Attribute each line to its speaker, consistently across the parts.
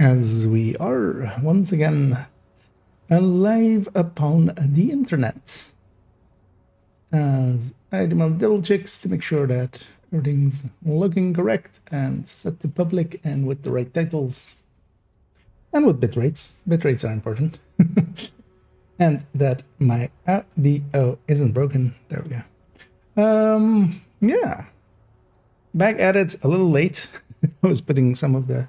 Speaker 1: as we are once again live upon the internet. As I do my double checks to make sure that everything's looking correct and set to public and with the right titles and with bitrates. Bitrates are important. And that my audio isn't broken. There we go. Yeah. Back at it a little late. I was putting some of the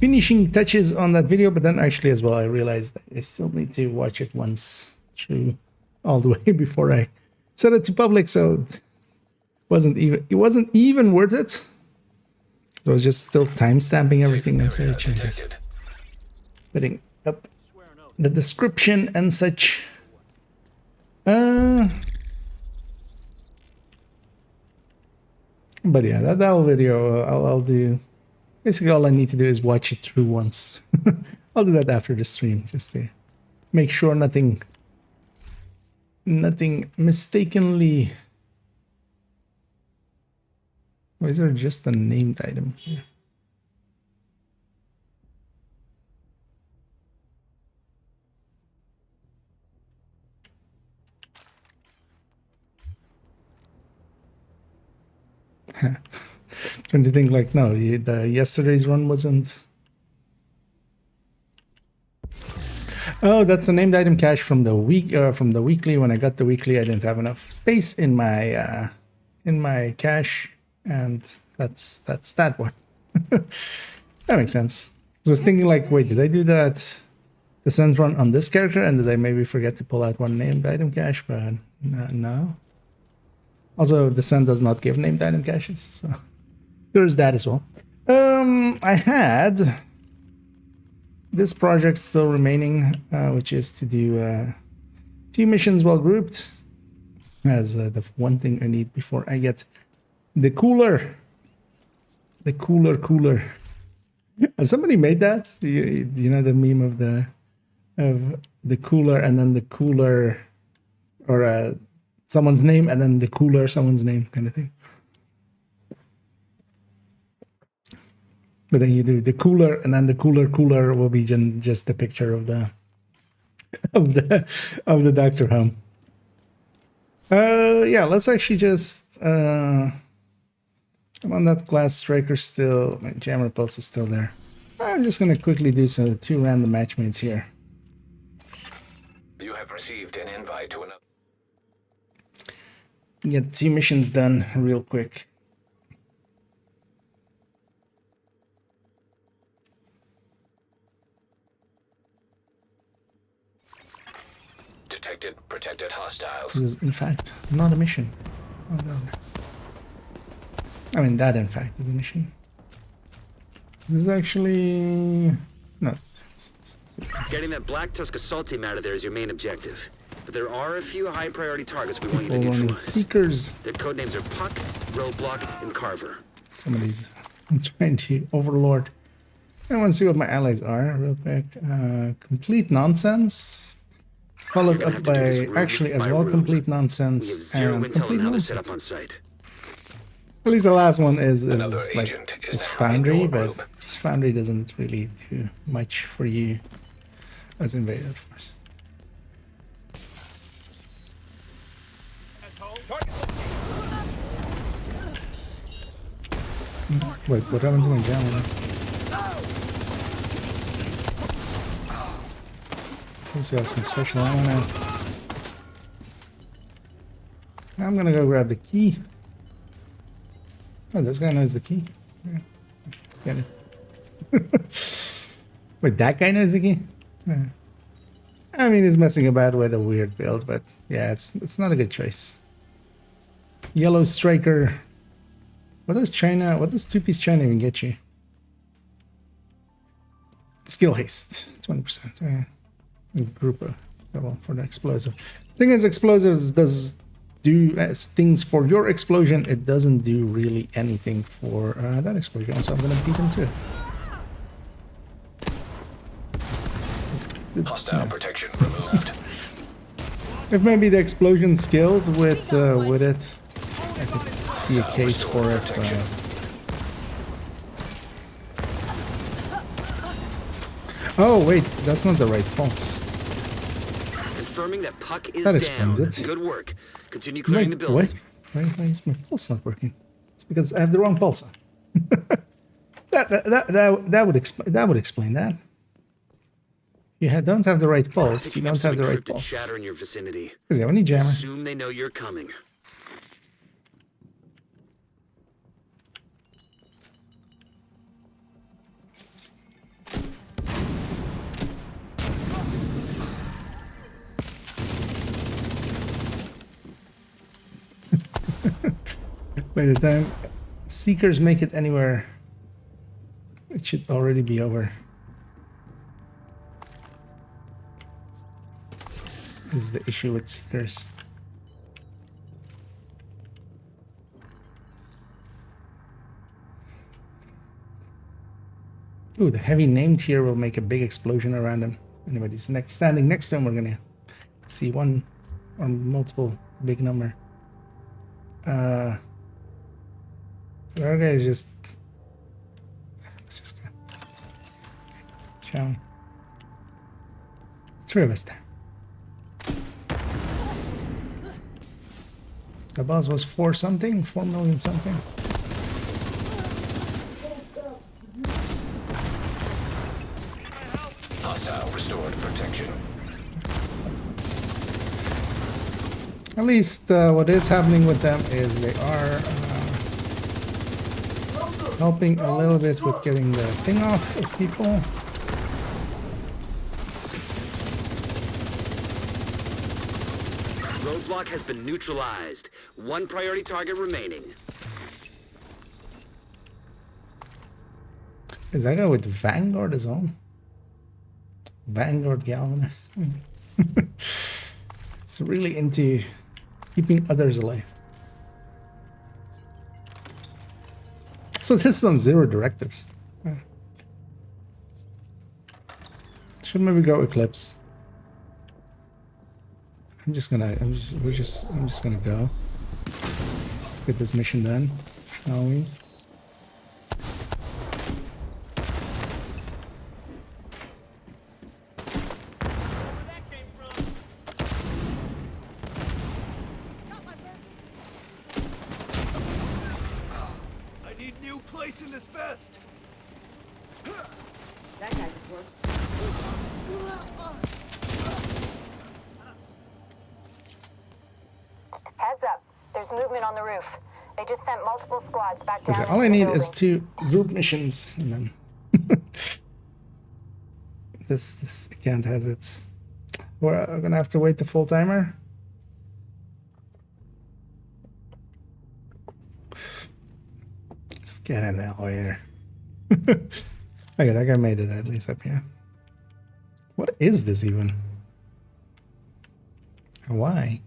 Speaker 1: finishing touches on that video, but then actually as well I realized that I still need to watch it once through all the way before I set it to public, so it wasn't even worth it. So I was just still timestamping everything and say changes. Putting up the description and such. But yeah, that whole video I'll do. Basically, all I need to do is watch it through once. I'll do that after the stream, just to make sure nothing mistakenly. Or is there just a named item here? Trying to think like, no, the yesterday's run wasn't. Oh, that's the named item cache from the week, from the weekly. When I got the weekly, I didn't have enough space in my cache, and that's that one. That makes sense. So I was thinking like, wait, did I do that descent run on this character, and did I maybe forget to pull out one named item cache? But no. Also, Descent does not give named item caches, so there's that as well. I had this project still remaining, which is to do 2 missions well grouped. As the one thing I need before I get the cooler. The cooler. Has somebody made that? You know the meme of the cooler and then the cooler, or someone's name and then the cooler, someone's name kind of thing. But then you do the cooler and then the cooler will be just the picture of the Dr. Home. Yeah, let's actually just I'm on that glass striker still. My jammer pulse is still there. I'm just gonna quickly do 2 random matchmates here.
Speaker 2: You have received an invite to another.
Speaker 1: Get 2 missions done real quick.
Speaker 2: Protected hostiles.
Speaker 1: This is in fact not a mission. I mean that in fact is a mission. This is actually no.
Speaker 3: Getting that Black Tusk assault team out of there is your main objective. But there are a few high priority targets we want you to neutralize.
Speaker 1: Seekers.
Speaker 3: Their codenames are Puck, Roadblock, and Carver.
Speaker 1: Somebody's trying to overlord. I want to see what my allies are real quick. Complete nonsense. Followed up by actually as well complete nonsense and complete nonsense. At least the last one is like just Foundry, but just Foundry doesn't really do much for you as Invader, of course. Wait, what happened to my jammer? Let's got some special ammo now. I'm gonna go grab the key. Oh, this guy knows the key. Yeah. Get it. Wait, that guy knows the key? Yeah. I mean, he's messing about with a weird build, but yeah, it's not a good choice. Yellow striker. What does 2-piece China even get you? Skill haste, 20%. Group level for the explosive. Thing is, explosives does do things for your explosion. It doesn't do really anything for that explosion. So I'm gonna beat him too.
Speaker 2: Hostile protection removed.
Speaker 1: If maybe the explosion skilled with it, I could see a case for it. Oh wait, that's not the right pulse.
Speaker 3: Confirming that Puck is
Speaker 1: That
Speaker 3: down.
Speaker 1: explains it.
Speaker 3: Good work. Continue clearing the
Speaker 1: Wait,
Speaker 3: building.
Speaker 1: why is my pulse not working? It's because I have the wrong pulse on. that would explain that. Don't have the right pulse. You don't have the right pulse.
Speaker 3: Chatter in your vicinity.
Speaker 1: Because you have any jammer.
Speaker 3: Assume they know you're coming.
Speaker 1: By the time Seekers make it anywhere, it should already be over. This is the issue with Seekers. Ooh, the heavy named here will make a big explosion around him. Anybody's standing next to him, we're gonna see one or multiple big number. The other guy is just... Let's just go. Shall we? Three of us there. The boss was 4 something, 4 million something.
Speaker 2: Hostile restored protection.
Speaker 1: That's nice. At least what is happening with them is they are helping a little bit with getting the thing off of people.
Speaker 3: Roadblock has been neutralized. One priority target remaining.
Speaker 1: Is that guy with Vanguard as well? Vanguard Galvanist. It's really into keeping others alive. So this is on 0 directives. Should maybe go Eclipse. I'm just gonna go. Let's get this mission done, shall we?
Speaker 4: In this vest.
Speaker 5: That guy's a corpse.
Speaker 6: Heads up. There's movement on the roof. They just sent multiple squads back down.
Speaker 1: All I need is 2 group missions, and then this account has its. We're gonna have to wait the full timer. Just get in the elevator. Okay, that guy made it at least up here. What is this even? Why?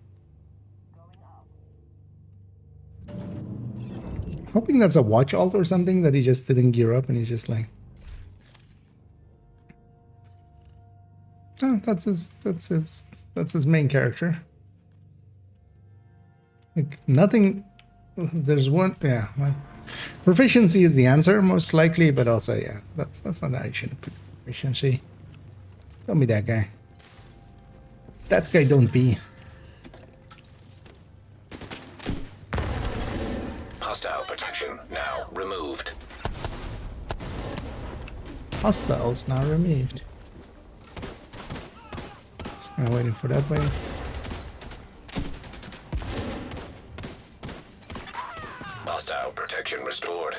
Speaker 1: Hoping that's a watch alt or something that he just didn't gear up and he's just like, oh, that's his main character. Like nothing. There's one, yeah. Well, proficiency is the answer most likely, but also yeah, that's not how you should put proficiency. Tell me that guy. That guy don't be.
Speaker 2: Hostile protection now removed.
Speaker 1: Hostiles now removed. Just kind of waiting for that wave.
Speaker 2: Hostile protection restored.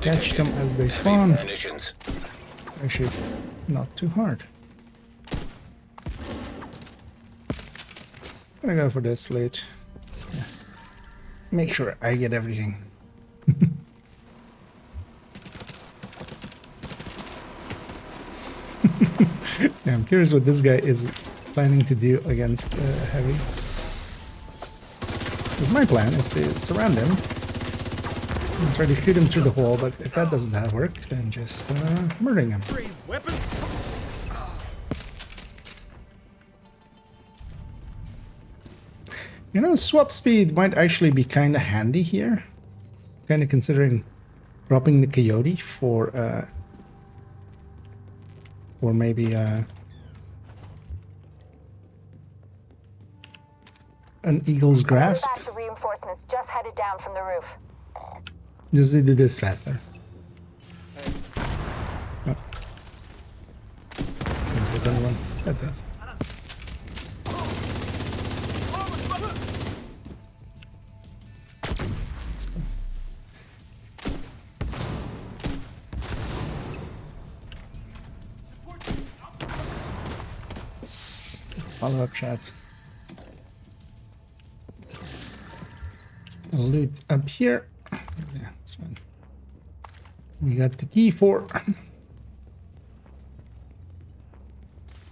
Speaker 1: Catch them as they
Speaker 2: Heavy
Speaker 1: spawn.
Speaker 2: munitions.
Speaker 1: Actually, not too hard. I'm gonna go for this slate. Make sure I get everything. Yeah, I'm curious what this guy is planning to do against Heavy. Because my plan is to surround him and try to shoot him through the hole, but if that doesn't work, then just murdering him. You know, swap speed might actually be kind of handy here. Kind of considering dropping the coyote for or maybe an eagle's grasp.
Speaker 6: Back, the reinforcements just headed down from the roof.
Speaker 1: Just do this faster. Oh. Don't run at that. Let's go. Follow-up shots. Loot up here. Yeah, that's fine. We got the key for.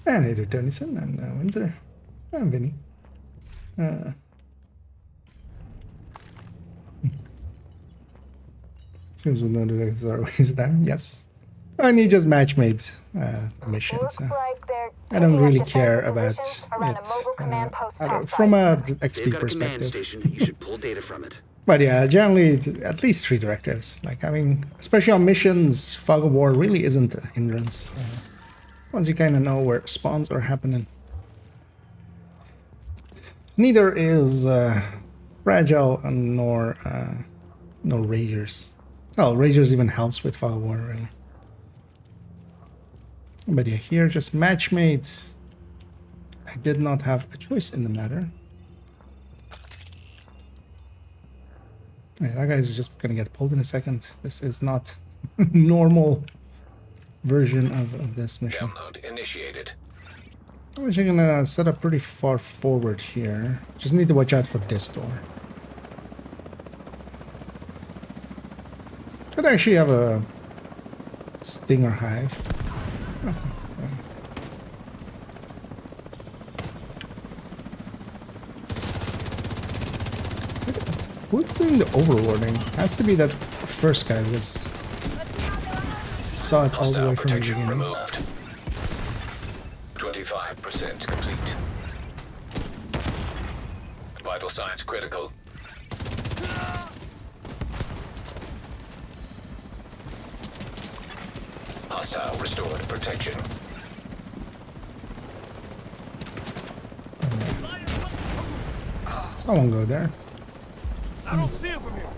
Speaker 1: And Hater Tennyson and Windsor. And Vinny. Seems with no directors are always them. Yes. And he just match-made missions.
Speaker 6: Looks like they're
Speaker 1: I don't
Speaker 6: taking up
Speaker 1: really
Speaker 6: defensive
Speaker 1: care about
Speaker 6: positions around a
Speaker 1: it
Speaker 6: mobile command post
Speaker 1: from a
Speaker 3: They've
Speaker 1: XP
Speaker 3: got a command
Speaker 1: perspective.
Speaker 3: station. You should pull data from it.
Speaker 1: But yeah, generally at least 3 directives. Like having, especially on missions, fog of war really isn't a hindrance. Once you kind of know where spawns are happening. Neither is fragile nor ragers. Oh, ragers even helps with fog of war really. But yeah, here just match made. I did not have a choice in the matter. Yeah, that guy's just gonna get pulled in a second. This is not normal version of this mission.
Speaker 2: Download initiated.
Speaker 1: I'm actually gonna set up pretty far forward here. Just need to watch out for this door. Could actually have a stinger hive. Who's doing the overwarding? Has to be that first guy because saw it all the way
Speaker 2: Hostile
Speaker 1: from the
Speaker 2: protection
Speaker 1: beginning.
Speaker 2: removed. 25% complete. Vital signs critical. Hostile restored protection.
Speaker 1: Someone go there.
Speaker 4: I don't see him from here.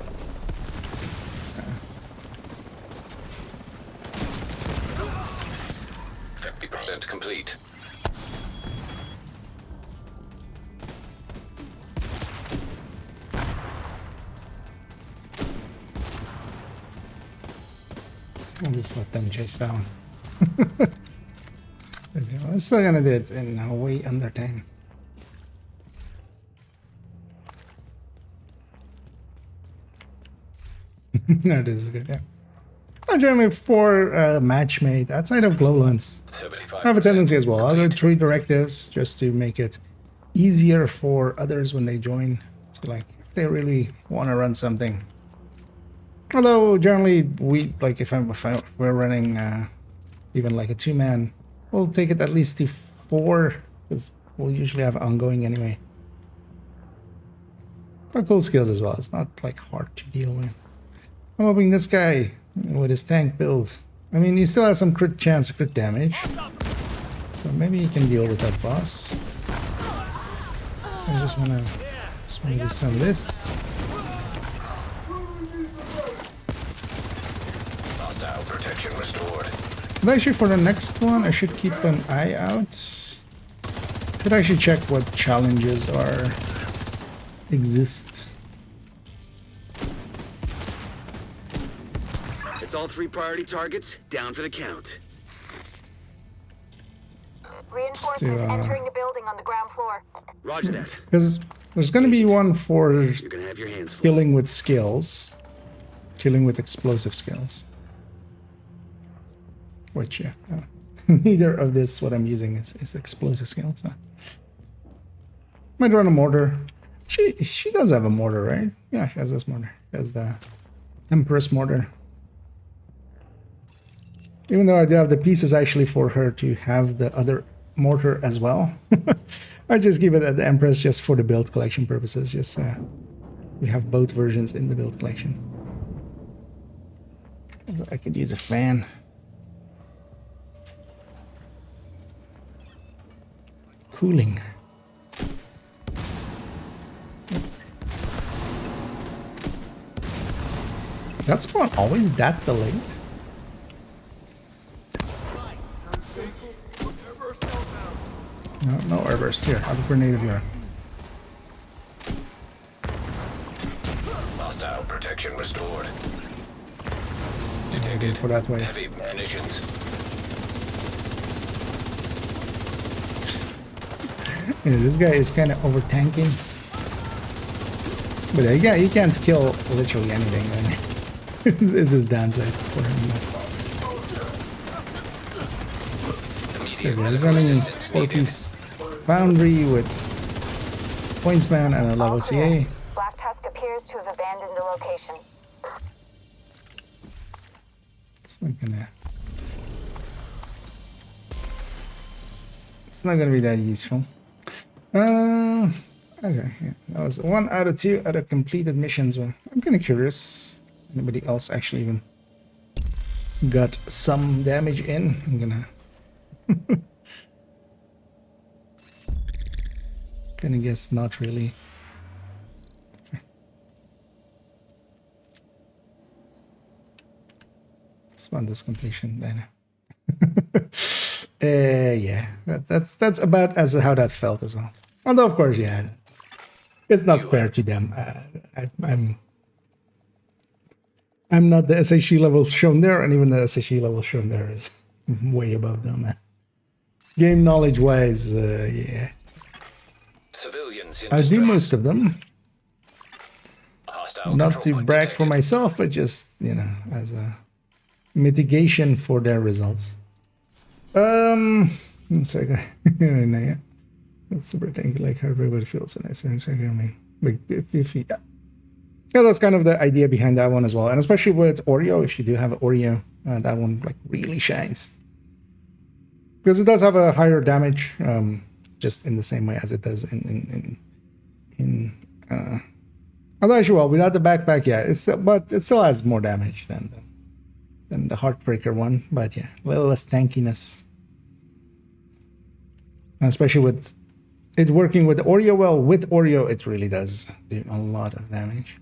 Speaker 2: %50 complete.
Speaker 1: I'll just let them chase down. I'm still gonna do it in a way under time. No, this is good, yeah. Well, generally for matchmade, outside of glowlands,
Speaker 2: 75%.
Speaker 1: I have a tendency as well. I'll do 3 directives just to make it easier for others when they join. So like, if they really want to run something. Although generally we, like if we're running even like a 2-man, we'll take it at least to 4 because we'll usually have ongoing anyway. But cool skills as well. It's not like hard to deal with. I'm hoping this guy with his tank build. I mean, he still has some crit chance of crit damage. So maybe he can deal with that boss. So I just wanna do some of this.
Speaker 2: Hostile protection restored.
Speaker 1: But actually for the next one, I should keep an eye out. Should actually check what challenges exist.
Speaker 3: It's all 3 priority targets, down for the count.
Speaker 6: Reinforcements
Speaker 1: to,
Speaker 6: entering the building on the ground floor.
Speaker 3: Roger that.
Speaker 1: Because there's gonna be one for
Speaker 3: You're gonna have your hands full.
Speaker 1: killing with skills. Killing with explosive skills. Which, yeah. Neither of this, what I'm using, is explosive skills. So. Might run a mortar. She does have a mortar, right? Yeah, she has this mortar. She has the Empress mortar. Even though I do have the pieces actually for her to have the other mortar as well. I just give it at the Empress just for the build collection purposes. Just we have both versions in the build collection. I could use a fan. cooling. Is that spawn always that delayed? No, no airburst here. I have a grenade here.
Speaker 2: Hostile protection restored.
Speaker 1: Good
Speaker 2: Detected
Speaker 1: for that way.
Speaker 2: heavy munitions.
Speaker 1: Yeah, this guy is kind of over tanking. But yeah, you can't kill literally anything. Man. This is his downside for him.
Speaker 2: Immediate
Speaker 1: He's
Speaker 2: medical
Speaker 1: running
Speaker 2: assistance needed.
Speaker 1: 4-piece foundry with pointsman and a level CA.
Speaker 6: Black Tusk appears to have abandoned the location.
Speaker 1: It's not gonna. It's not gonna be that useful. Okay, yeah. That was 1 out of 2 out of completed missions. Well, I'm kind of curious. Anybody else actually even got some damage in? I'm gonna. Gonna guess not really. Okay. Spawn this completion then. Yeah, that's about as how that felt as well. Although of course, yeah, it's not fair to them. I'm not the SHE level shown there, and even the SHE level shown there is way above them. Game knowledge wise, yeah,
Speaker 2: Civilians in
Speaker 1: I do
Speaker 2: distress.
Speaker 1: most of them.
Speaker 2: Hostile
Speaker 1: Not
Speaker 2: control
Speaker 1: to
Speaker 2: point
Speaker 1: brag for
Speaker 2: detected.
Speaker 1: myself, but just, you know, as a mitigation for their results. One second. Right now, yeah. That's super tanky, like how everybody feels. And I say, I mean, like, if you, yeah, that's kind of the idea behind that one as well. And especially with Oreo, if you do have Oreo, that one like really shines. Because it does have a higher damage, just in the same way as it does although actually, well, without the backpack, yeah, but it still has more damage than the Heartbreaker one. But yeah, a little less tankiness. And especially with it working with Oreo well, with Oreo, it really does do a lot of damage.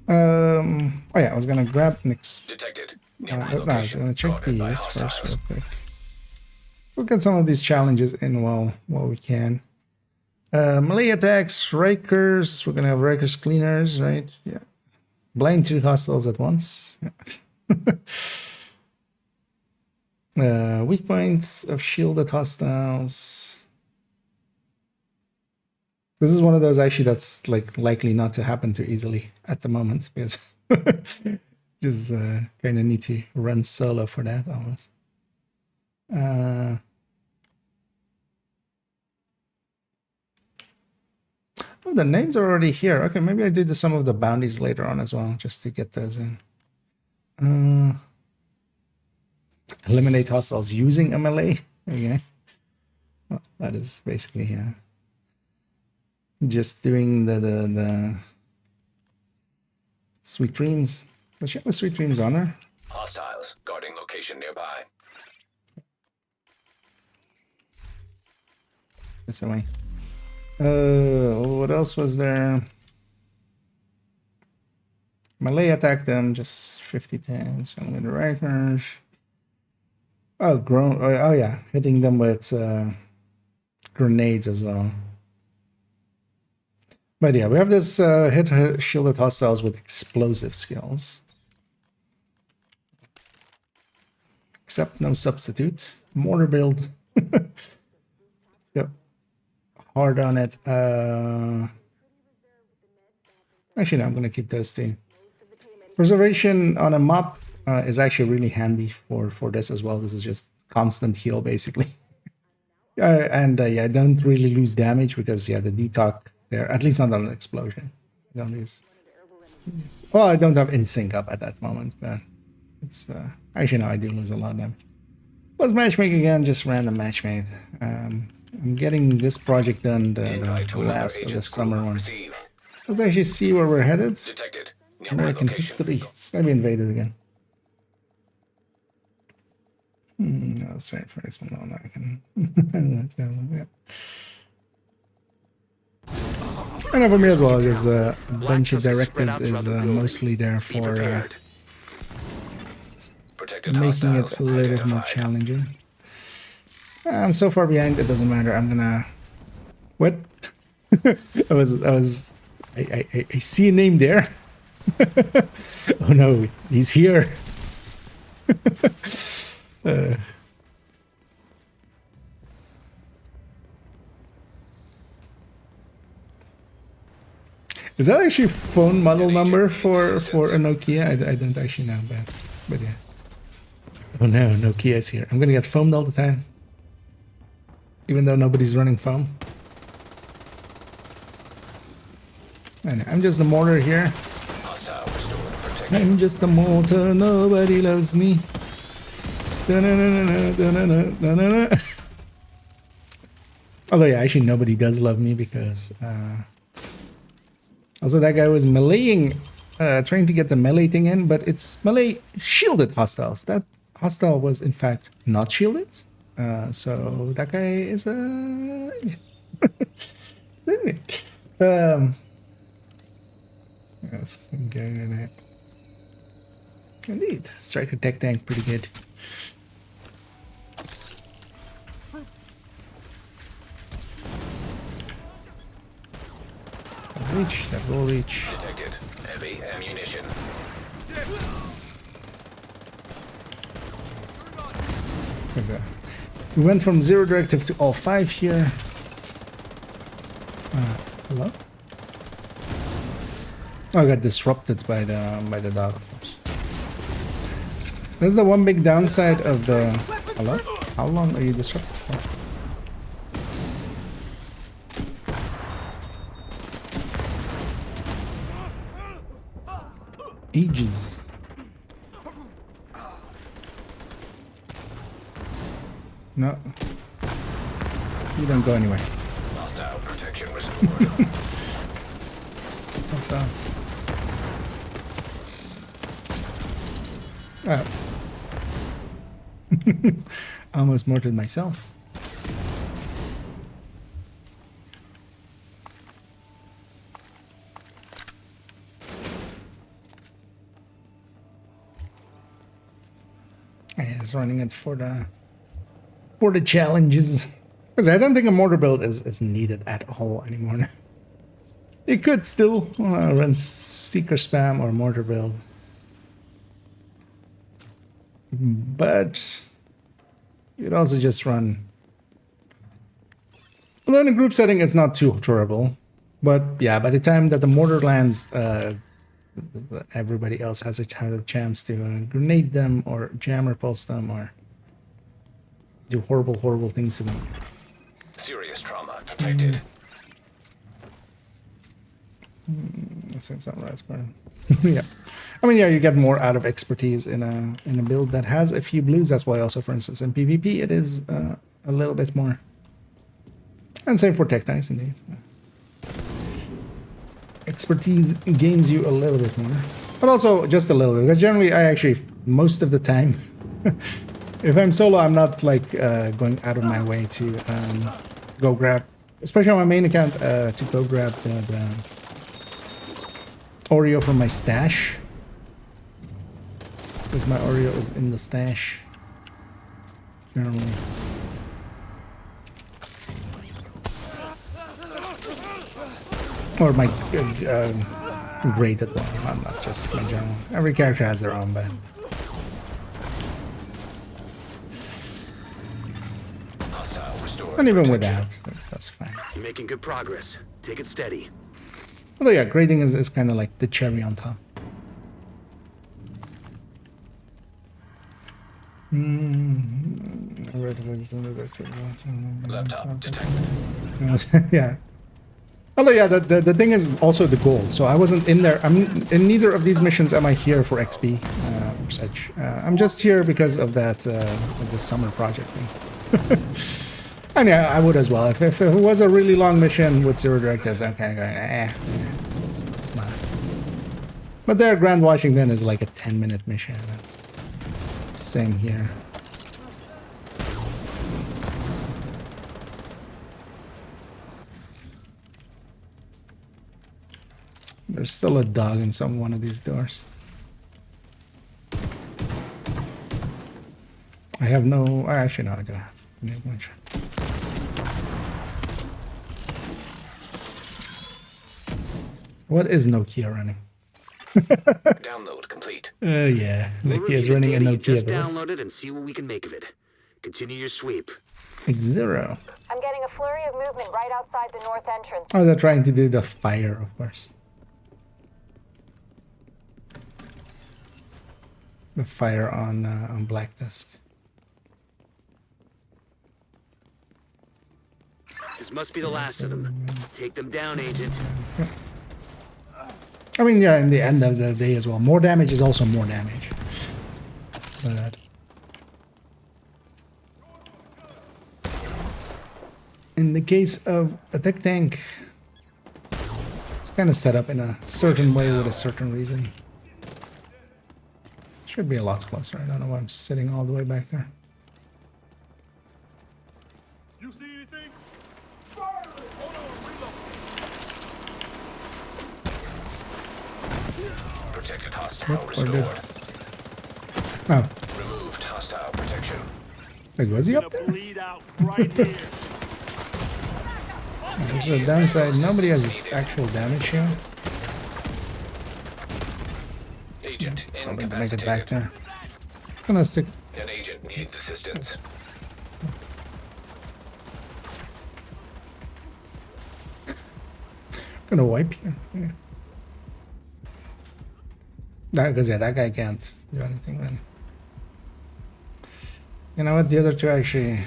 Speaker 1: Oh yeah, I was gonna grab next.
Speaker 2: Detected.
Speaker 1: No,
Speaker 2: Nearby
Speaker 1: I was
Speaker 2: location.
Speaker 1: gonna check
Speaker 2: Guarded by
Speaker 1: these first
Speaker 2: hostiles.
Speaker 1: real quick. Let's look at some of these challenges in while we can. Melee attacks, Rikers. We're gonna have Rikers cleaners, right? Yeah. Blind 2 hostiles at once. Yeah. Weak points of shielded hostiles. This is one of those actually that's like likely not to happen too easily at the moment because just kind of need to run solo for that almost. Oh, the names are already here. Okay, maybe I do some of the bounties later on as well, just to get those in. Eliminate hostiles using MLA. Okay. Well, that is basically just doing the Sweet Dreams. Does she have a Sweet Dreams on her?
Speaker 2: Hostiles guarding location nearby.
Speaker 1: This way. What else was there? Melee attacked them just 50 times. I'm with the Rikers. Oh, oh yeah, hitting them with grenades as well. But yeah, we have this hit shielded hostiles with explosive skills. Except no substitute. Mortar build. Yep. Hard on it. Actually, no, I'm going to keep those two. Preservation on a mop is actually really handy for this as well. This is just constant heal, basically. And yeah, don't really lose damage because, yeah, the detox there, at least not on an explosion. You don't lose. Well, I don't have in sync up at that moment, but it's actually no, I do lose a lot of damage. Let's matchmake again, just random matchmake. I'm getting this project done the
Speaker 2: Invite to
Speaker 1: last of the
Speaker 2: agent's
Speaker 1: summer
Speaker 2: crew.
Speaker 1: one.
Speaker 2: Receive.
Speaker 1: Let's actually see where we're headed.
Speaker 2: Detected. Nearby
Speaker 1: American
Speaker 2: location.
Speaker 1: history. It's gonna be invaded again. No, that's right. First one, no, I can. Yeah. And for me as well, because a bunch of directives is mostly there
Speaker 3: Be
Speaker 1: for
Speaker 3: prepared.
Speaker 2: Protected
Speaker 1: making it
Speaker 2: hostiles
Speaker 1: a little bit more
Speaker 2: identified.
Speaker 1: challenging. I'm so far behind, it doesn't matter. I'm gonna. What? I see a name there. Oh no, he's here. Is that actually phone model number for a Nokia? I don't actually know, but yeah. Oh no, Nokia is here. I'm gonna get foamed all the time, even though nobody's running foam. I know, I'm just the mortar here.
Speaker 2: Hostile restored protection.
Speaker 1: I'm just a mortar. Nobody loves me. Da-na-na-na-na, da-na-na-na-na-na. Although yeah, actually nobody does love me because. Also, that guy was meleeing, trying to get the melee thing in, but it's melee shielded hostiles. That hostile was, in fact, not shielded. So that guy is a... Let's go in it. Indeed, striker tech tank, pretty good. Reach, that will reach.
Speaker 2: Detected. Heavy ammunition.
Speaker 1: Okay. We went from 0 directive to all 5 here. Hello? Oh, I got disrupted by the dog force. That's the one big downside of the... Hello? How long are you disrupted for? Ages. No. You don't go anywhere.
Speaker 2: Hostile protection restored.
Speaker 1: What's up? Oh. Almost mortared myself. Yeah, it's running it for the challenges. Because I don't think a mortar build is needed at all anymore. You could still run seeker spam or mortar build, but you'd also just run. Although in a group setting, it's not too terrible. But yeah, by the time that the mortar lands, everybody else has a chance to grenade them or jam repulse them or do horrible things to them.
Speaker 2: Serious trauma detected.
Speaker 1: That sounds not right, but yeah. I mean, yeah, you get more out of expertise in a build that has a few blues. That's why also, for instance, in PvP, it is a little bit more. And same for tech tanks, indeed. Expertise gains you a little bit more, but also just a little bit. Because generally, I actually most of the time, if I'm solo, I'm not like going out of my way to go grab, especially on my main account, to go grab the Oreo from my stash. Because my Oreo is in the stash. Generally. Or my graded one, not just my general. Every character has their own, but...
Speaker 2: Hostile restored
Speaker 1: And even
Speaker 2: protection.
Speaker 1: without, that's fine.
Speaker 3: You're making good progress. Take it steady.
Speaker 1: Although yeah, grading is kind of like the cherry on top.
Speaker 2: Laptop detected.
Speaker 1: Yeah. Although yeah, the thing is also the goal. So I wasn't in there. I'm in neither of these missions. Am I here for XP or such? I'm just here because of that of the summer project thing. And yeah, I would as well. If it was a really long mission with 0 directives, I'm kind of going, it's not. But there, Grand Washington is like a 10-minute mission. Same here. There's still a dog in one of these doors. I have no... Actually, no, I do have. What is Nokia running?
Speaker 2: Download complete.
Speaker 1: Yeah.
Speaker 3: We'll
Speaker 1: Nokia is
Speaker 3: review the
Speaker 1: running a
Speaker 3: data you
Speaker 1: Nokia
Speaker 3: just
Speaker 1: build.
Speaker 3: download it and see what we can make of it. Continue your sweep.
Speaker 1: X0.
Speaker 6: I'm getting a flurry of movement right outside the north entrance.
Speaker 1: Oh, they're trying to do the fire, of course. The fire on Black Disk.
Speaker 3: This must be the last of them. Take them down, Agent.
Speaker 1: I mean, yeah, in the end of the day as well. More damage is also more damage. But... in the case of a tech tank, it's kind of set up in a certain way with a certain reason. Should be a lot closer. I don't know why I'm sitting all the way back there.
Speaker 4: You see anything? Fire! Hold on, reload.
Speaker 2: Protected hostile
Speaker 1: What? Or did...
Speaker 2: restored.
Speaker 1: Oh,
Speaker 2: Removed hostile protection.
Speaker 1: like, was he up
Speaker 4: Gonna
Speaker 1: there?
Speaker 4: bleed out right here.
Speaker 1: That's the downside. Nobody has actual damage here.
Speaker 2: Agent
Speaker 1: Something to make it back
Speaker 2: incapacitated.
Speaker 1: there. Gonna stick.
Speaker 2: An agent needs assistance.
Speaker 1: Gonna wipe here. Yeah. Because yeah, that guy can't do anything really. You know what? The other two actually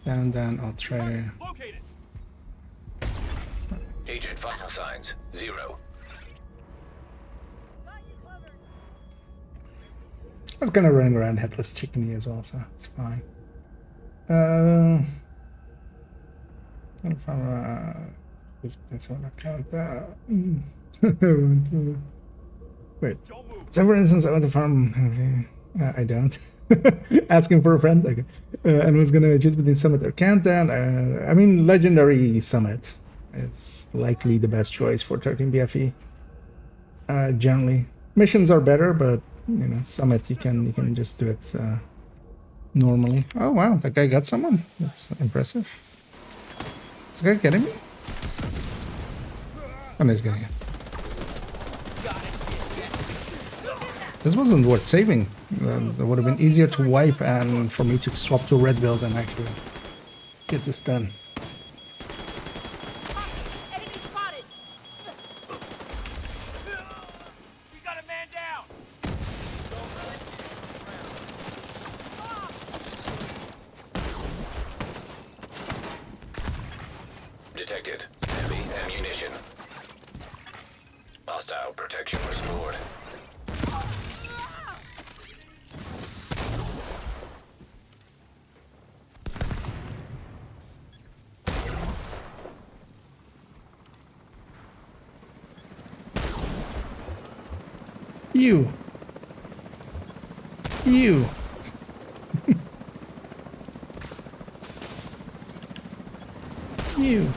Speaker 1: down. I'll try to.
Speaker 4: Located.
Speaker 2: Agent vital signs 0.
Speaker 1: I was kind of running around headless chickeny as well, so it's fine. If I'm account wait. So for instance, I went to farm. I don't. Asking for a friend, okay. And was gonna choose between Summit or Countdown. I mean, Legendary Summit is likely the best choice for 13 BFE. Generally, missions are better, but you know, Summit you can just do it normally. Oh wow, that guy got someone. That's impressive. Is this guy getting me? Oh no, he's getting it. This wasn't worth saving. It would have been easier to wipe and for me to swap to red build and actually get this done.
Speaker 6: Enemy spotted!
Speaker 4: We got a man down.
Speaker 2: Detected. Heavy ammunition. Hostile protection restored.
Speaker 1: You. You. You. You.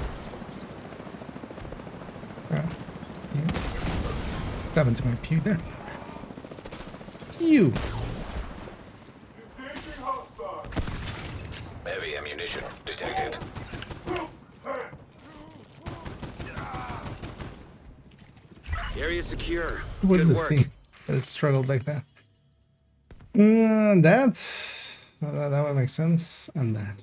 Speaker 1: Got into my pew there. You.
Speaker 2: Heavy ammunition detected.
Speaker 3: Area secure.
Speaker 1: What's
Speaker 3: Good
Speaker 1: this
Speaker 3: work.
Speaker 1: thing that it struggled like that? That would make sense. And that.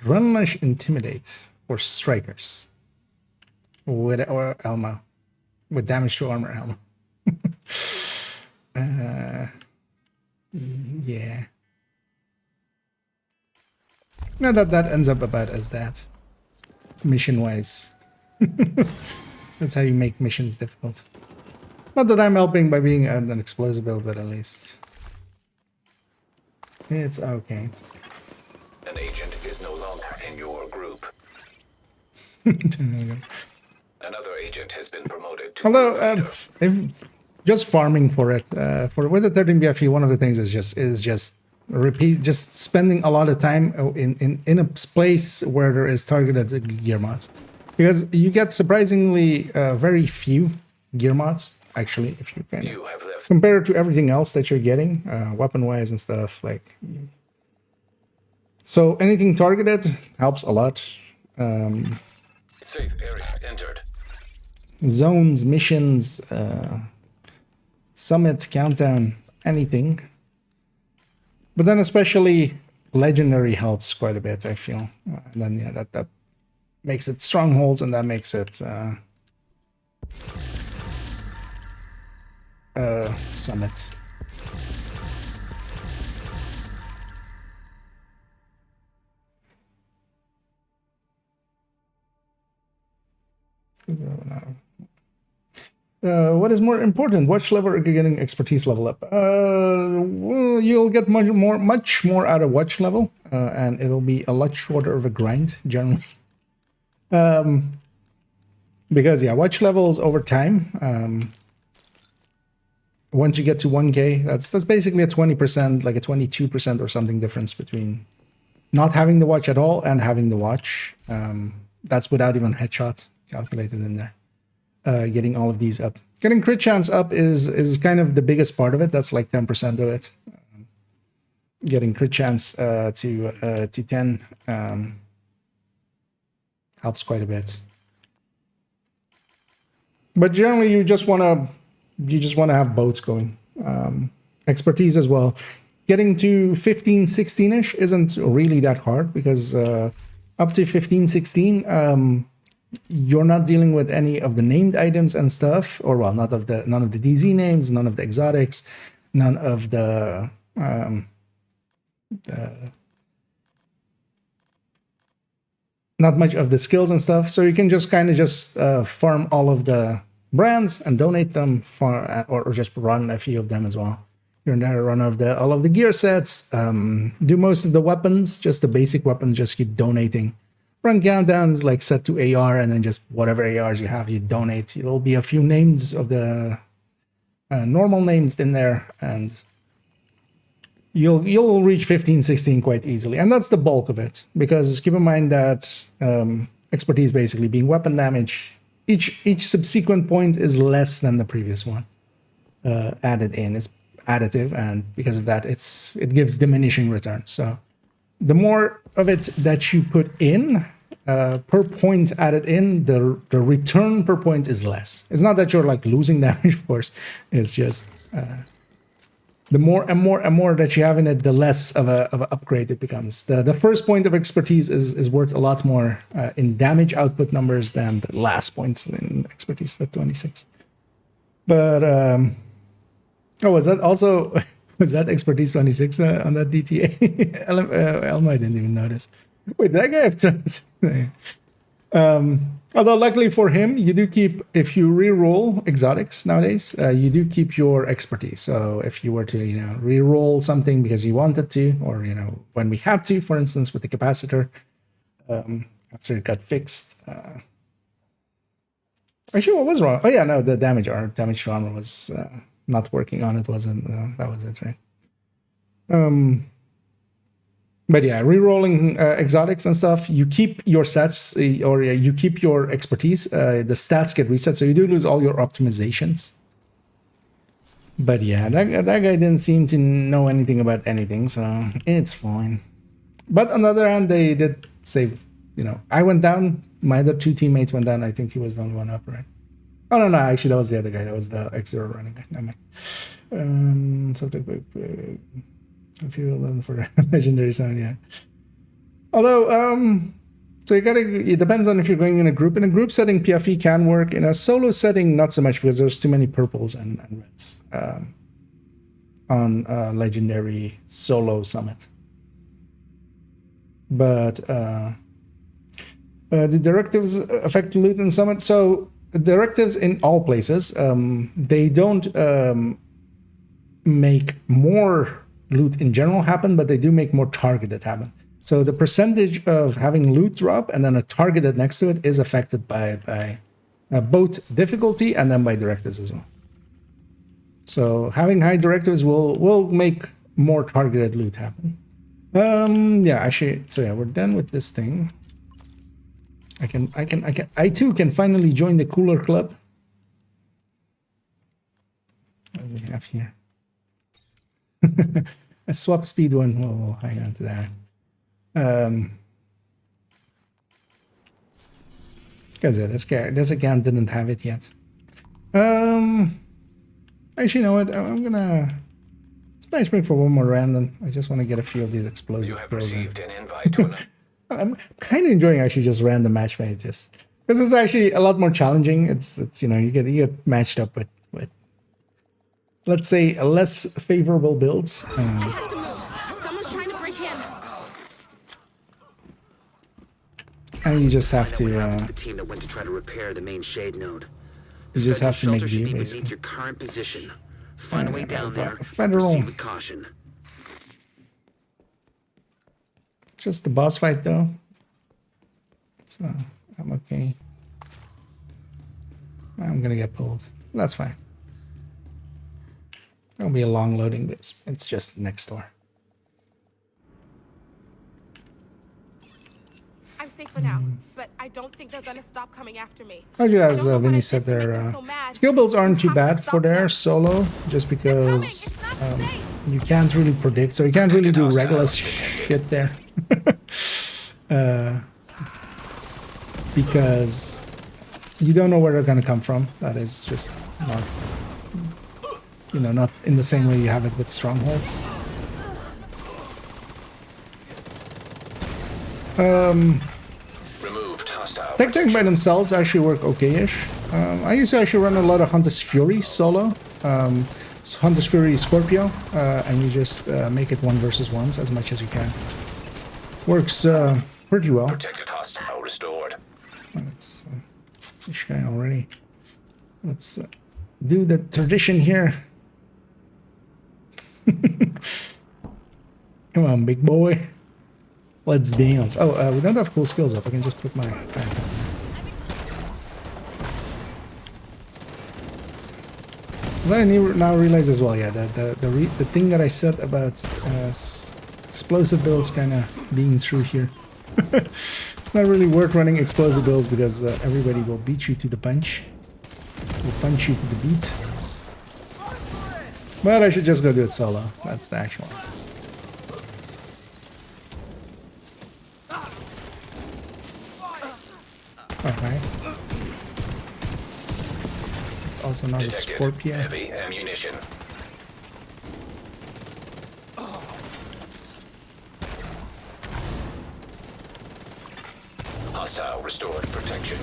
Speaker 1: Run Lash Intimidate for strikers. With or Elma. With damage to armor Elma. Yeah. No, that ends up about as that. Mission wise. That's how you make missions difficult. Not that I'm helping by being an explosive build, but at least it's okay.
Speaker 2: An agent is no longer in your group. Another agent has been promoted to
Speaker 1: Although,
Speaker 2: leader.
Speaker 1: just farming for it, for with the 13 BFE, one of the things is just spending a lot of time in a place where there is targeted gear mods. because you get surprisingly very few gear mods, actually, if you can
Speaker 2: You have left.
Speaker 1: compare it to everything else that you're getting, weapon-wise and stuff. Like, so anything targeted helps a lot.
Speaker 2: Safe area entered.
Speaker 1: Zones, missions, summit, countdown, anything. But then especially legendary helps quite a bit, I feel. And then yeah, that makes it strongholds, and that makes it summit. What is more important? Watch level or getting expertise level up? Well, you'll get much more out of watch level, and it'll be a lot shorter of a grind generally. Because yeah, watch levels over time. Once you get to 1K, that's basically a 20%, like a 22% or something difference between not having the watch at all and having the watch. That's without even headshot calculated in there. Getting all of these up. Getting crit chance up is kind of the biggest part of it. That's like 10% of it. Getting crit chance to 10 helps quite a bit. But generally, you just want to have both going. Expertise as well. Getting to 15, 16-ish isn't really that hard, because up to 15, 16, you're not dealing with any of the named items and stuff, or well, none of the DZ names, none of the exotics, none of the not much of the skills and stuff. So you can just kind of just farm all of the brands and donate them for, or just run a few of them as well. You're in there, run of all of the gear sets, do most of the weapons, just the basic weapons, just keep donating. Run countdowns, like set to AR, and then just whatever ARs you have, you donate. There'll be a few names of the normal names in there, and you'll reach 15, 16 quite easily. And that's the bulk of it, because keep in mind that expertise basically being weapon damage, each subsequent point is less than the previous one added in. It's additive, and because of that, it gives diminishing returns. So the more of it that you put in per point added in, the return per point is less. It's not that you're like losing damage, of course. It's just the more and more that you have in it, the less of a upgrade it becomes. The first point of expertise is worth a lot more in damage output numbers than the last points in expertise, the 26. But oh, was that also was that expertise 26 on that DTA? Elma, I didn't even notice. Wait, that guy have 26? Although luckily for him, you do keep, if you re-roll exotics nowadays, you do keep your expertise. So if you were to, re-roll something because you wanted to, or, when we had to, for instance, with the capacitor, after it got fixed. Actually, what was wrong? Oh yeah, no, the damage to armor was not working on it, wasn't, that was it, right? But yeah, re-rolling exotics and stuff, you keep your stats, or you keep your expertise. The stats get reset, so you do lose all your optimizations. But yeah, that guy didn't seem to know anything about anything, so it's fine. But on the other hand, they did save, I went down, my other two teammates went down, I think he was the only one up, right? Oh, no, actually, that was the other guy, that was the X0 running guy, never mind. Subject if you will learn for legendary sound, yeah. Although, so it depends on if you're going in a group. In a group setting, PFE can work. In a solo setting, not so much, because there's too many purples and reds on legendary solo summit. But the directives affect loot and summit. So directives in all places, they don't make more loot in general happen, but they do make more targeted happen. So the percentage of having loot drop and then a targeted next to it is affected by both difficulty and then by directives as well. So having high directives will make more targeted loot happen. Yeah, actually, so yeah, we're done with this thing. I too can finally join the cooler club. What do we have here? A swap speed one. We'll hang on to that. Because this account didn't have it yet. Actually, you know what? I'm gonna smash break for one more random. I just want to get a few of these
Speaker 2: You
Speaker 1: explosive
Speaker 2: have
Speaker 1: kills in.
Speaker 2: received an invite to an
Speaker 1: I'm kind of enjoying actually just random matchmate, just because it's actually a lot more challenging. It's you know you get matched up with let's say less favorable builds.
Speaker 5: I have to move. Someone's trying to break in.
Speaker 1: And you just have
Speaker 3: Find out what happened
Speaker 1: to
Speaker 3: to the team that went to try to repair the main shade node.
Speaker 1: you just have to make
Speaker 3: Shelter should
Speaker 1: do
Speaker 3: be beneath
Speaker 1: basically.
Speaker 3: your current position. Find a way down there.
Speaker 1: Federal.
Speaker 3: Proceed with caution.
Speaker 1: Just the boss fight though, so I'm okay. I'm gonna get pulled. That's fine. It'll be a long loading, but it's just next door.
Speaker 5: I'm safe for now, but I don't think they're gonna stop coming after me.
Speaker 1: Told you
Speaker 5: I
Speaker 1: as
Speaker 5: don't know what I
Speaker 1: Vinny
Speaker 5: did
Speaker 1: said,
Speaker 5: to make
Speaker 1: their
Speaker 5: them so mad.
Speaker 1: skill builds aren't
Speaker 5: You
Speaker 1: too
Speaker 5: have to
Speaker 1: bad for
Speaker 5: stop
Speaker 1: their
Speaker 5: them.
Speaker 1: solo, just because
Speaker 5: It's not safe.
Speaker 1: you can't really predict, so you can't really do regular shit there. Because you don't know where they're gonna come from. That is just not, you know, not in the same way you have it with strongholds.
Speaker 2: removed hostile.
Speaker 1: Tech by themselves actually work okay-ish. I used to actually run a lot of Hunter's Fury solo. Hunter's Fury Scorpio, and you just make it 1 versus 1s as much as you can. Works pretty well.
Speaker 2: Protected hostile restored.
Speaker 1: Let's this guy already. Let's do the tradition here. Come on, big boy. Let's dance. Oh, we don't have cool skills up. I can just put my back on. Then I now realize as well, yeah, the thing that I said about explosive builds kind of being true here. It's not really worth running explosive builds because everybody will beat you to the punch. Will punch you to the beat. But I should just go do it solo. That's the actual answer. Okay. It's also not a
Speaker 2: Detected
Speaker 1: Scorpio.
Speaker 2: heavy ammunition. Hostile restored protection.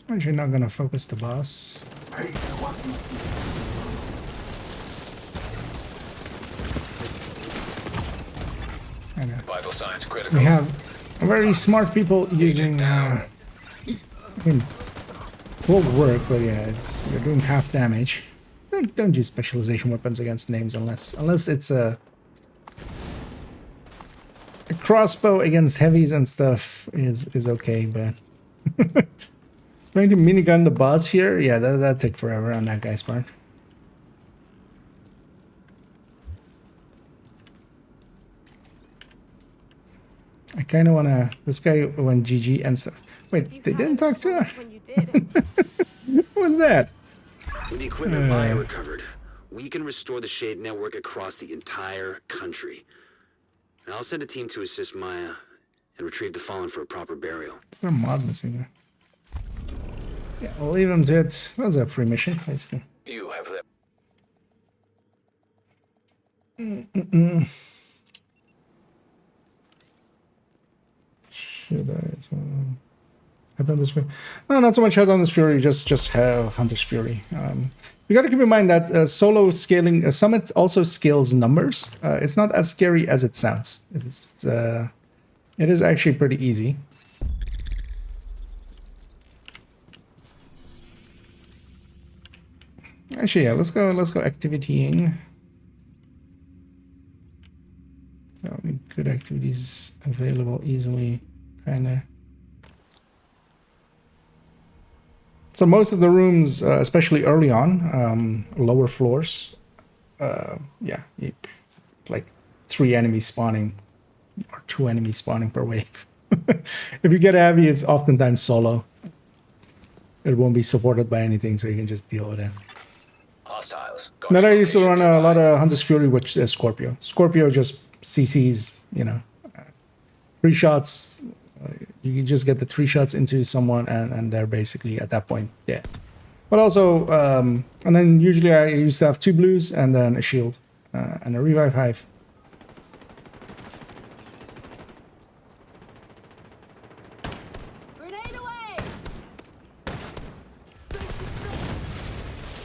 Speaker 1: I'm actually not gonna focus the boss. I know.
Speaker 2: Vital signs critical.
Speaker 1: We have very smart people using. I mean, will work, but yeah, you're doing half damage. Don't use specialization weapons against names unless it's a crossbow against heavies and stuff is okay, but trying to minigun the boss here, yeah, that took forever on that guy's part. I kind of want to. This guy went GG and stuff. Wait, they didn't talk to her.
Speaker 5: When you did.
Speaker 1: What was that?
Speaker 3: With the equipment Maya recovered, we can restore the Shade network across the entire country. And I'll send a team to assist Maya and retrieve the fallen for a proper burial.
Speaker 1: Is there a mod missing there? Yeah, we'll leave him to it. That was a free mission, basically.
Speaker 2: You have the
Speaker 1: Should I? Head on this Fury? No, not so much Head on this Fury. Just Hunter's Fury. You got to keep in mind that solo scaling Summit also scales numbers. It's not as scary as it sounds. It is actually pretty easy. Actually, yeah. Let's go activitying. Good activities available easily, kind of. So most of the rooms, especially early on, lower floors, yeah, like 3 enemies spawning or 2 enemies spawning per wave. If you get a heavy, it's oftentimes solo. It won't be supported by anything, so you can just deal with it.
Speaker 2: Hostiles.
Speaker 1: Then I used to run a lot of Hunter's Fury with Scorpio. Scorpio just CCs, you know, 3 shots. You can just get the 3 shots into someone, and they're basically at that point dead. But also, and then usually I used to have 2 blues and then a shield and a revive hive.
Speaker 6: Grenade away!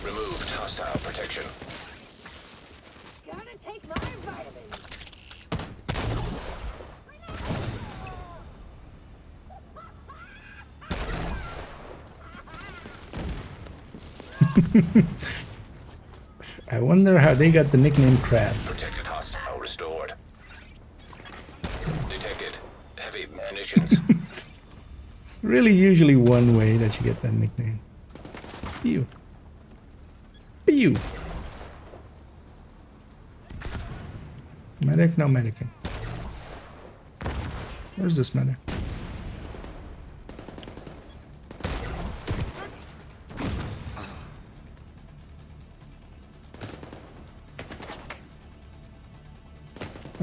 Speaker 2: Removed hostile protection.
Speaker 6: Gotta take my vitamins.
Speaker 1: I wonder how they got the nickname Crab.
Speaker 2: Protected hostile restored. Detected. Heavy munitions.
Speaker 1: It's really usually one way that you get that nickname. Pew. Pew. Medic? No medicing. Where's this medic?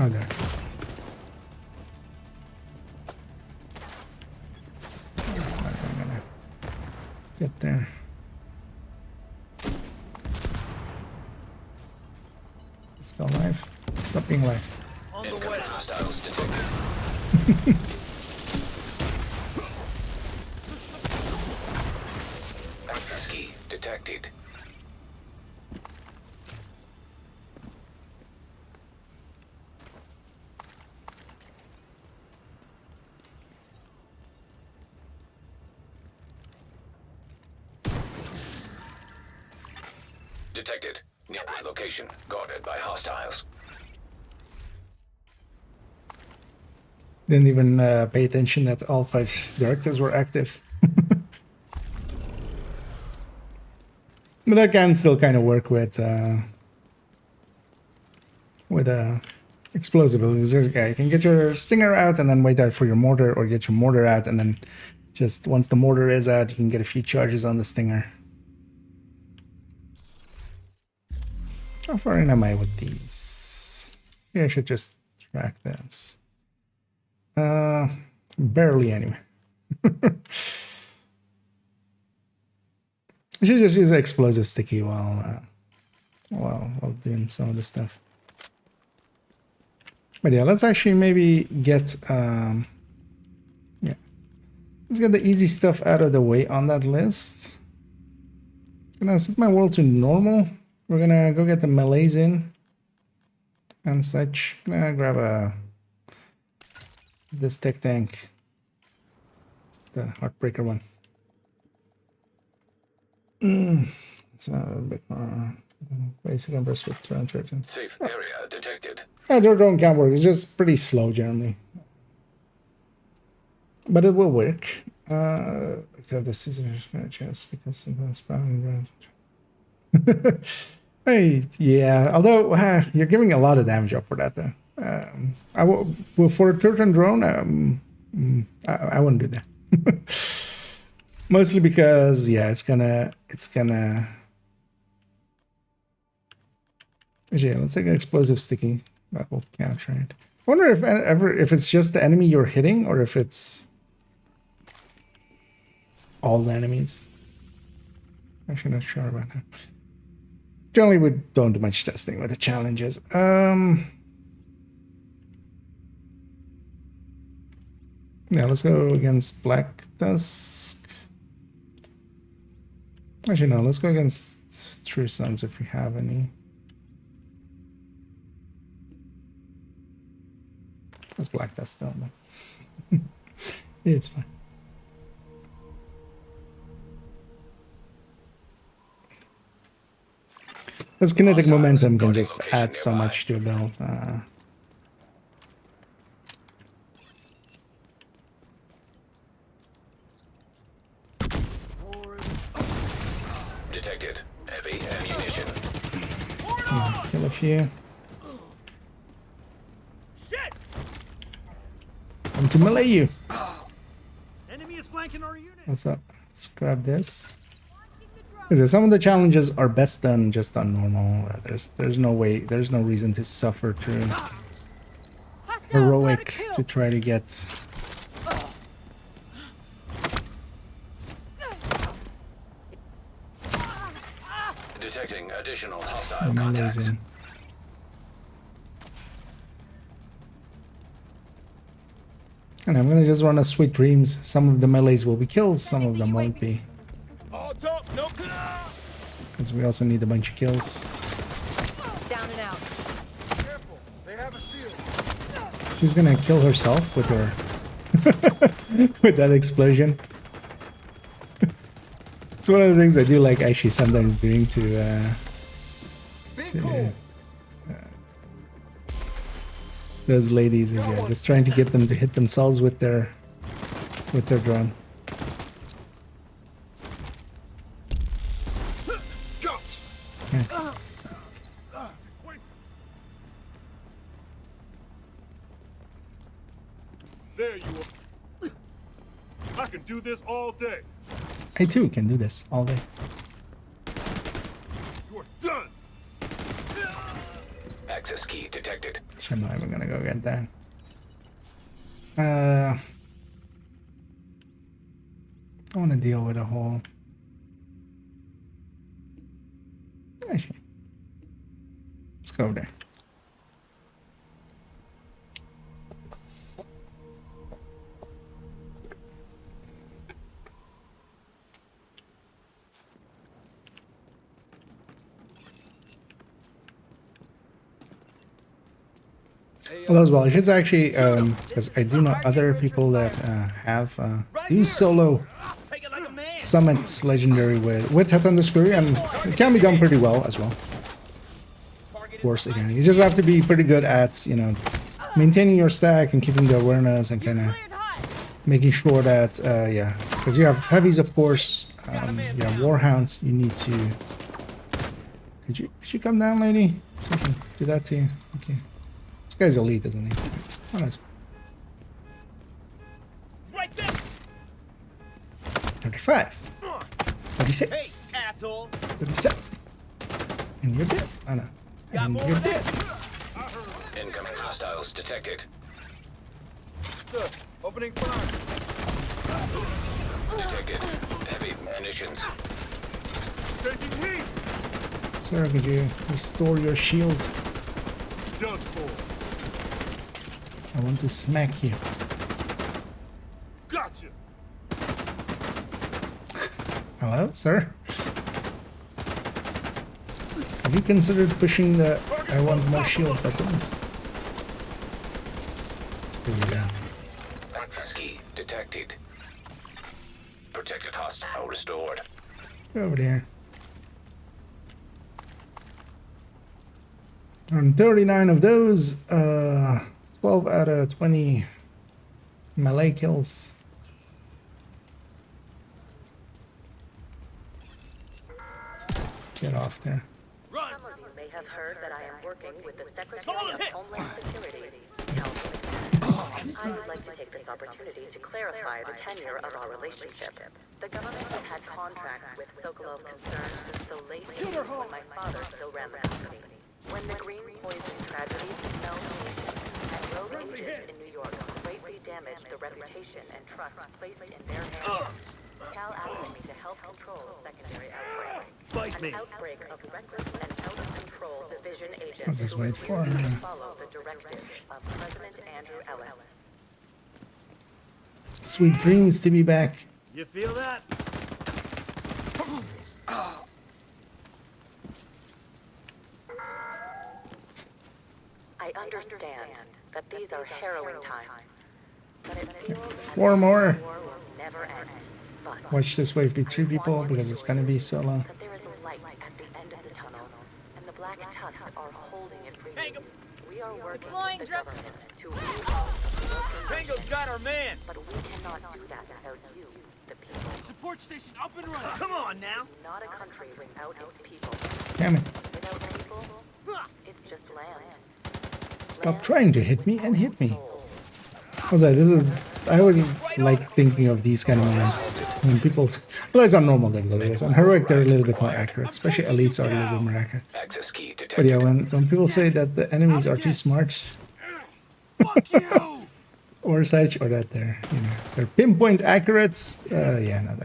Speaker 1: Oh, there. That's not even gonna get there. Still alive? Stop being alive.
Speaker 2: Incoming hostiles detected. Access key detected. Detected. Nearby location guarded by hostiles.
Speaker 1: Didn't even pay attention that all 5 directors were active. But I can still kind of work with explosive abilities. Okay, you can get your stinger out and then wait out for your mortar, or get your mortar out and then just once the mortar is out, you can get a few charges on the stinger. How far in am I with these? Yeah, I should just track this. Barely anyway. I should just use an explosive sticky while doing some of this stuff. But yeah, let's actually maybe get let's get the easy stuff out of the way on that list. I'm gonna set my world to normal. We're gonna go get the melees in and such. I'm gonna grab this tech tank. It's the heartbreaker one. It's a bit more basic and burst with turn trajectory.
Speaker 2: Safe area detected.
Speaker 1: Yeah, their drone can work. It's just pretty slow generally. But it will work. To have the scissors chest because sometimes spawning grounds. Hey, yeah. Although you're giving a lot of damage up for that, though. Well, for a turret drone, I wouldn't do that. Mostly because, yeah, it's gonna. Yeah, let's take an explosive sticky. That will capture it. I wonder if it's just the enemy you're hitting, or if it's all the enemies. Actually, not sure about that. Generally, we don't do much testing with the challenges. Yeah, let's go against Black Tusk. Actually, no, let's go against True Sons if we have any. That's Black Tusk still, but it's fine. Because kinetic momentum can just add so much to a build.
Speaker 2: Detected. Heavy ammunition.
Speaker 1: Kill a few. to melee you.
Speaker 4: Enemy is flanking our unit.
Speaker 1: What's up? Let's grab this. Because some of the challenges are best done just on normal. There's no way, there's no reason to suffer through heroic to try to get
Speaker 2: Detecting additional hostile
Speaker 1: melees
Speaker 2: contacts.
Speaker 1: in. And I'm gonna just run a Sweet Dreams. Some of the melees will be kills, some of them won't be.
Speaker 4: All talk, no.
Speaker 1: Because we also need a bunch of kills.
Speaker 5: Down and out.
Speaker 4: Careful, they have a shield.
Speaker 1: She's gonna kill herself with her with that explosion. It's one of the things I do like actually sometimes doing to those ladies is just trying to get them to hit themselves with their drone.
Speaker 4: There you are. I can do this all day.
Speaker 1: I too can do this all day.
Speaker 4: You are done.
Speaker 2: Access key detected.
Speaker 1: I'm not even gonna go get that. I want to deal with a whole. Actually, let's go over there. Well, as well, I should actually, because I do know other people that have used solo summits legendary with Headhunter's Fury, and it can be done pretty well as well. Of course, again, you just have to be pretty good at, you know, maintaining your stack and keeping the awareness and kind of making sure that, yeah, because you have heavies, of course, you have warhounds. You need to. Could you come down, lady? So I can do that to you. Okay. This guy's elite, isn't he? Oh, nice.
Speaker 4: Right there.
Speaker 1: 35. 36.
Speaker 4: Hey, asshole.
Speaker 1: 37. And you're dead. Oh no. And you're dead.
Speaker 2: Incoming hostiles detected.
Speaker 4: Opening fire.
Speaker 2: Detected heavy munitions.
Speaker 4: Taking heat.
Speaker 1: Sir, could you restore your shield?
Speaker 4: Done for.
Speaker 1: I want to smack you.
Speaker 4: Gotcha.
Speaker 1: Hello, sir? Have you considered pushing the I want more shield button? It's pretty bad.
Speaker 2: Access key detected. Protected hostile restored.
Speaker 1: Go over there. On 39 of those, 12 out of 20 melee kills. Get off there.
Speaker 4: Run.
Speaker 7: Some of you may have heard that I am working with the Secretary
Speaker 4: Solid
Speaker 7: of
Speaker 4: hit.
Speaker 7: Homeland Security. I would like to take this opportunity to clarify the tenure of our relationship. The government has had contracts with Sokolov concerns since the late 80s when my father still ran the company. When the green poison tragedy fell to and rogue agents in New York greatly damaged the reputation and trust placed in their hands, Cal asked me to help control a secondary outbreak.
Speaker 4: Fight me.
Speaker 7: An outbreak of reckless and out-of-control division agents
Speaker 1: I'll just
Speaker 7: who
Speaker 1: wait for
Speaker 7: refused to
Speaker 1: him.
Speaker 7: follow the directives of President Andrew Ellis.
Speaker 1: Sweet dreams to be back.
Speaker 4: You feel that?
Speaker 7: I understand that these are harrowing times, but it feels as
Speaker 1: Four
Speaker 7: if
Speaker 1: more.
Speaker 7: the war will never end. But
Speaker 1: Watch this wave be 3 people because it's gonna be so long.
Speaker 7: that there is a light at the end of the tunnel, and the Black Tusk are holding it for you. We are working
Speaker 5: Deploying
Speaker 7: with the
Speaker 5: drone.
Speaker 7: government to rebuild
Speaker 4: Tango's got our man.
Speaker 7: but we cannot do that without you, the people.
Speaker 4: Support station up and running. Come on now.
Speaker 7: Not a country without its people.
Speaker 1: Damn it.
Speaker 7: Without people, it's just land.
Speaker 1: Stop trying to hit me and hit me. Also, this is I always like thinking of these kind of moments when people. Well, it's on normal difficulties. On heroic, they're a little bit more accurate. Especially elites are a little bit more accurate.
Speaker 2: Access key
Speaker 1: But
Speaker 2: detected.
Speaker 1: yeah, when people say that the enemies are too smart, or such, or that they're pinpoint accurate, yeah, no,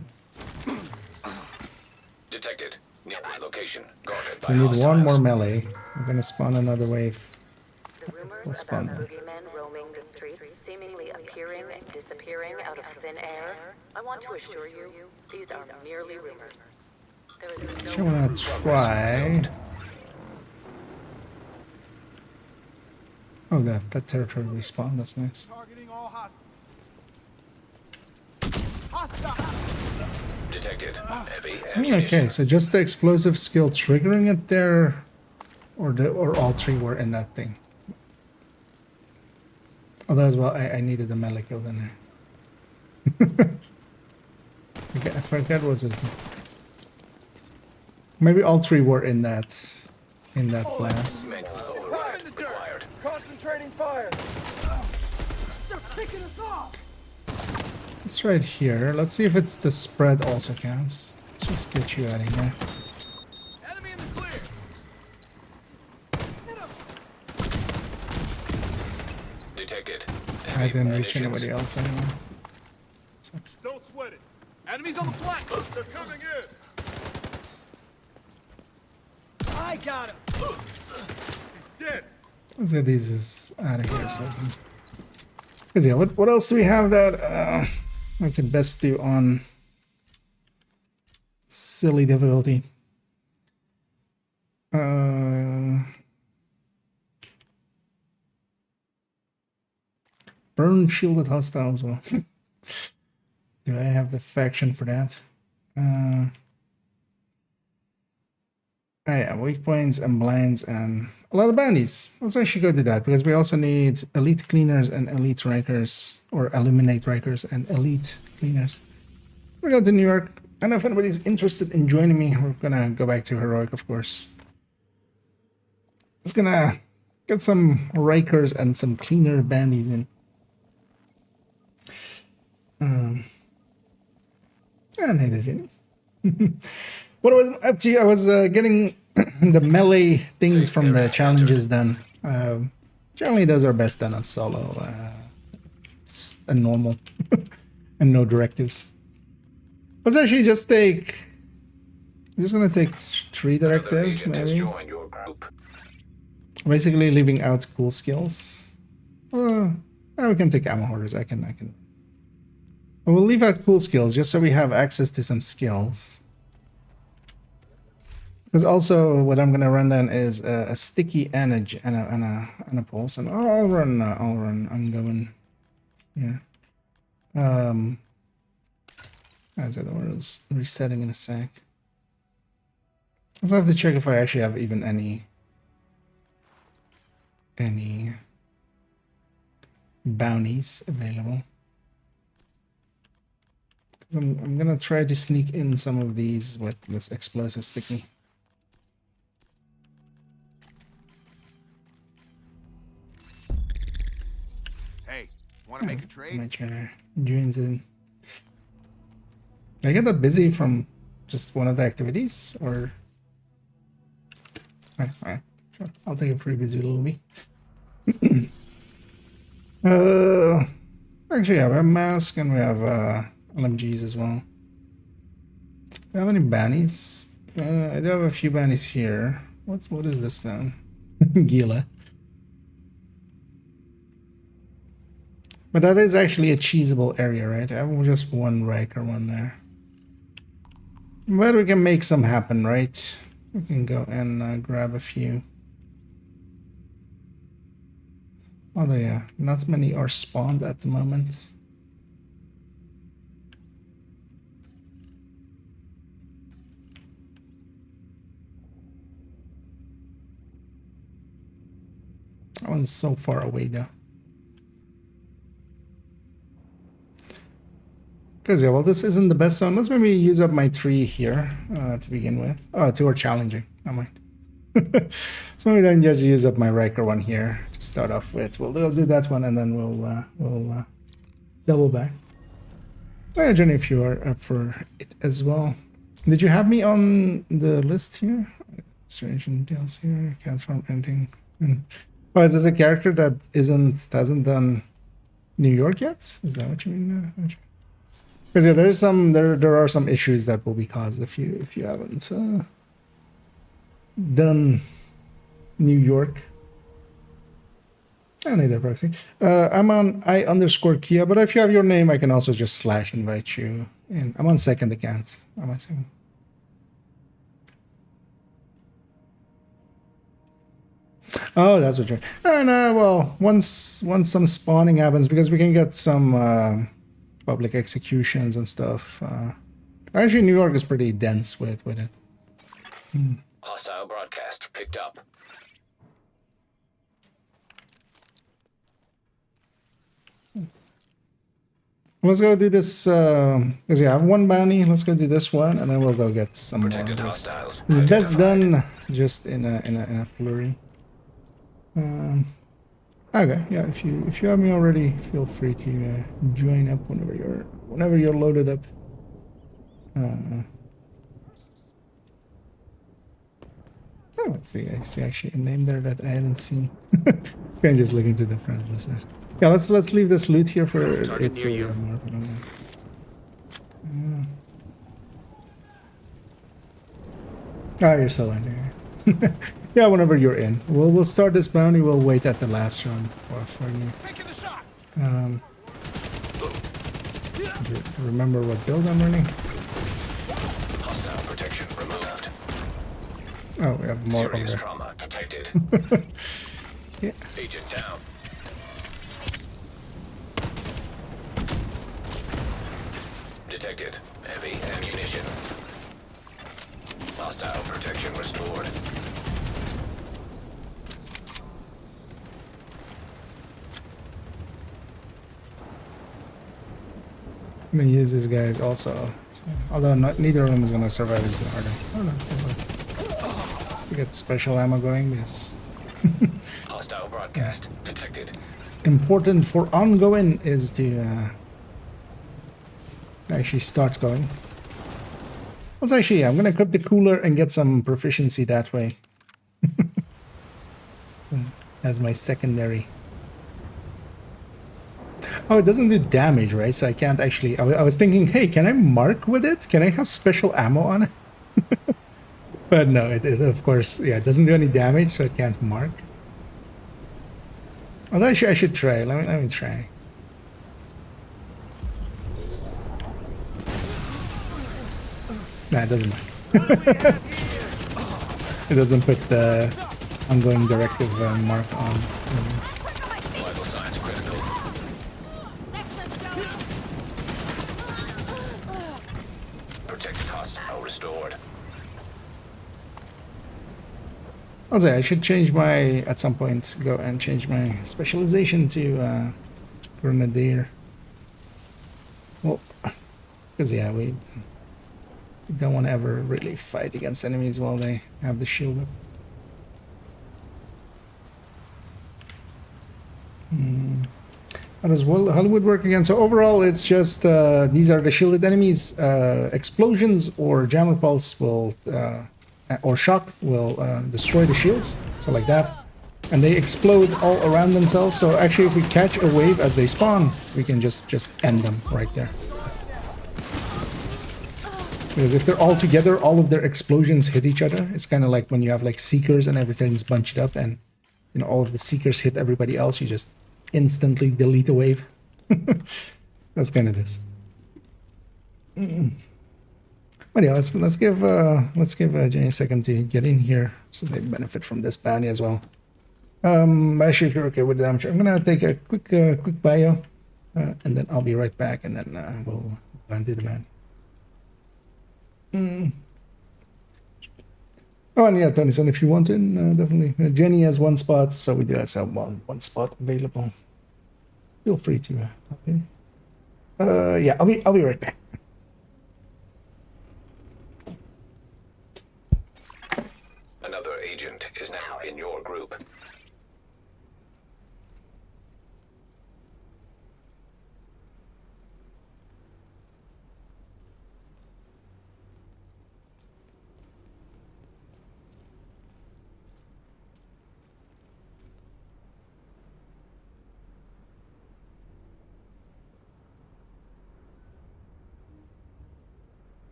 Speaker 2: Detected. Nearby location. Guarded by
Speaker 1: we need
Speaker 2: hostiles.
Speaker 1: one more melee. We're gonna spawn another wave.
Speaker 7: The rumors
Speaker 1: We'll spawn
Speaker 7: about
Speaker 1: them.
Speaker 7: boogeymen roaming the streets, seemingly appearing and disappearing out of thin air, I want to assure you, these are merely rumors. There is no
Speaker 1: Actually, I wanna try. Oh, that territory respawn. That's nice.
Speaker 4: Targeting all hostile.
Speaker 2: Detected. Heavy ammunition.
Speaker 1: Okay, so just the explosive skill triggering it there, or all three were in that thing. Although as well, I needed a melee kill in there. I forgot what was it. Maybe all three were in that blast.
Speaker 2: Manual override required.
Speaker 4: Concentrating fire. They're picking us off.
Speaker 1: It's right here. Let's see if it's the spread also counts. Let's just get you out of here.
Speaker 4: Enemy in the clear.
Speaker 2: Detected.
Speaker 1: I
Speaker 2: Heavy
Speaker 1: didn't reach
Speaker 2: munitions.
Speaker 1: anybody else anymore. Sucks.
Speaker 4: Don't sweat it. Enemies on the flank. They're coming in. I got him. He's dead.
Speaker 1: Let's get these out of here. So, because yeah, what else do we have that we could best do on silly difficulty? Burn shielded hostile as well. Do I have the faction for that? Oh yeah, weak points and blinds and a lot of bounties. Let's actually go to that because we also need elite cleaners and elite rikers, or eliminate rikers and elite cleaners. We're going to New York. I don't know if anybody's interested in joining me. We're gonna go back to heroic, of course. Just gonna get some rikers and some cleaner bandies in. And hey there, Jenny. What I was up to, I was getting the melee things from the challenges done. Generally, those are best done on solo and normal, and no directives. Let's actually just take. I'm just gonna take 3
Speaker 2: Another
Speaker 1: directives,
Speaker 2: agent has
Speaker 1: maybe.
Speaker 2: joined your group.
Speaker 1: Basically, leaving out cool skills. We can take ammo hoarders. I can. But we'll leave out cool skills just so we have access to some skills. Because also what I'm gonna run then is a sticky and a pulse, and I'll run. I'm going here. As it was resetting in a sec. So I have to check if I actually have even any bounties available. I'm gonna try to sneak in some of these with this explosive sticky.
Speaker 4: Hey, want to make a trade?
Speaker 1: My chair joins in. Did I get that busy from just one of the activities, or? Alright, sure. I'll take a free busy little bit. Actually, yeah, we have mask and we have LMGs as well. Do you have any bannies? I do have a few bannies here. What is this then? Gila. But that is actually a cheesable area, right? I have just one Riker, one there. But we can make some happen, right? We can go and grab a few. Although, yeah, not many are spawned at the moment. That one's so far away, though. Because, yeah, well, this isn't the best zone. Let's maybe use up my 3 here to begin with. Oh, 2 are challenging. Never mind. So maybe then just use up my Riker one here to start off with. We'll do that one, and then we'll double back. Imagine if you are up for it as well. Did you have me on the list here? Strange details here. Can't find anything. Oh, is this a character that hasn't done New York yet? Is that what you mean? Because yeah, there are some issues that will be caused if you haven't done New York. I need that proxy. I'm on I_Kia, but if you have your name, I can also just / invite you in. I'm on second account. I'm on second. Oh, that's what you're. And well, once some spawning happens, because we can get some public executions and stuff. Actually, New York is pretty dense with it.
Speaker 2: Hostile broadcast picked up.
Speaker 1: Let's go do this, because yeah, I have one bounty. Let's go do this one, and then we'll go get some
Speaker 2: Protected
Speaker 1: more.
Speaker 2: hostiles.
Speaker 1: It's best
Speaker 2: identified.
Speaker 1: done just in a flurry. Okay, yeah. If you have me already, feel free to join up whenever you're loaded up. Oh, let's see. I see actually a name there that I hadn't seen. It's kind of just looking to the friends listeners. Yeah, let's leave this loot here for it
Speaker 3: near you.
Speaker 1: to mark. Ah, you're so in there. Yeah, whenever you're in, we'll start this bounty. We'll wait at the last round for you.
Speaker 4: Taking the shot.
Speaker 1: Remember what build I'm running?
Speaker 2: Hostile protection removed.
Speaker 1: Oh, we have more over
Speaker 2: Serious
Speaker 1: there.
Speaker 2: trauma detected.
Speaker 1: Yeah.
Speaker 2: Agent down. Detected. Heavy ammunition. Hostile protection restored.
Speaker 1: I'm gonna use these guys also. So, although neither of them is gonna survive as the harder. Oh no. Just to get special ammo going, yes.
Speaker 2: Hostile broadcast detected.
Speaker 1: Important for ongoing is to actually start going. Also, actually, yeah, I'm gonna equip the cooler and get some proficiency that way. As my secondary. Oh, it doesn't do damage, right? So I can't actually... I was thinking, hey, can I mark with it? Can I have special ammo on it? But no, it of course, yeah, it doesn't do any damage, so it can't mark. Although I should try. Let me try. Nah, it doesn't mark. It doesn't put the ongoing directive mark on.
Speaker 2: Vital signs critical. Protected hostile restored.
Speaker 1: I'll say I should change my, at some point, go and change my specialization to Grenadier. Well, because yeah, we don't want to ever really fight against enemies while they have the shield up. How does Hollywood work again? So overall, it's just these are the shielded enemies. Explosions or jammer pulse will, or shock will destroy the shields. So like that, and they explode all around themselves. So actually, if we catch a wave as they spawn, we can just end them right there. Because if they're all together, all of their explosions hit each other. It's kind of like when you have like seekers and everything's bunched up, and you know all of the seekers hit everybody else. You just instantly delete a wave. That's kind of this. But yeah, let's give Jenny a second to get in here so they benefit from this bounty as well. Actually, if you're okay with the damage, I'm gonna take a quick bio, and then I'll be right back, and then we'll go and do the bounty. Oh, and yeah, Tony, so if you want in, definitely. Jenny has one spot, so we do have one spot available. Feel free to hop in. Yeah, I'll be right back.
Speaker 2: Another agent is now in your group.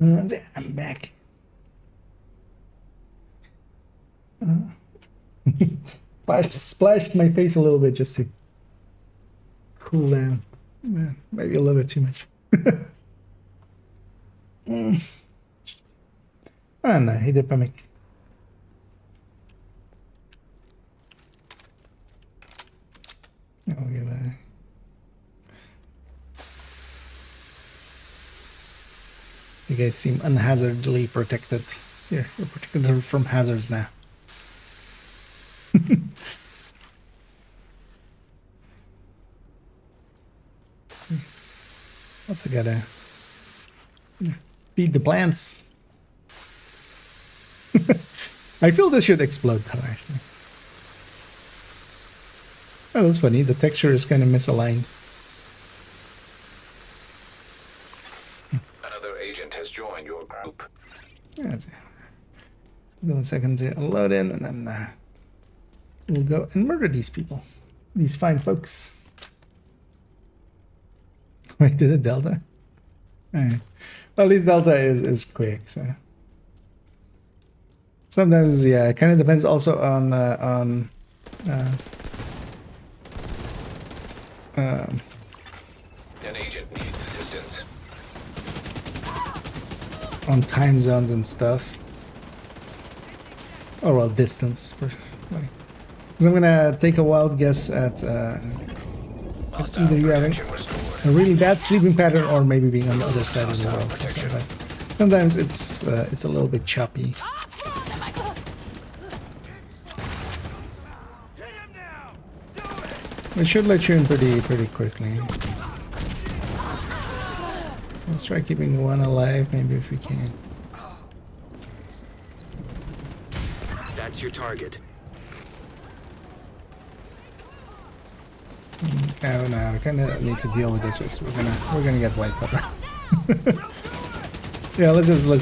Speaker 1: I'm back. Splashed my face a little bit just to cool down. Maybe a little bit too much. Ah, no, hindi pa make. Okay, bye. You guys seem unhazardly protected. Here, you're protected from hazards now. Also gotta feed the plants. I feel this should explode though, actually. Oh, that's funny. The texture is kind of misaligned.
Speaker 2: Another agent has joined your group.
Speaker 1: Yeah, let's give them a second to load in, and then we'll go and murder these people. These fine folks. Wait, did it Delta? Alright. Well, at least Delta is quick, so. Sometimes, yeah, it kind of depends also on
Speaker 2: An agent needs assistance.
Speaker 1: on time zones and stuff. Or well, distance. Because I'm gonna take a wild guess at either you having a really bad sleeping pattern or maybe being on the other side of the world. So sometimes it's a little bit choppy. It should let you in pretty quickly. Let's try keeping one alive, maybe if we can.
Speaker 3: That's your target.
Speaker 1: Oh no, we kind of need to deal with this. We're gonna get wiped up. Yeah, let's just clear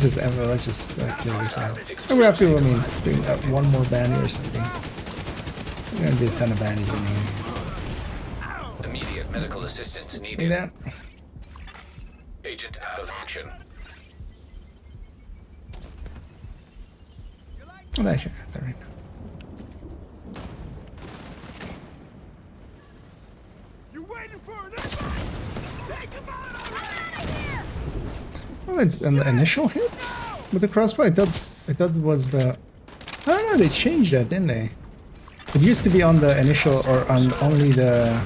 Speaker 1: this out. And we have to, I mean, do one more bandy or something. We're gonna do a ton of bandies in here.
Speaker 2: Immediate medical assistance
Speaker 1: Let's
Speaker 2: needed.
Speaker 1: that.
Speaker 2: Agent out of action.
Speaker 1: Oh, actually, there we go.
Speaker 4: You waiting for an answer? Take him out already!
Speaker 1: Oh, it's an initial hit with the crossbow. I thought it was the. I don't know. They changed that, didn't they? It used to be on the initial or on only the.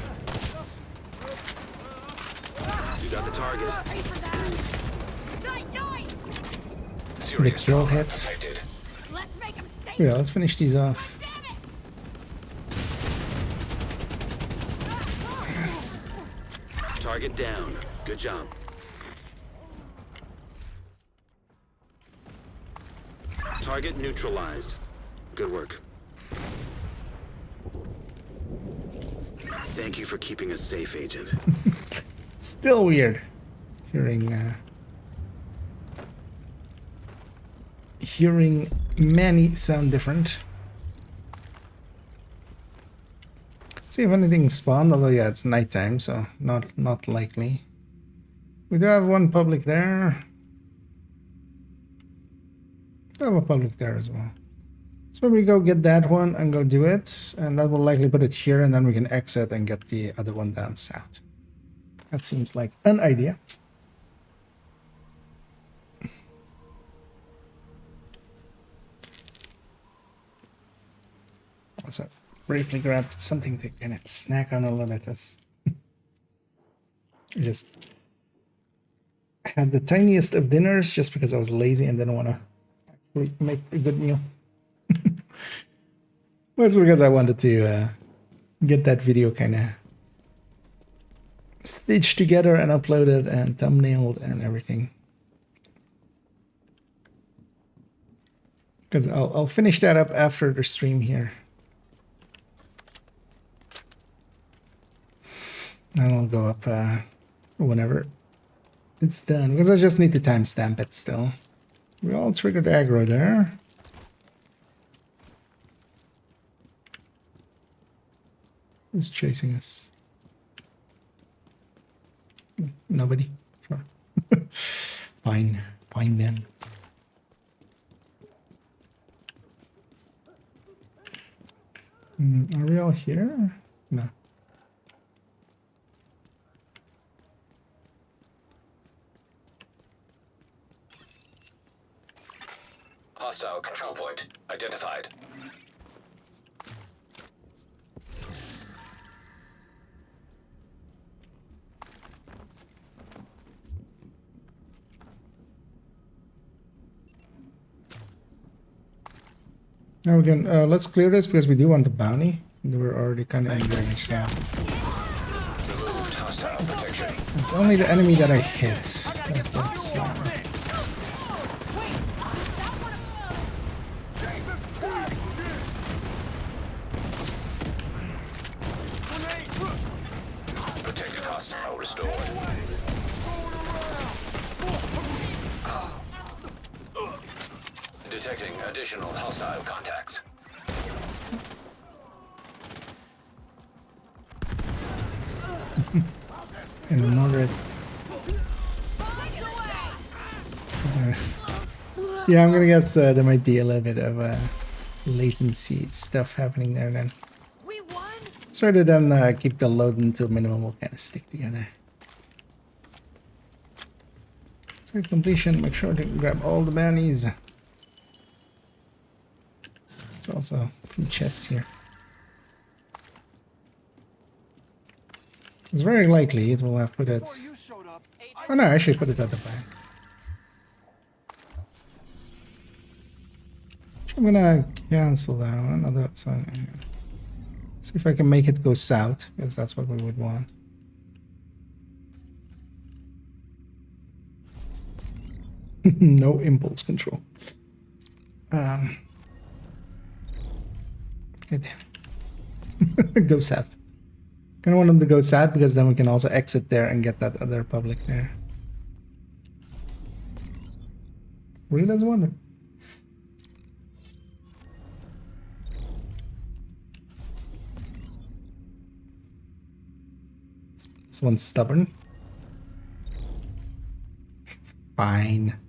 Speaker 3: You got the target.
Speaker 1: The kill hit.
Speaker 2: Detected.
Speaker 5: Let's make him stay.
Speaker 1: Yeah, let's finish these off.
Speaker 3: Target down. Good job. Target neutralized. Good work. Thank you for keeping us safe, Agent.
Speaker 1: Still weird hearing many sound different. Let's see if anything spawned, although yeah, it's nighttime, so not likely. We do have one public there. We have a public there as well. So we go get that one and go do it, and that will likely put it here, and then we can exit and get the other one down south. That seems like an idea. Also, briefly grabbed something to kind of snack on a little bit. I just had the tiniest of dinners just because I was lazy and didn't want to actually make a good meal. Mostly because I wanted to get that video kind of stitched together and uploaded and thumbnailed and everything. Because I'll finish that up after the stream here. And I'll go up whenever it's done. Because I just need to timestamp it still. We all triggered aggro there. Who's chasing us? Nobody? Sure. Fine. find them. Are we all here? No.
Speaker 2: Hostile control point identified.
Speaker 1: Now we can let's clear this because we do want the bounty. We're already kind of in range, so
Speaker 2: Removed hostile protection.
Speaker 1: it's only the enemy that I hit. That's
Speaker 2: Protected hostile restored. Detecting additional hostile contacts.
Speaker 1: in a moderate. Yeah, I'm gonna guess there might be a little bit of latency stuff happening there then.
Speaker 5: We won.
Speaker 1: Let's rather than keep the load into a minimum, we'll kind of stick together. So completion, make sure to grab all the bounties. There's also a few chests here. It's very likely it will have put it. Oh no, I actually put it at the back. I'm gonna cancel that one. Oh, that's on. See if I can make it go south, because that's what we would want. No impulse control. Okay, damn. Go south. Kind of want them to go south because then we can also exit there and get that other public there. Really does wonder. This one's stubborn. Fine.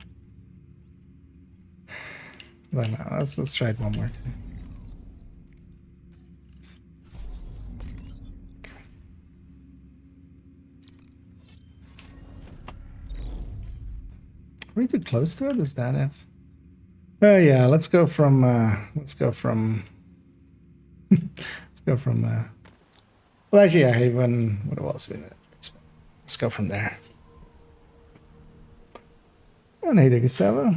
Speaker 1: Well, no, let's try it one more time. Are we too close to it? Is that it? Oh yeah, let's go from let's go from well actually yeah, Haven, what else we need? Let's go from there. And hey there, Gustavo.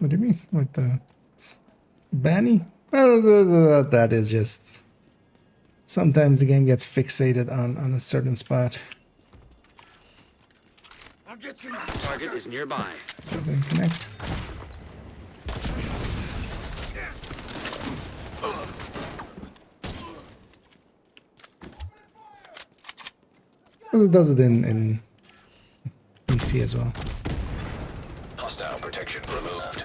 Speaker 1: What do you mean with the Banny? Well, that is just sometimes the game gets fixated on a certain spot.
Speaker 4: I'll get you.
Speaker 3: Target is nearby.
Speaker 1: So then connect. Well, it does it in PC as well.
Speaker 2: Hostile protection removed.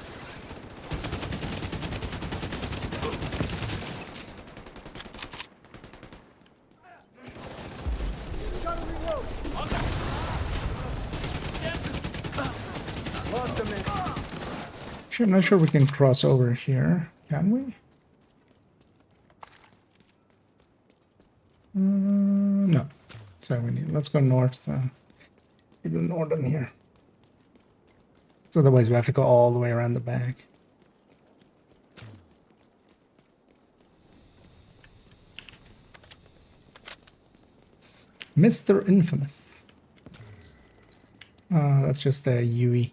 Speaker 1: Actually, I'm not sure we can cross over here. Can we? No. So we need. Let's go north. Keep the northern here. So otherwise we have to go all the way around the back. Mr. Infamous. That's just a UE.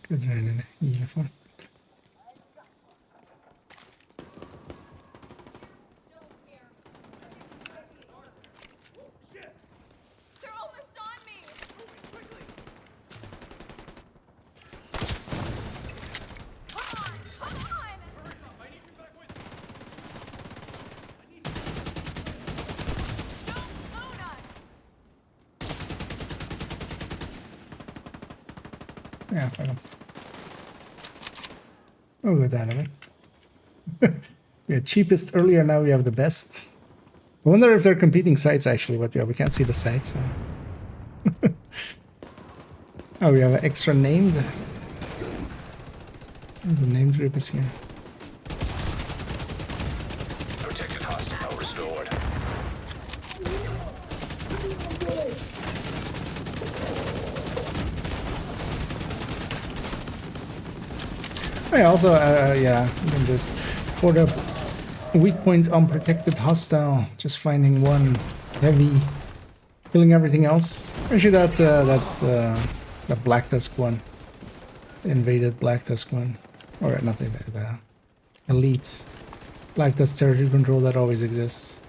Speaker 1: Because they're in a uniform.
Speaker 5: They're almost on me. Come on, come on. Don't own us.
Speaker 1: Yeah, fuck 'em. We'll go that way. We had cheapest earlier, now we have the best. I wonder if they're competing sites actually, but yeah, we can't see the sites. So. Oh, we have an extra named. The named group is here.
Speaker 2: Protected hostile restored.
Speaker 1: I also, yeah, you can just for the weak point unprotected hostile, just finding one heavy, killing everything else. Actually, that's the Black Tusk one, invaded Black Tusk one, or not invaded, elite Black Tusk territory control that always exists.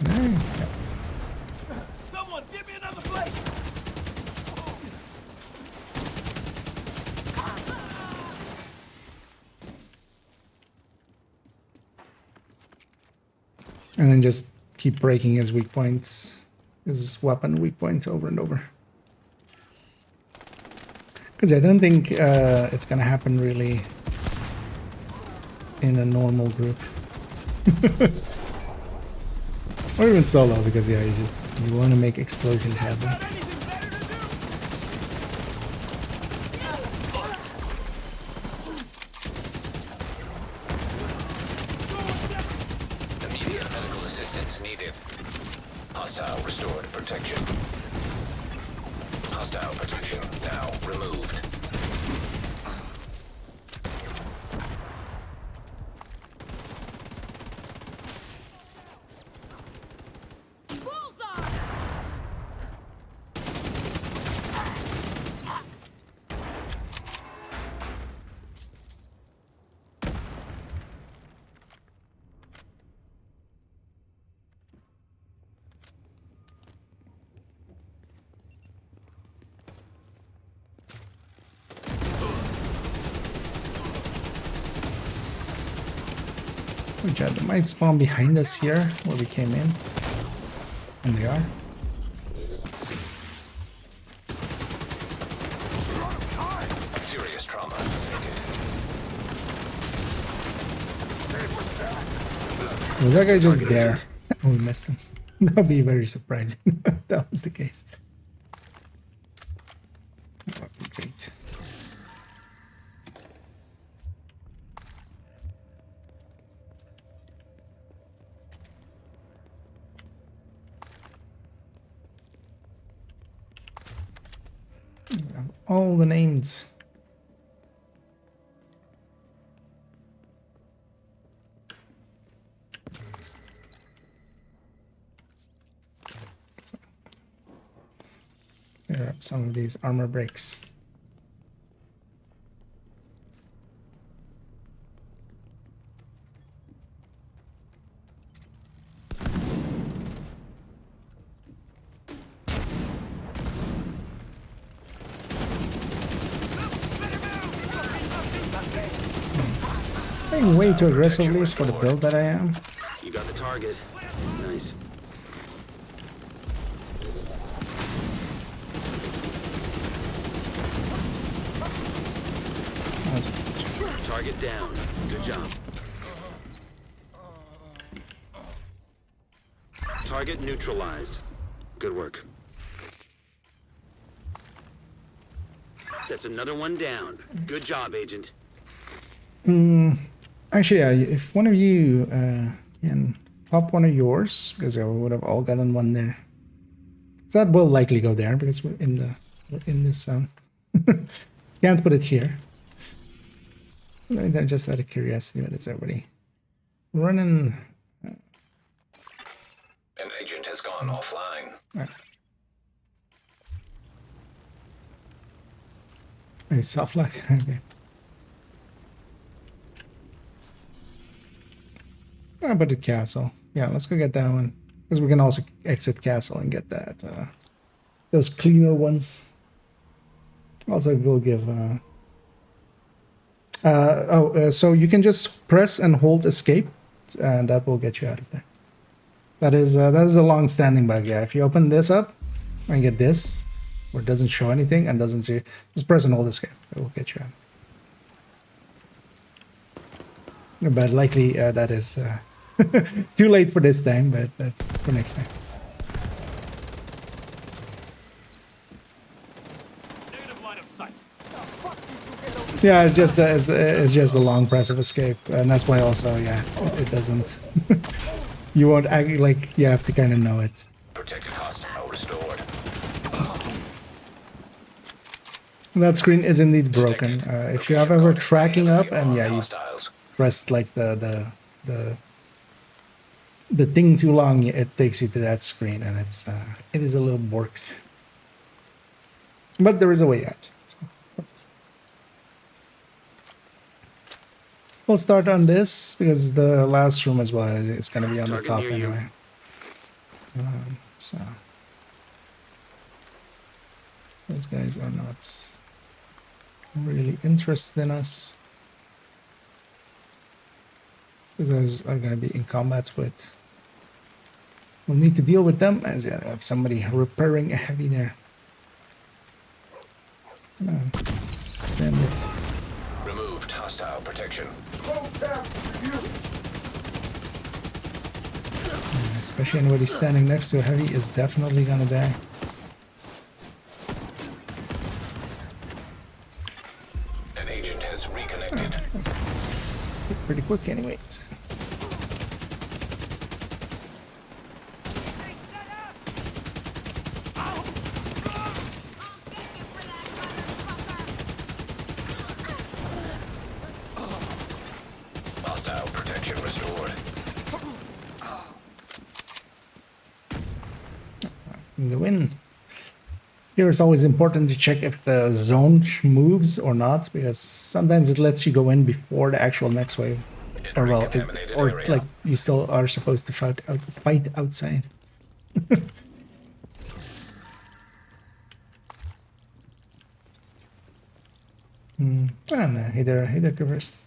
Speaker 1: Yeah.
Speaker 4: Someone give me another plate!
Speaker 1: And then just keep breaking his weak points, his weapon weak points over and over. Because I don't think it's gonna happen really in a normal group. Or even solo, because yeah, you want to make explosions happen.
Speaker 2: Immediate medical assistance needed. Hostile restored protection. Hostile protection now removed.
Speaker 1: Which they might spawn behind us here, where we came in. And they are.
Speaker 2: Serious trauma.
Speaker 1: Was that guy just there? Oh, we missed him. That would be very surprising if that was the case. That would be great. All the names. Clear up some of these armor breaks. Playing way too aggressively for the build that I am.
Speaker 3: You got the target. Nice. Target down. Good job. Target neutralized. Good work. That's another one down. Good job, Agent.
Speaker 1: Actually, yeah, if one of you can pop one of yours, because we would have all gotten one there. That will likely go there because we're in this zone. Can't put it here. Just out of curiosity, what is everybody running?
Speaker 2: An agent has gone offline.
Speaker 1: Oh, soft lock. Okay. How about the castle? Yeah, let's go get that one. Because we can also exit castle and get that. Those cleaner ones. Also, we'll give... so you can just press and hold escape, and that will get you out of there. That is a long-standing bug. Yeah, if you open this up and get this, where it doesn't show anything and doesn't see, just press and hold escape. It will get you out. But likely that is too late for this time. But for next time.
Speaker 4: Negative line of sight.
Speaker 1: Yeah, it's just a long press of escape, and that's why also it doesn't. You won't act like you have to kind of know it.
Speaker 2: Protected hostile restored.
Speaker 1: That screen is indeed broken. If you have ever tracking up and you
Speaker 2: Hostiles.
Speaker 1: pressed like the thing too long, it takes you to that screen, and it is a little borked. But there is a way out. So, we'll start on this because the last room as well is going to be on the top anyway. So those guys are not really interested in us. Because those are going to be in combat with. We'll need to deal with them as you have somebody repairing a heavy there. Send it.
Speaker 2: Removed hostile protection.
Speaker 1: Especially anybody standing next to a heavy is definitely gonna die.
Speaker 2: An agent has reconnected.
Speaker 1: Pretty quick anyways.
Speaker 2: Hostile protection restored.
Speaker 1: Go in. Here it's always important to check if the zone moves or not, because sometimes it lets you go in before the actual next wave, or well, like you still are supposed to fight outside. And either first.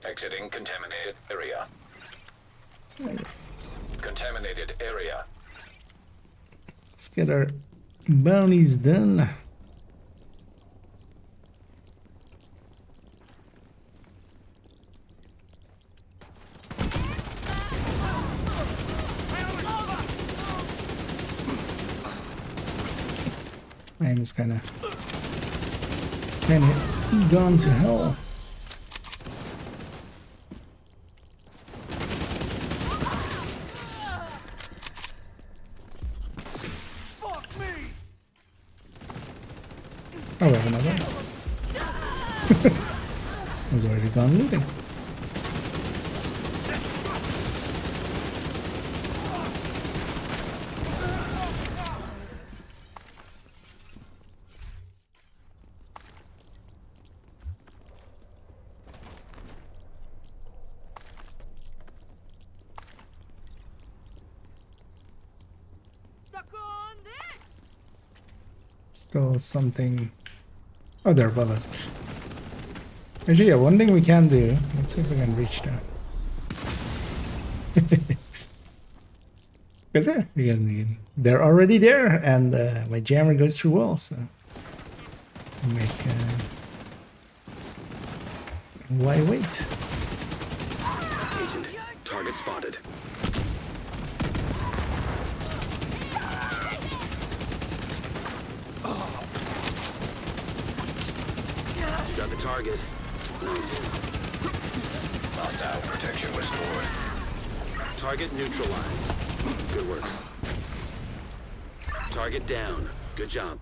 Speaker 2: Exiting contaminated area. Contaminated area.
Speaker 1: Let's get our bounties done. Man, it's kind of gone to hell. Oh, we have another one. I was already gone looting. Still something. Oh, they're above us. Actually, yeah, one thing we can do. Let's see if we can reach them. Because yeah, they're already there, and my jammer goes through walls. So why wait?
Speaker 3: Agent, target spotted. Got the target. Nice.
Speaker 2: Hostile protection restored.
Speaker 3: Target neutralized. Good work. Target down. Good job.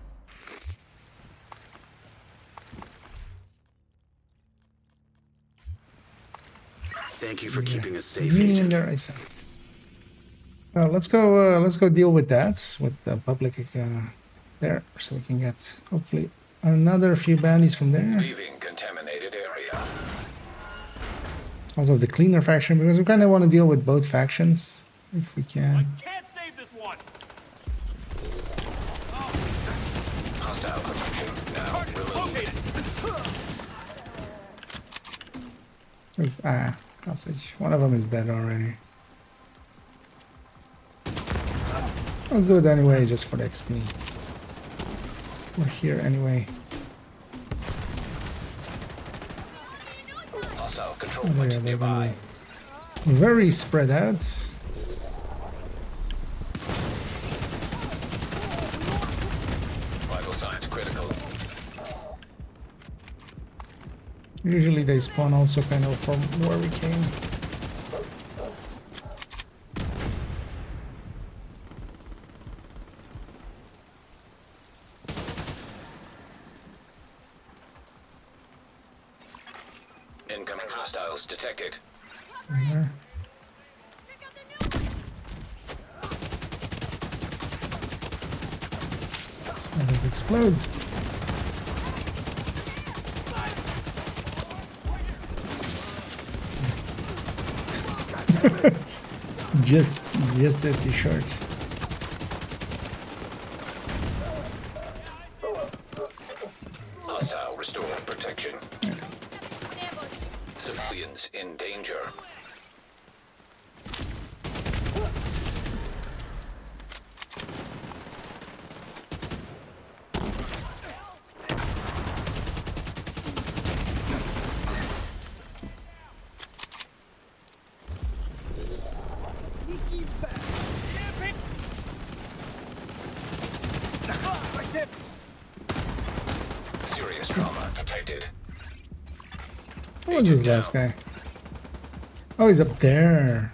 Speaker 3: Thank you for keeping us safe,
Speaker 1: Meaning in
Speaker 3: Agent.
Speaker 1: there, I said. Let's go deal with that with the public there, so we can get hopefully another few bounties from there.
Speaker 2: Leaving contaminated area.
Speaker 1: Also the cleaner faction, because we kind of want to deal with both factions if we can.
Speaker 4: Can't save this one.
Speaker 2: Hostile protection now removed.
Speaker 1: Hostage. One of them is dead already. Let's do it anyway, just for the XP. We're here anyway.
Speaker 2: Hostile control
Speaker 1: Oh,
Speaker 2: point
Speaker 1: they're
Speaker 2: nearby.
Speaker 1: very spread out.
Speaker 2: Vital signs critical.
Speaker 1: Usually they spawn also kind of from where we came.
Speaker 2: Incoming hostiles detected.
Speaker 1: There. So let it explode. just a t-shirt.
Speaker 2: Hostile restoring protection. Civilians in danger. Serious trauma detected.
Speaker 1: What was this
Speaker 2: Agent
Speaker 1: last
Speaker 2: down.
Speaker 1: guy? Oh, he's up there.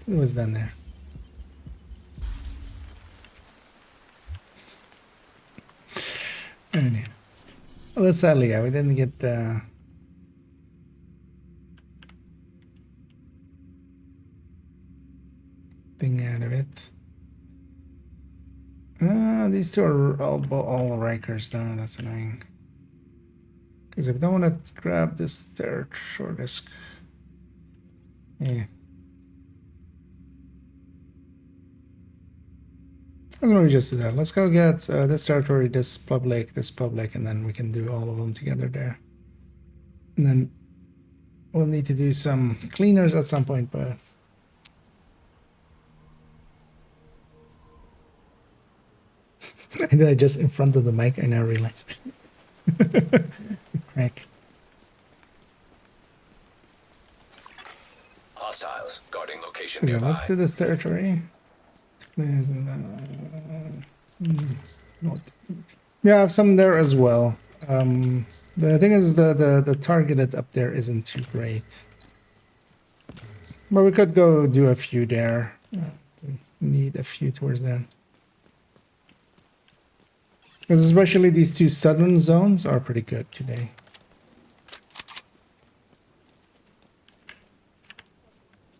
Speaker 1: Who was down there? Anyway. Well, sadly, yeah, we didn't get the thing out of it. These two are all Rikers though, that's annoying. Because if I don't want to grab this third short disc. Yeah. I'm gonna just do that. Let's go get this territory, this public, and then we can do all of them together there. And then we'll need to do some cleaners at some point, but and then I just in front of the mic, I now realize. Crack.
Speaker 2: Hostiles guarding location
Speaker 1: Okay,
Speaker 2: nearby.
Speaker 1: let's do this territory. Cleaners and yeah, I have some there as well. The thing is, the targeted up there isn't too great, but we could go do a few there. We need a few towards then, because especially these two southern zones are pretty good today.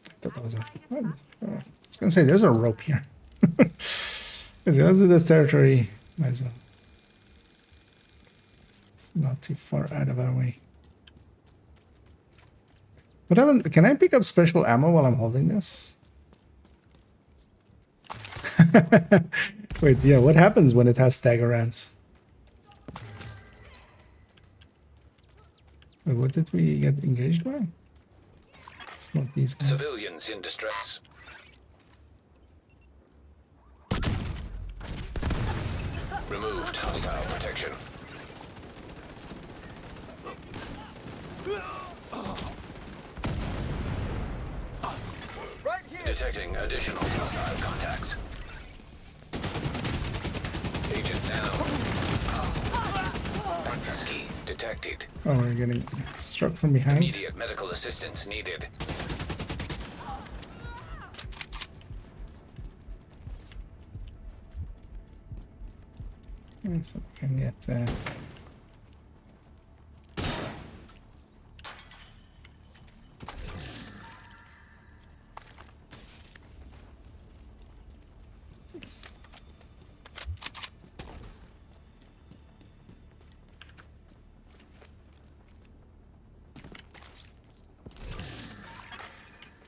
Speaker 1: I thought that was a. What? I was gonna say there's a rope here. Let's do this territory. Might as well. It's not too far out of our way. What happened? Can I pick up special ammo while I'm holding this? Wait, yeah, what happens when it has stagger rounds? Wait, what did we get engaged by? It's not these guys.
Speaker 2: Civilians in distress. Removed hostile protection. Detecting additional hostile contacts. Agent down. Access key detected.
Speaker 1: Oh, we're getting struck from behind.
Speaker 2: Immediate medical assistance needed.
Speaker 1: So we can get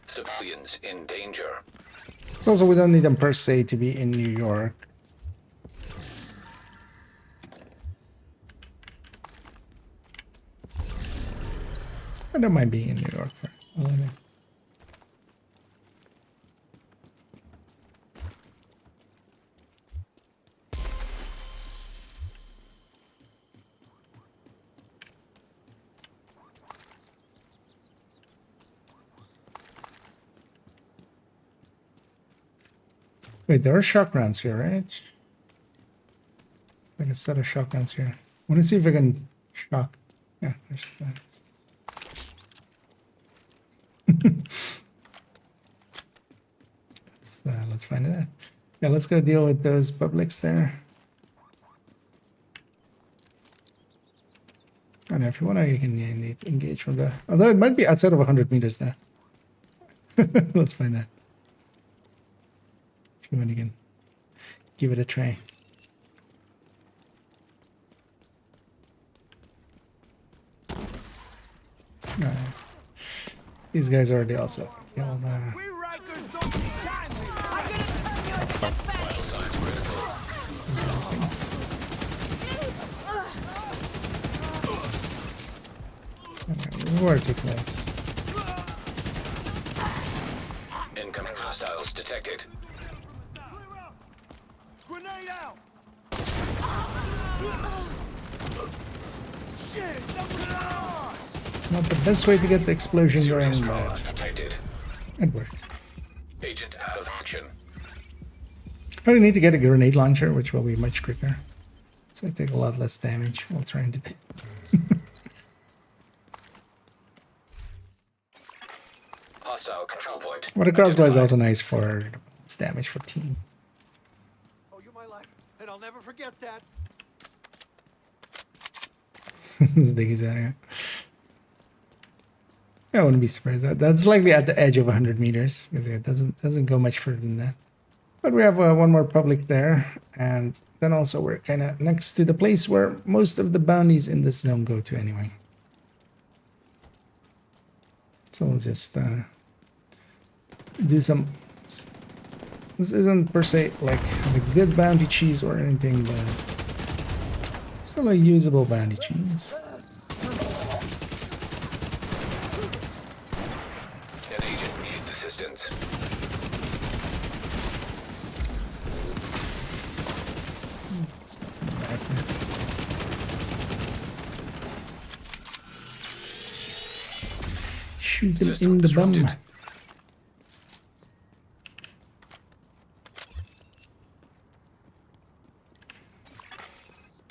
Speaker 2: Civilians in danger.
Speaker 1: so also we don't need them per se to be in New York. I don't mind being in New York. all I mean. Wait, there are shock rounds here, right? Like a set of shock rounds here. I want to see if I can shock. Yeah, there's that. Let's find that. Yeah, let's go deal with those publics there. And if you want to, you can engage from there. Although it might be outside of 100 meters there. Let's find that. If you want, you can give it a try. These guys already also killed.
Speaker 2: Vital signs critical.
Speaker 1: We're too close.
Speaker 2: Incoming hostiles detected.
Speaker 4: Grenade out!
Speaker 1: Not the best way to get the explosion
Speaker 2: Serious
Speaker 1: going,
Speaker 2: trauma
Speaker 1: but
Speaker 2: detected.
Speaker 1: it worked.
Speaker 2: Agent out of action.
Speaker 1: I only need to get a grenade launcher, which will be much quicker. So I take a lot less damage while trying to do.
Speaker 2: Hostile control point.
Speaker 1: But the crossbow is
Speaker 2: identified.
Speaker 1: also nice for its damage for team.
Speaker 4: Oh, you're my life, and I'll never forget that.
Speaker 1: Sticky's out here. I wouldn't be surprised. That's likely at the edge of 100 meters because it doesn't go much further than that. But we have one more public there, and then also we're kind of next to the place where most of the bounties in this zone go to anyway. So we'll just do some. This isn't per se like the good bounty cheese or anything, but still a usable bounty cheese.
Speaker 2: An agent needs assistance.
Speaker 1: Let's go from the back there. Shoot them
Speaker 2: System
Speaker 1: in the bum.
Speaker 2: disrupted.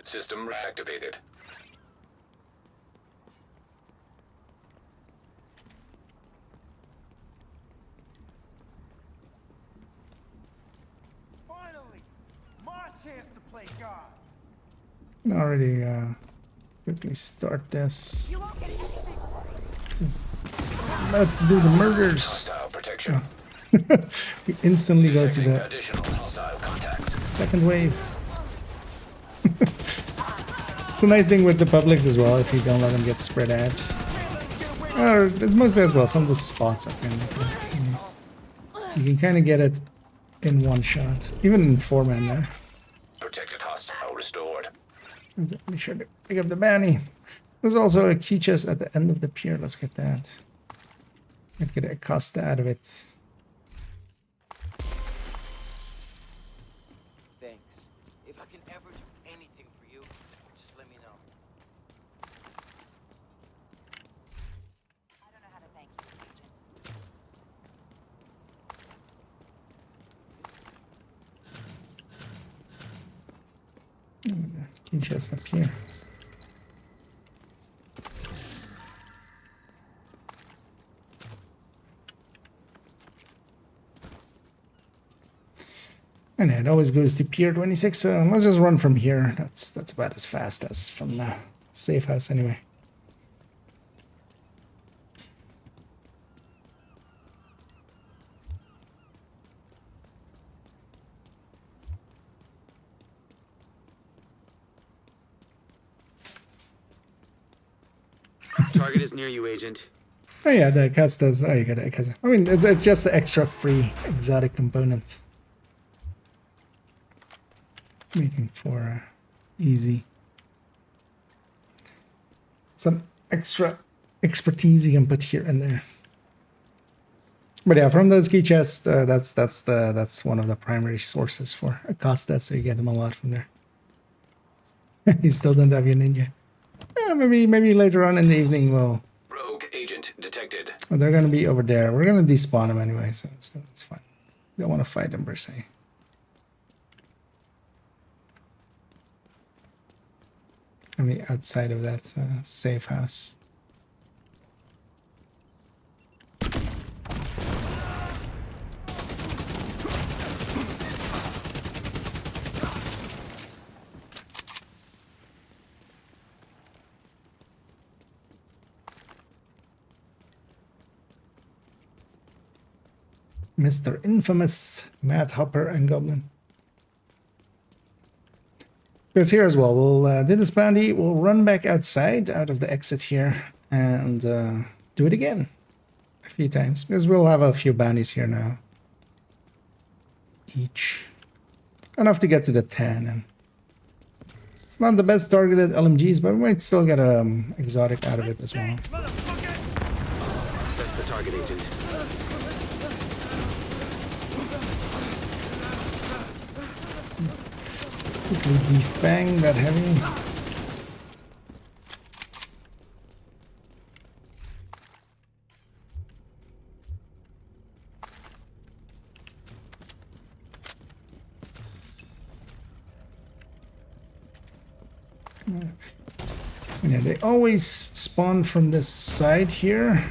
Speaker 2: System reactivated.
Speaker 4: Finally, my chance to play God.
Speaker 1: Can already quickly start this. Just let's do the murders.
Speaker 2: Hostile protection.
Speaker 1: We instantly go to
Speaker 2: Detecting
Speaker 1: the
Speaker 2: additional hostile contacts.
Speaker 1: second wave. It's a nice thing with the publics as well if you don't let them get spread out. Or it's mostly as well, some of the spots are kind of you can kind of get it in one shot. Even in 4-man there.
Speaker 2: Protected hostile restored.
Speaker 1: Be sure to pick up the bounty. There's also a key chest at the end of the pier. Let's get that. Let's get a Costa out of it.
Speaker 8: Thanks. If I can ever do anything for you, just let me know.
Speaker 6: I don't know how to thank you, Agent.
Speaker 1: Key chest up here. And it always goes to Pier 26, so let's just run from here. That's about as fast as from the safe house anyway.
Speaker 3: Target is near you, Agent.
Speaker 1: Oh yeah, the Castas. Oh, you got it. I mean, it's just an extra free exotic component. Making for easy. Some extra expertise you can put here and there. But yeah, from those key chests, that's one of the primary sources for Acosta, so you get them a lot from there. You still don't have your ninja. Maybe later on in the evening we'll.
Speaker 2: Rogue agent detected.
Speaker 1: Well, they're gonna be over there. We're gonna despawn them anyway, so it's fine. Don't want to fight them per se. Only outside of that safe house. Mr. Infamous, Matt Hopper, and Goblin. Because here as well, we'll do this bounty, we'll run back outside, out of the exit here, and do it again a few times. Because we'll have a few bounties here now. Each. Enough to get to the 10. And it's not the best targeted LMGs, but we might still get an exotic out of it as well.
Speaker 3: That's the target agent.
Speaker 1: Quickly defang that heavy. Yeah, they always spawn from this side here.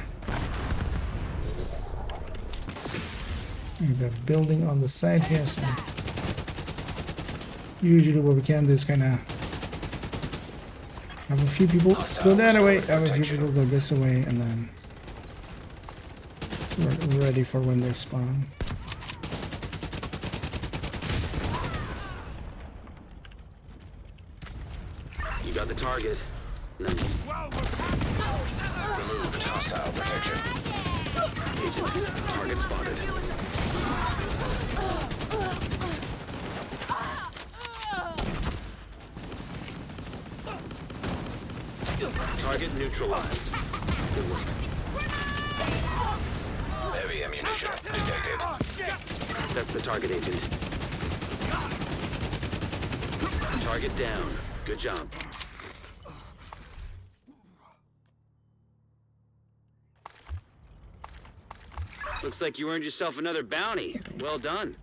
Speaker 1: We have a building on the side here, so usually what we can do is kind of have a few people go that way, have a few people go this way, and then so we're ready for when they spawn.
Speaker 3: You got the target. Nice.
Speaker 2: Removed hostile protection.
Speaker 3: Agent, target spotted. Target neutralized. Good work.
Speaker 2: Heavy ammunition detected.
Speaker 3: That's the target agent. Target down. Good job. Looks like you earned yourself another bounty. Well done.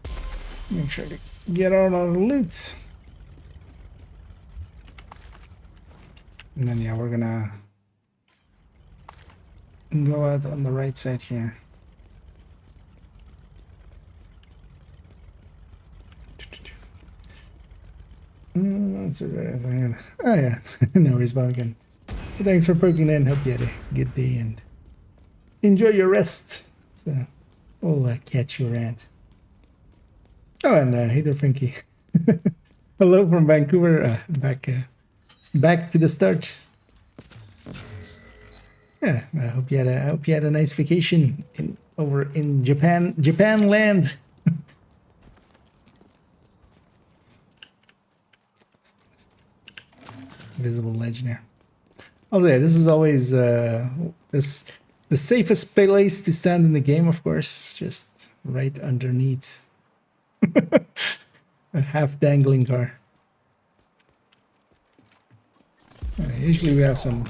Speaker 1: Let's make sure to get out our loot. And then yeah, we're gonna go out on the right side here. Oh yeah, no worries, Pumpkin. Thanks for poking in. Hope you had a good day and enjoy your rest. So we'll catch you around. Oh, and hey there, Frankie. Hello from Vancouver. Back to the start. Yeah, I hope you had a nice vacation over in Japan land. Visible ledge there. Also, yeah, this is always the safest place to stand in the game, of course. Just right underneath a half dangling car. Usually we have some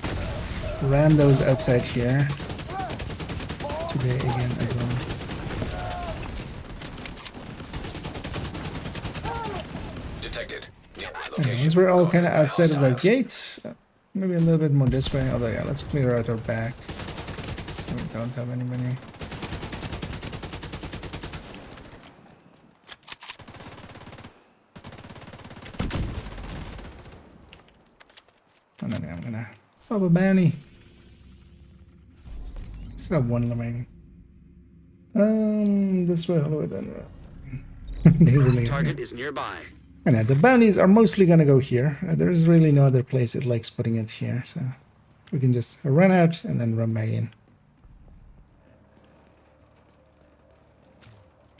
Speaker 1: randos outside here. Today again as well.
Speaker 2: Detected.
Speaker 1: Anyways, we're all kind of outside of the gates. Maybe a little bit more this way. Although, yeah, let's clear out our back so we don't have anybody. And then I'm gonna pop a bounty. Still have one remaining. This way, all the way then.
Speaker 3: Target is nearby.
Speaker 1: And the bounties are mostly gonna go here. There's really no other place it likes putting it here, so we can just run out and then run back in.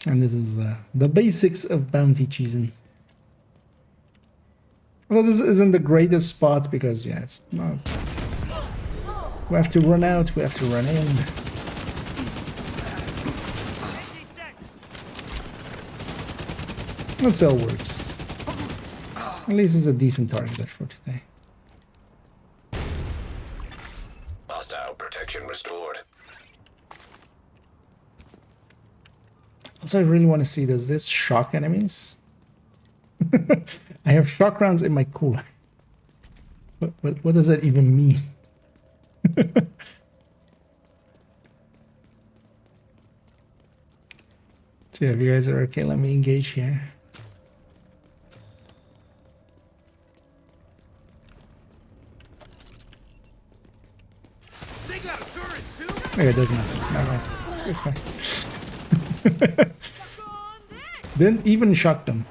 Speaker 1: And this is the basics of bounty cheesing. Well, this isn't the greatest spot because, yeah, it's not. We have to run out, we have to run in. That still works. At least it's a decent target for today.
Speaker 2: Hostile protection restored.
Speaker 1: Also, I really want to see, does this shock enemies? I have shock rounds in my cooler. What does that even mean? So yeah, if you guys are okay, let me engage here.
Speaker 4: They got a turret too.
Speaker 1: Okay, it does nothing. Never mind. It's fine. Didn't even shock them.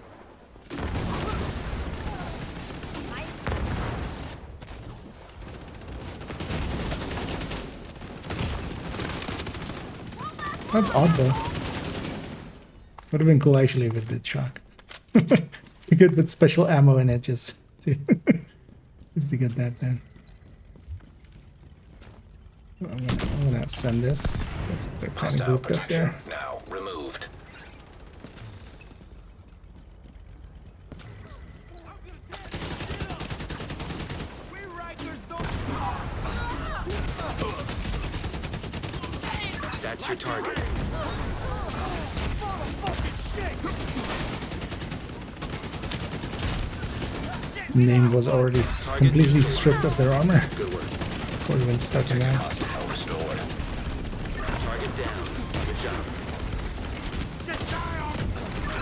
Speaker 1: That's odd though. Would have been cool actually if it did shock. You could put special ammo in it just to get that done. I'm gonna send this. They're kind of
Speaker 2: Hostile
Speaker 1: grouped up
Speaker 2: protection
Speaker 1: there.
Speaker 2: now removed.
Speaker 3: That's your target.
Speaker 1: Name was already completely stripped of their armor
Speaker 3: Good work.
Speaker 1: before even stepping out.
Speaker 2: Hostile restored.
Speaker 3: Target down. Good job.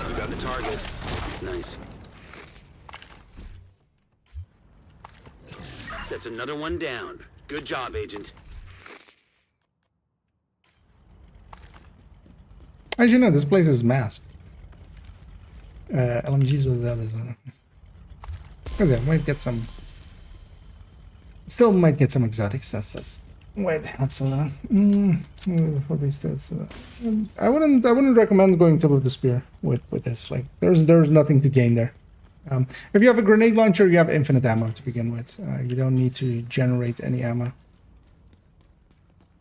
Speaker 3: You got the target. Nice. That's another one down. Good job, Agent.
Speaker 1: Actually, no, this place is masked. LMGs was the other zone. Because yeah, might get some. Still might get some exotics. That's why it helps a lot. I wouldn't recommend going top of the spear with this. Like there's nothing to gain there. If you have a grenade launcher, you have infinite ammo to begin with. You don't need to generate any ammo.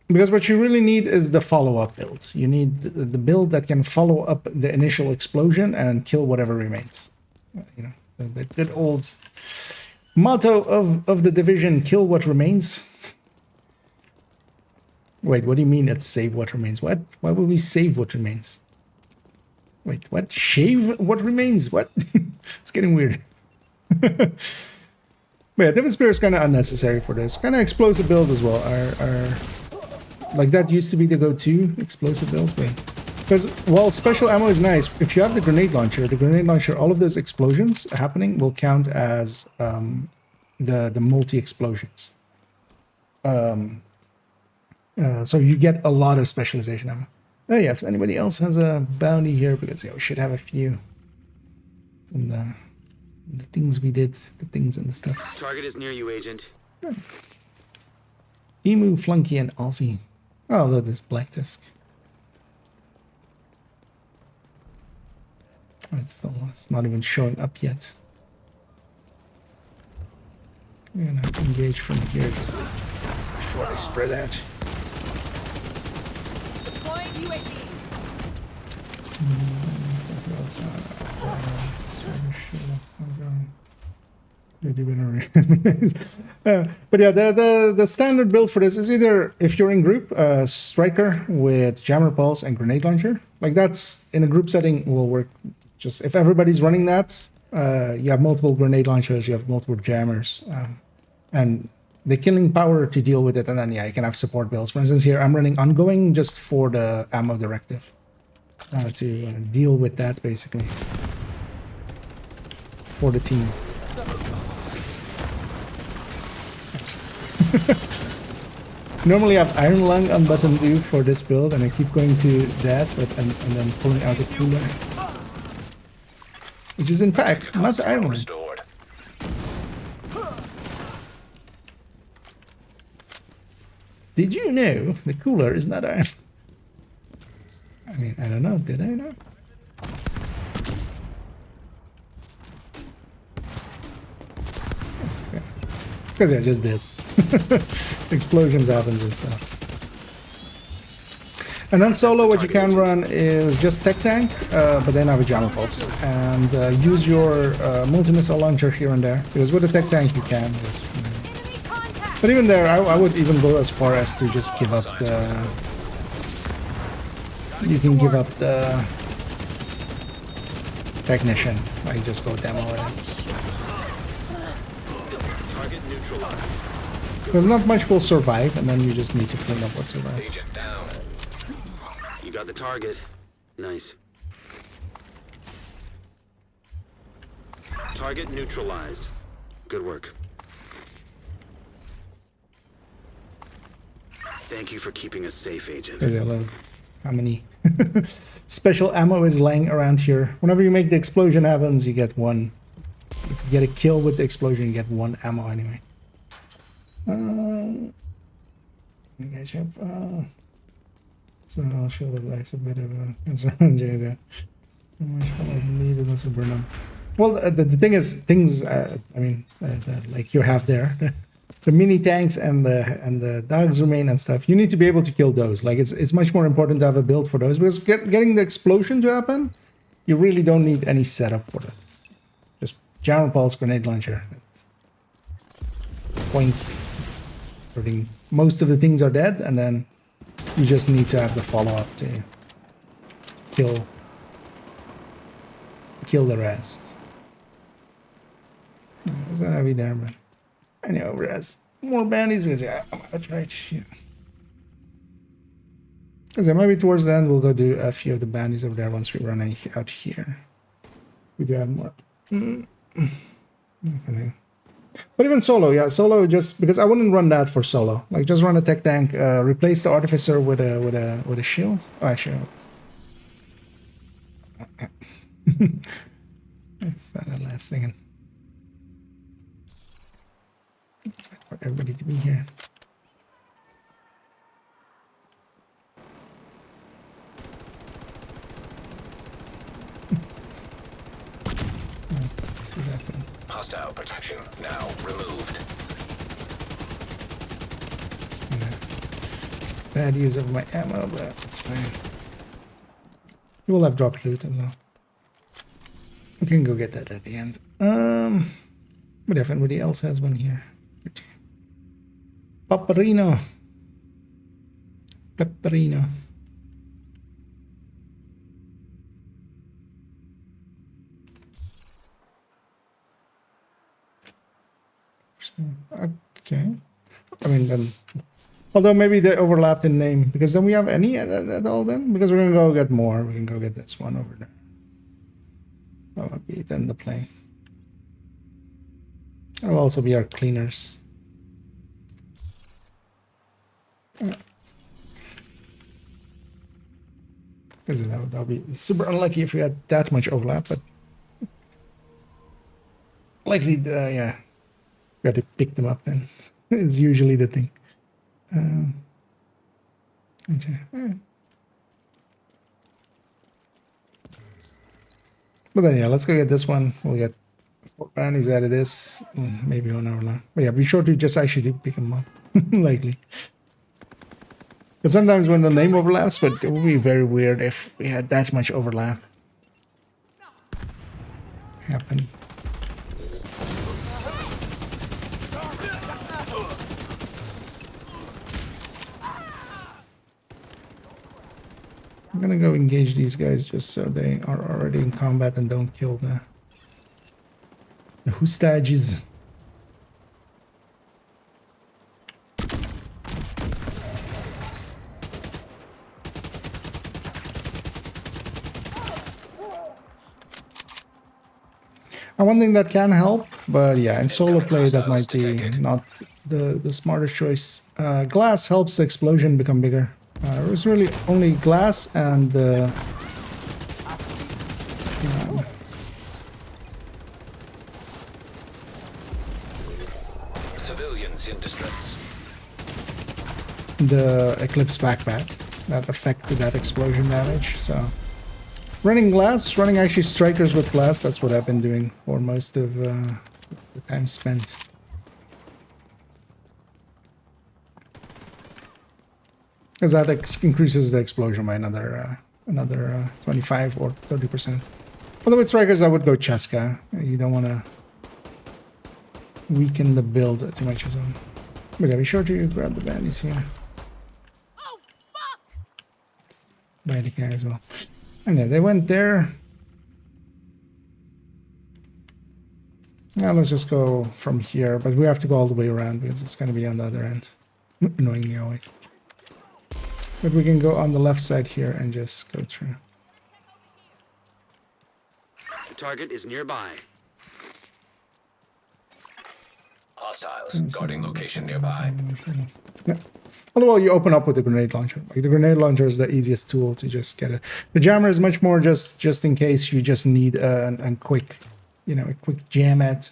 Speaker 1: Because what you really need is the follow-up build. You need the build that can follow up the initial explosion and kill whatever remains. You know, the good old motto of the Division, kill what remains. Wait, what do you mean it's save what remains? What? Why would we save what remains? Wait, what? Shave what remains? What? It's getting weird. But yeah, Divot Spear is kind of unnecessary for this. Kind of explosive builds as well are like that used to be the go-to explosive builds, but because while special ammo is nice, if you have the grenade launcher, all of those explosions happening will count as the multi-explosions. So you get a lot of specialization ammo. Oh yeah, if anybody else has a bounty here, because yeah, we should have a few from the things we did, the things and the stuffs.
Speaker 3: Target is near you, Agent.
Speaker 1: Emu, Flunky, and Aussie. Oh, look, this black disc. Oh, it's not even showing up yet. I'm gonna engage from here just before they spread out.
Speaker 5: Deploying UAV. But yeah, the standard build for this is either, if you're in group, striker with jammer pulse and grenade launcher. Like that's in a group setting will work. Just if everybody's running that, you have multiple grenade launchers, you have multiple jammers, and the killing power to deal with it. And then yeah, you can have support builds. For instance, here I'm running ongoing just for the ammo directive to deal with that basically for the team. Normally I have Iron Lung on button 2 for this build, and I keep going to that, but and then pulling out the cooler, which is in fact not the Iron Lung.
Speaker 2: Restored.
Speaker 1: Did you know the cooler is not iron? I mean, I don't know. Did I know?
Speaker 5: Because yeah, just this. Explosions happens and stuff. And then solo, what you can run is just tech tank, but then have a jammer pulse. And use your multi-missile launcher here and there. Because with a tech tank you can. Just, you know. But even there, I would even go as far as to just give up the... You can give up the technician. Like just go demo it.
Speaker 3: Target neutralized.
Speaker 5: Because not much will survive, and then you just need to clean up what survives.
Speaker 2: Agent down.
Speaker 3: You got the target. Nice. Target neutralized. Good work. Thank you for keeping us safe, Agent.
Speaker 5: Because I love how many special ammo is lying around here. Whenever you make the explosion happens, you get one. If you get a kill with the explosion, you get one ammo anyway. You guys have, so I'll show the likes a bit of a concern. Well, the thing is, things. I mean, like you have there, the mini tanks and the dogs remain and stuff. You need to be able to kill those. Like it's much more important to have a build for those because getting the explosion to happen, you really don't need any setup for that. Just jammer pulse, grenade launcher. That's the point. Most of the things are dead, and then you just need to have the follow-up to kill the rest. There's a heavy there, but I know there's more bandits because I'm out right here. Because maybe towards the end we'll go do a few of the bandits over there once we run out here. We do have more. Okay. But even solo, yeah, solo just because I wouldn't run that for solo. Like just run a tech tank, replace the artificer with a shield. Oh, actually, that's not the last thing. Let's wait for everybody to be here. See that thing.
Speaker 2: Hostile protection now removed.
Speaker 5: Bad use of my ammo, but it's fine. You will have dropped loot as well. We can go get that at the end. But if anybody else has one here. Pepperino. Pepperino. Okay. I mean, then, although maybe they overlapped in name, because then we have any at all then? Because we're gonna go get more. We can go get this one over there. That would be then the play. That'll also be our cleaners. Because that would be super unlucky if we had that much overlap, but likely, yeah. Got to pick them up then. It's usually the thing. Okay. But then yeah, let's go get this one. We'll get 4 bandits out of this. Maybe 1 hour long. But yeah, be sure to just actually pick them up. Likely. Because sometimes when the name overlaps, but it would be very weird if we had that much overlap happen. I'm gonna go engage these guys just so they are already in combat and don't kill the hoostages. And one thing that can help, but yeah, in solo play that might be not the smarter choice. Glass helps the explosion become bigger. There's really only glass and
Speaker 2: Civilians in distress.
Speaker 5: The Eclipse backpack that affected that explosion damage. So running glass, running actually strikers with glass, that's what I've been doing for most of the time spent. because that increases the explosion by another 25 or 30%. Although with strikers, I would go Cheska. You don't want to weaken the build too much as well. But yeah, be sure to grab the bandies here.
Speaker 9: Oh, fuck!
Speaker 5: Buy the guy as well. And yeah, they went there. Now let's just go from here, but we have to go all the way around because it's going to be on the other end. Annoyingly always. But we can go on the left side here and just go through.
Speaker 3: The target is nearby.
Speaker 2: Hostiles guarding location nearby.
Speaker 5: Yeah. Although you open up with the grenade launcher. Like the grenade launcher is the easiest tool to just get it. The jammer is much more just in case you just need a quick, a quick jam at.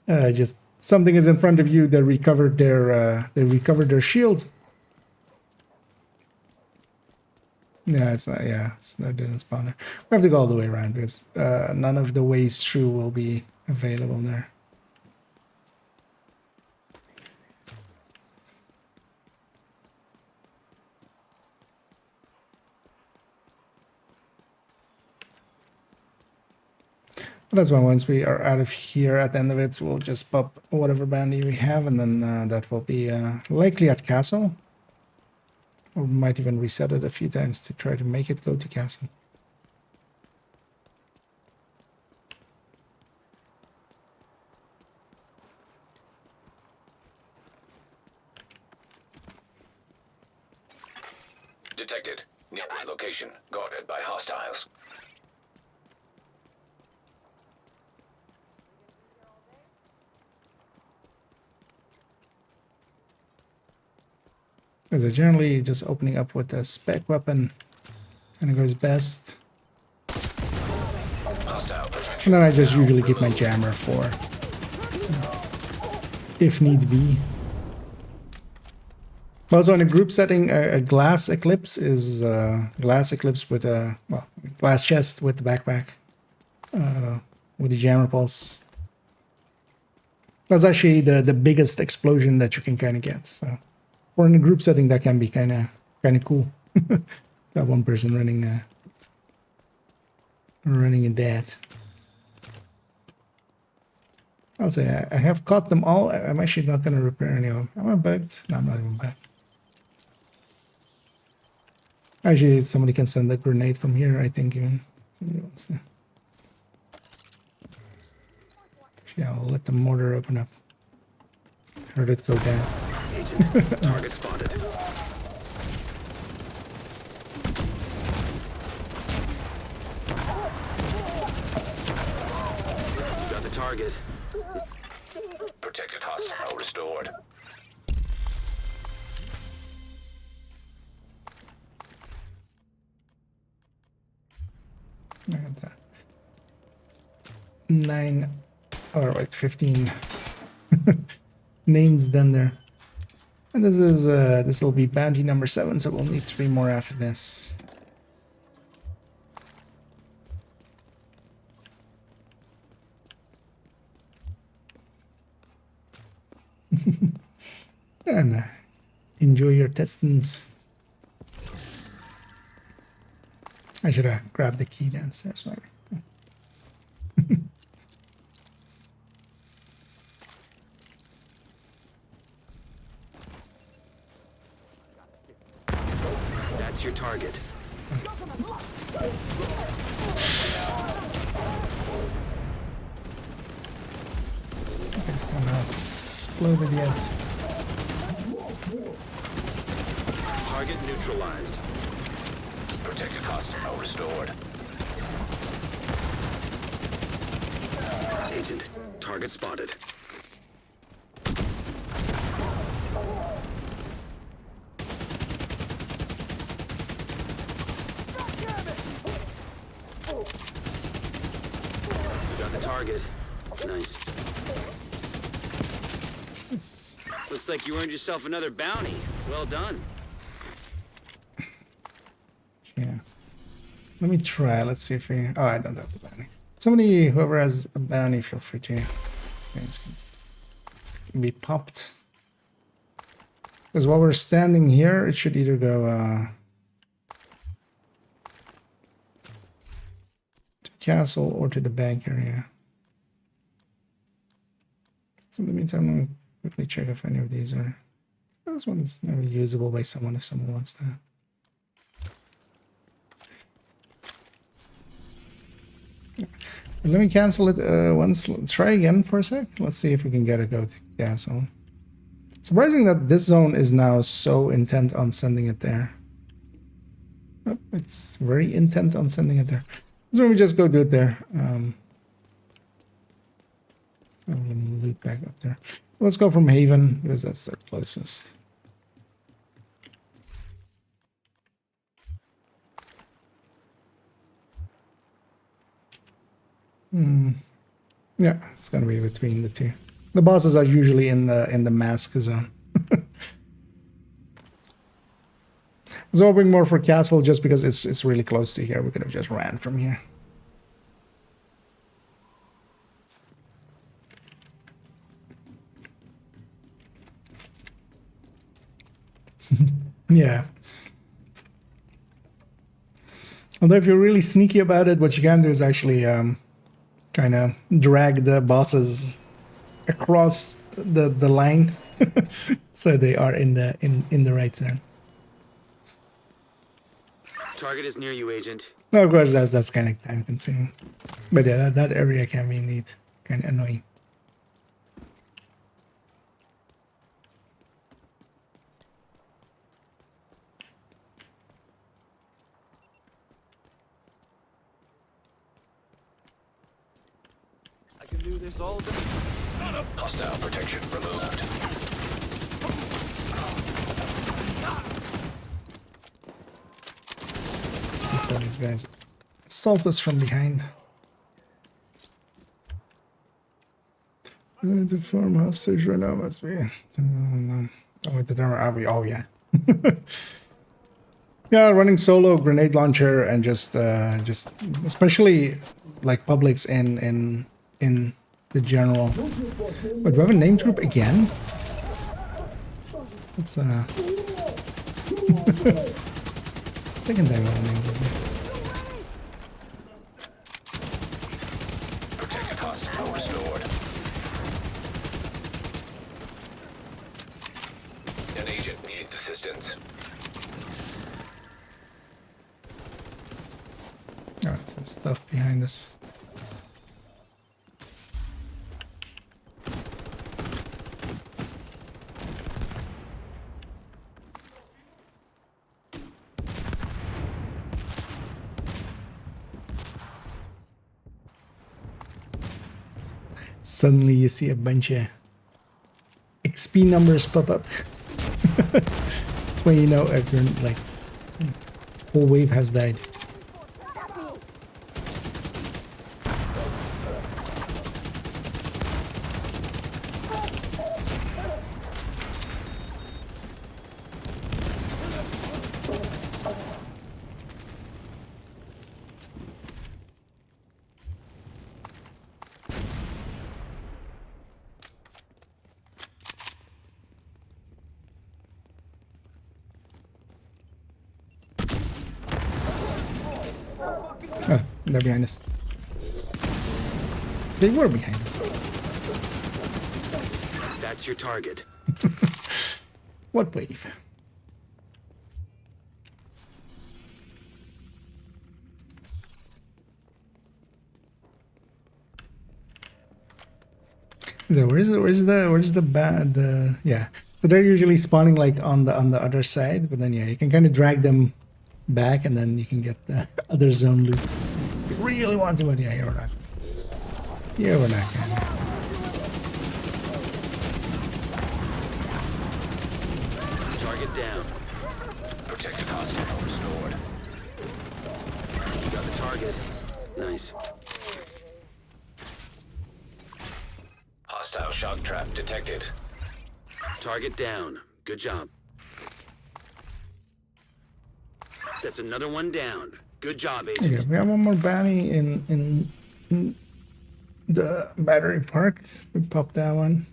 Speaker 5: Just something is in front of you. They recovered their shield. Yeah, it's not. Yeah, it didn't spawn there. We have to go all the way around because none of the ways through will be available there. But that's why once we are out of here at the end of it, we'll just pop whatever bandy we have, and then that will be likely at castle. Or we might even reset it a few times to try to make it go to castle.
Speaker 2: Detected. Nearby location guarded by hostiles.
Speaker 5: Because generally just opening up with a spec weapon kind of goes best. And then I just usually keep my jammer for if need be. Also in a group setting, a glass eclipse is glass eclipse with a glass chest with the backpack with the jammer pulse. That's actually the biggest explosion that you can kind of get. So. Or in a group setting, that can be kind of cool. To have one person running in that. I'll say I have caught them all. I'm actually not going to repair any of them. Am I bugged? No, I'm not even bugged. Actually, somebody can send a grenade from here, I think, even. Somebody wants to. Actually, I'll let the mortar open up. Heard it go down.
Speaker 3: Agent, target spotted. You got the target.
Speaker 2: Protected hostile restored.
Speaker 5: I got that. 9. Or wait, 15 names done there. And this will be bounty number 7, so we'll need 3 more after this. And enjoy your testings. I should have grabbed the key downstairs, maybe.
Speaker 3: That's your target.
Speaker 5: Okay, still not exploded yet.
Speaker 3: Target neutralized.
Speaker 2: Protected hostile restored.
Speaker 3: Agent, target spotted. You got the target. Nice.
Speaker 5: Yes.
Speaker 3: Looks like you earned yourself another bounty. Well done.
Speaker 5: Yeah. Let me try. Let's see if we. Oh, I don't have the bounty. Somebody, whoever has a bounty, feel free to. Okay, it's gonna be popped. Because while we're standing here, it should either go to castle or to the bank area. So in the meantime, I'm going to quickly check if any of these are... This one's maybe usable by someone if someone wants that. Let me cancel it once. Let's try again for a sec. Let's see if we can get a go to castle. Surprising that this zone is now so intent on sending it there. Oh, it's very intent on sending it there. So we just go do it there. So I'm gonna loot back up there. Let's go from Haven because that's the closest. Yeah, it's gonna be between the two. The bosses are usually in the mask zone. I was hoping more for castle just because it's really close to here. We could have just ran from here. Yeah. Although if you're really sneaky about it, what you can do is actually kind of drag the bosses across the line so they are in the right zone.
Speaker 3: Target is near you, Agent.
Speaker 5: Now, of course, that's kind of time consuming. But yeah, that area can be indeed kind of annoying.
Speaker 8: I can do this all day.
Speaker 2: Hostile protection removed.
Speaker 5: Let's before these guys assault us from behind. The form hostage right now must be. Oh, wait, the timer. Oh, yeah. Yeah, running solo, grenade launcher, and just especially like publics in the general. But do we have a named group again? It's second time we have a named group.
Speaker 2: Protected hostile restored. An agent needs assistance.
Speaker 5: Alright, so stuff behind us. Suddenly you see a bunch of XP numbers pop up. That's when you know everyone, like, whole wave has died. Oh, they're behind us. They were behind us.
Speaker 3: That's your target.
Speaker 5: What wave? So where's the bad yeah. So they're usually spawning like on the other side, but then yeah, you can kind of drag them back and then you can get the other zone loot. If you really want to, but yeah, you're not. Yeah, we're not gonna.
Speaker 3: Target down.
Speaker 2: Protected hostile restored.
Speaker 3: You got the target. Nice.
Speaker 2: Hostile shock trap detected.
Speaker 3: Target down. Good job. That's another one down. Good job, Agent.
Speaker 5: Okay, we have one more bounty in the battery park. We pop that one.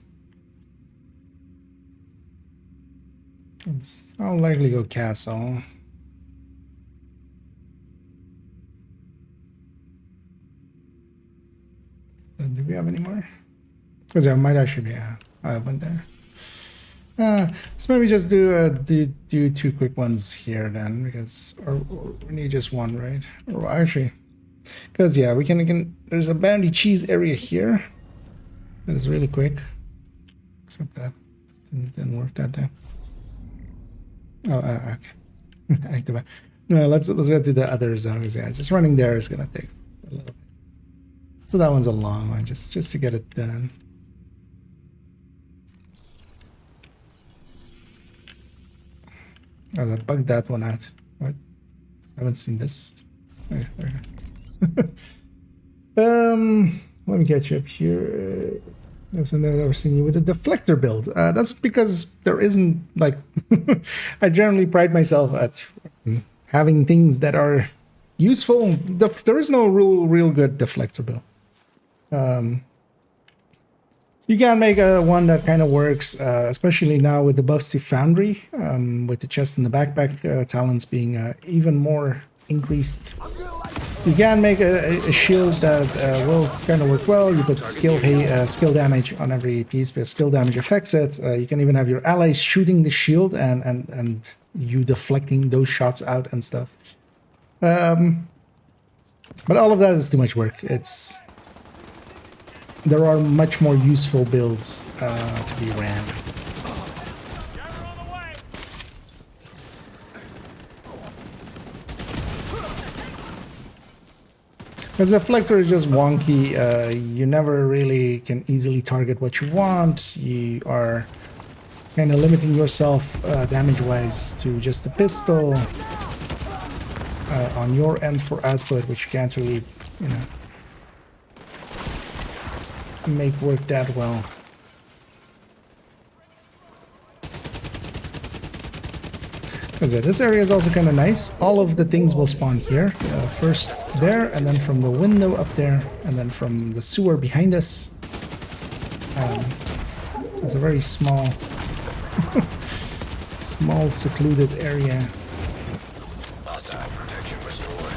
Speaker 5: I'll likely go castle. Do we have any more? Because I might actually be. I went there. So maybe just do two quick ones here then, because or we need just one, right? Or actually, because yeah, we can. There's a bounty cheese area here that is really quick. Except that didn't work that day. Oh, okay. Activate. No, let's go to the other zones. Yeah, just running there is gonna take a little bit. So that one's a long one, just to get it done. Oh, I bugged that one out. What? I haven't seen this. Oh, yeah, there we go. Let me catch you up here. Yes, I've never seen you with a deflector build. That's because there isn't, like, I generally pride myself at having things that are useful. There is no real good deflector build. You can make one that kind of works, especially now with the buffs to Foundry, with the chest and the backpack talents being even more increased. You can make a shield that will kind of work well. You put skill damage on every piece because skill damage affects it. You can even have your allies shooting the shield and you deflecting those shots out and stuff. But all of that is too much work. There are much more useful builds to be ran. Because the deflector is just wonky. You never really can easily target what you want. You are kind of limiting yourself damage-wise to just a pistol on your end for output, which you can't really, you know, make work that well. Because this area is also kind of nice. All of the things will spawn here. First there, and then from the window up there, and then from the sewer behind us. So it's a very small, small secluded area.
Speaker 2: Hostile protection restored.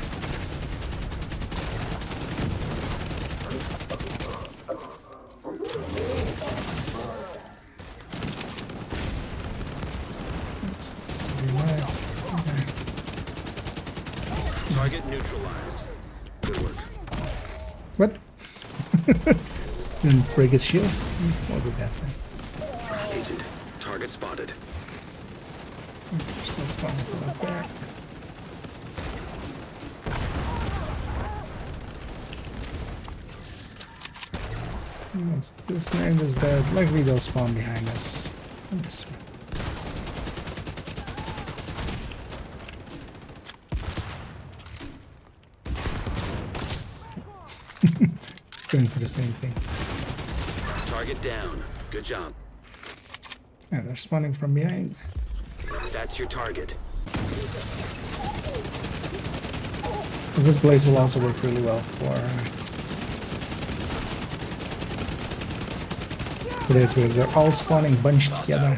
Speaker 3: Target neutralized. Good work.
Speaker 5: What? Didn't break his shield? What did that thing?
Speaker 3: Agent, target spotted.
Speaker 5: Still spawning from up there. Once this name is dead, likely they'll spawn behind us. This one. Going for the same thing.
Speaker 3: Target down. Good job.
Speaker 5: Yeah, they're spawning from behind.
Speaker 3: That's your target.
Speaker 5: This place will also work really well for this because they're all spawning bunched together.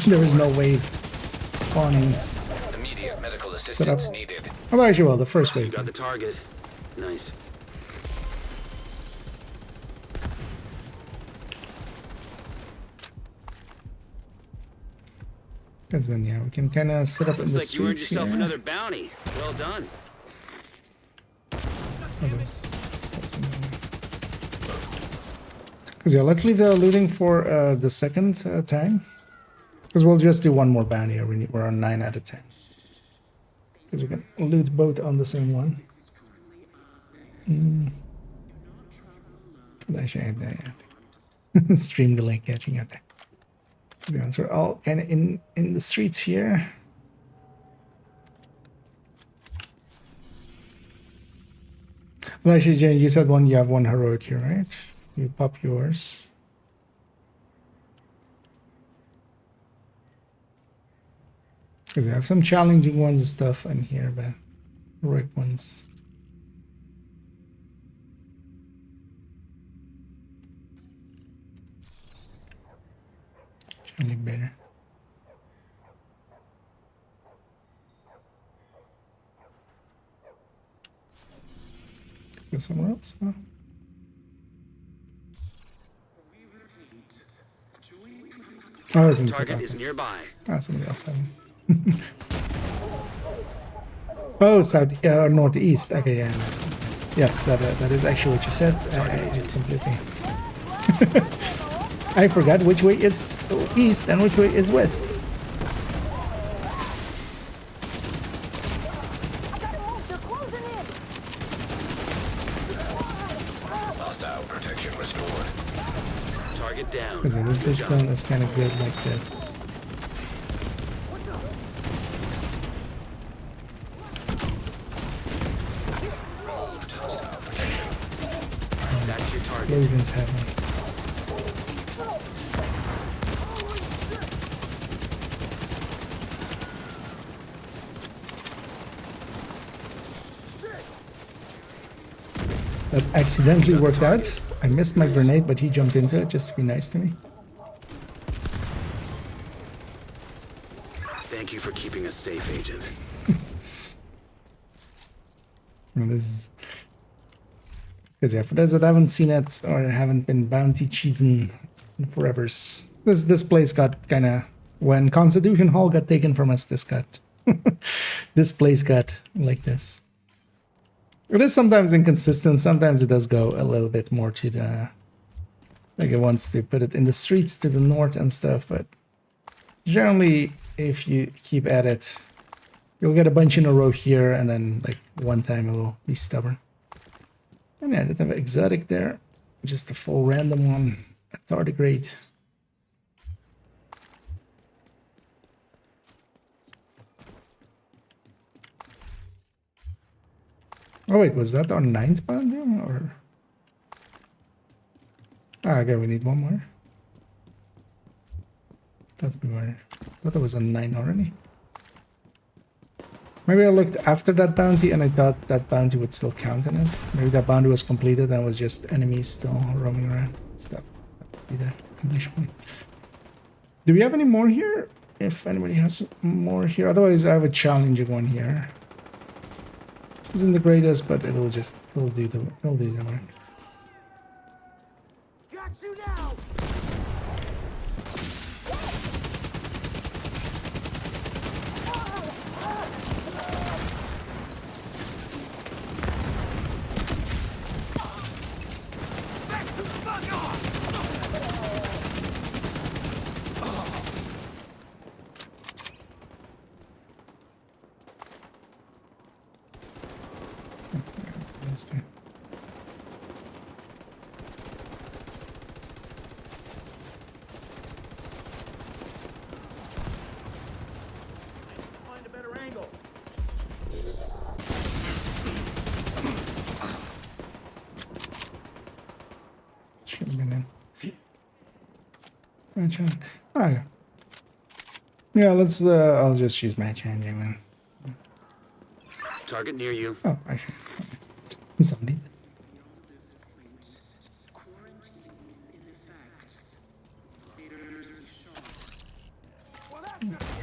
Speaker 5: There is no wave spawning.
Speaker 2: Immediate medical
Speaker 5: Set up.
Speaker 2: assistance needed.
Speaker 5: Oh, actually, well, the first wave.
Speaker 3: You got the target. Nice.
Speaker 5: Because then, yeah, we can kind of sit up in the
Speaker 3: Looks like you earned
Speaker 5: streets
Speaker 3: yourself
Speaker 5: here.
Speaker 3: another bounty. Well done.
Speaker 5: Because yeah, let's leave the looting for the second time. Because we'll just do one more bounty. We're on 9 out of 10. Because we can loot both on the same one. Actually, yeah. Stream delay catching up there. Yeah, so we're all kind of in the streets here. Well, actually, Jenny, you said you have one heroic here, right? You pop yours. Because I have some challenging ones and stuff in here, but heroic ones. Generally better. Go somewhere else? No. Oh, it's in the top.
Speaker 3: Target is
Speaker 5: Okay.
Speaker 3: nearby.
Speaker 5: Ah, somebody else having. Oh, south, northeast. Okay, yeah. Yes, that is actually what you said. It's completely. I forgot which way is east and which way is west.
Speaker 2: Hostile protection restored.
Speaker 3: Target down.
Speaker 5: Because this zone is kind of good like this.
Speaker 3: That's your target.
Speaker 5: Explosions happening. That accidentally worked out. I missed my grenade, but he jumped into it just to be nice to me.
Speaker 3: Thank you for keeping us safe, Agent.
Speaker 5: And this is because yeah, for those that haven't seen it or haven't been bounty cheesing in forevers, this place got kind of when Constitution Hall got taken from us. This place got like this. It is sometimes inconsistent. Sometimes it does go a little bit more to the like it wants to put it in the streets to the north and stuff. But generally, if you keep at it, you'll get a bunch in a row here, and then like one time it will be stubborn. And yeah, I did have an exotic there, just a full random one at tardigrade. Oh wait, was that our 9th bounty or? Ah, okay, we need one more. Thought it was a 9 already. Maybe I looked after that bounty and I thought that bounty would still count in it. Maybe that bounty was completed and was just enemies still roaming around. That would be the completion point. Do we have any more here? If anybody has more here. Otherwise, I have a challenging one here. Isn't the greatest, but it'll do the work.
Speaker 9: Got you now!
Speaker 5: Nasty.
Speaker 9: Find a better angle.
Speaker 5: Should have been in. Match hand. Oh, yeah. Yeah, let's. I'll just use match hand, yeah, man.
Speaker 3: Target near you.
Speaker 5: Oh, actually, somebody.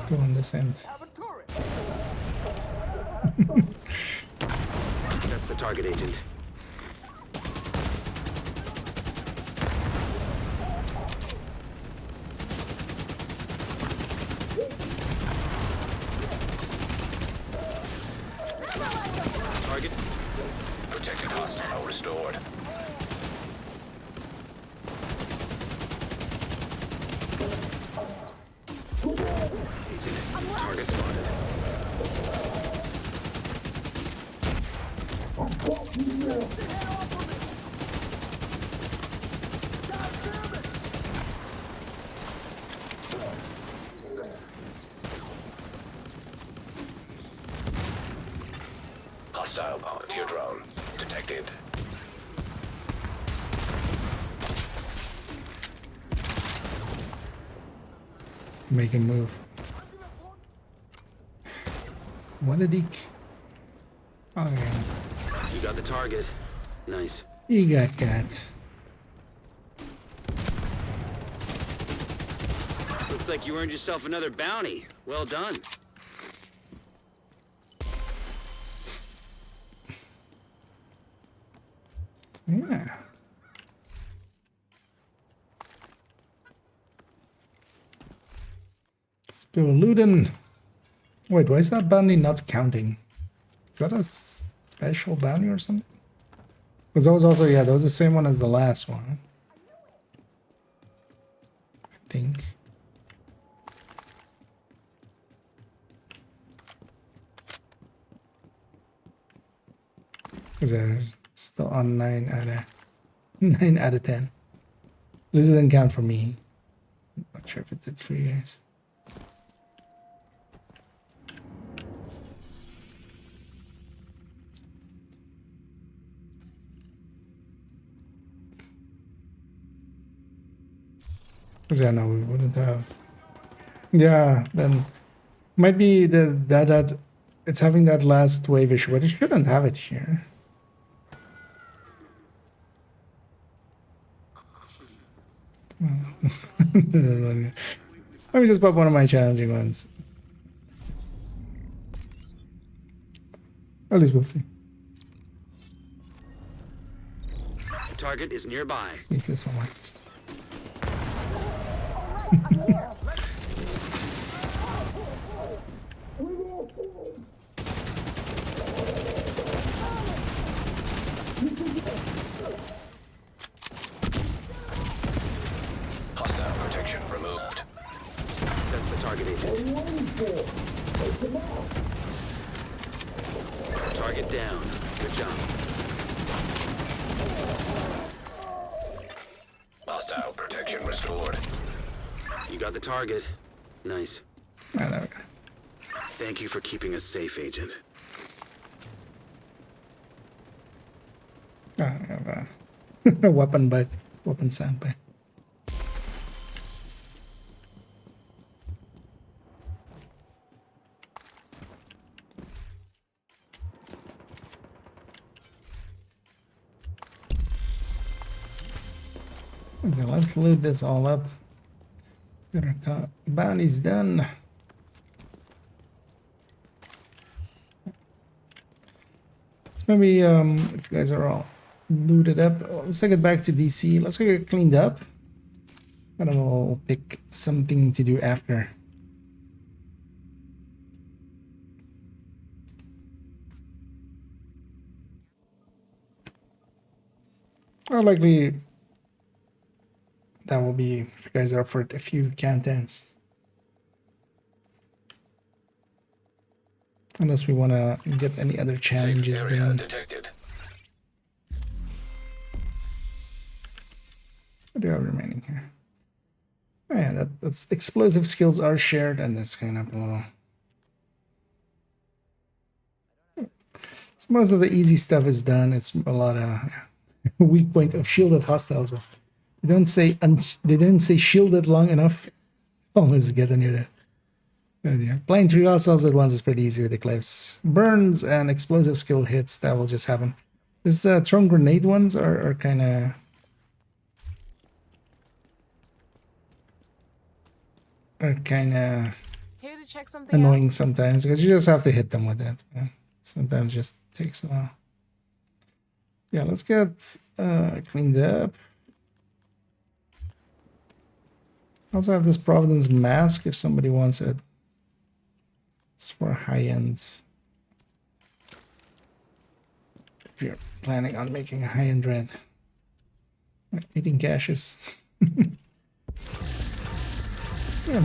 Speaker 5: Go on this end.
Speaker 3: That's the target, Agent. Target.
Speaker 2: Protected hostile restored.
Speaker 3: Target spotted.
Speaker 2: Hostile volunteer drone detected.
Speaker 5: Make him move. What a dick. Oh, yeah.
Speaker 3: You got the target. Nice.
Speaker 5: You got cats.
Speaker 3: Looks like you earned yourself another bounty. Well done.
Speaker 5: Yeah. Let's go looting. Wait, why is that bounty not counting? Is that a special bounty or something? Because that was also, yeah, that was the same one as the last one. I think. Because they're still on 9 out of 9 out of 10. At least it didn't count for me. I'm not sure if it did for you guys. Because yeah, no, we wouldn't have. Yeah, then might be that it's having that last wave issue, but it shouldn't have it here. Let me just pop one of my challenging ones. At least we'll see.
Speaker 3: Target is nearby.
Speaker 5: Make this one work.
Speaker 2: Hostile protection removed.
Speaker 3: That's the target agent. Target down. Good job.
Speaker 2: Hostile protection restored.
Speaker 3: You got the target. Nice.
Speaker 5: Ah, there we go.
Speaker 3: Thank you for keeping us safe, Agent.
Speaker 5: Ah, I have a weapon bag, weapon sandbag. Okay, let's loot this all up. Get our bounty's done. So maybe if you guys are all looted up, let's take it back to DC. Let's go get cleaned up. And then we'll pick something to do after. Or likely that will be if you guys are up for a few cantons. Unless we want to get any other challenges
Speaker 2: Safe area
Speaker 5: then.
Speaker 2: detected.
Speaker 5: What do I have remaining here? Oh yeah, that's explosive skills are shared, and this kind of little. So most of the easy stuff is done. It's a lot of weak point of shielded hostiles. But they don't say they didn't say shielded long enough. Always get near that. And yeah, playing 3 hostiles at once is pretty easy with the cliffs. Burns and explosive skill hits that will just happen. This thrown grenade ones are kind of. Are kind of
Speaker 10: Here to check something
Speaker 5: annoying
Speaker 10: out?
Speaker 5: sometimes because you just have to hit them with that. Yeah. Sometimes just takes a while. Yeah, let's get cleaned up. Also have this Providence mask if somebody wants it. It's for high ends. If you're planning on making a high-end red. Eating caches. And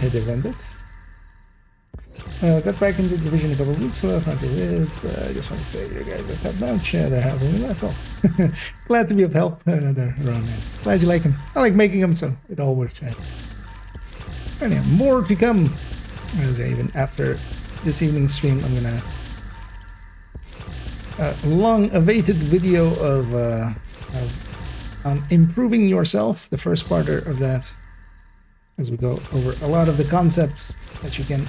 Speaker 5: hit event it. Got back into the division a couple of weeks ago. I just want to say you guys have had lunch. They're having me. That's all. Glad to be of help. They're around there. Glad you like them. I like making them, so it all works out. And yeah, more to come. As even after this evening's stream, I'm gonna long-awaited video of improving yourself. The first part of that, as we go over a lot of the concepts that you can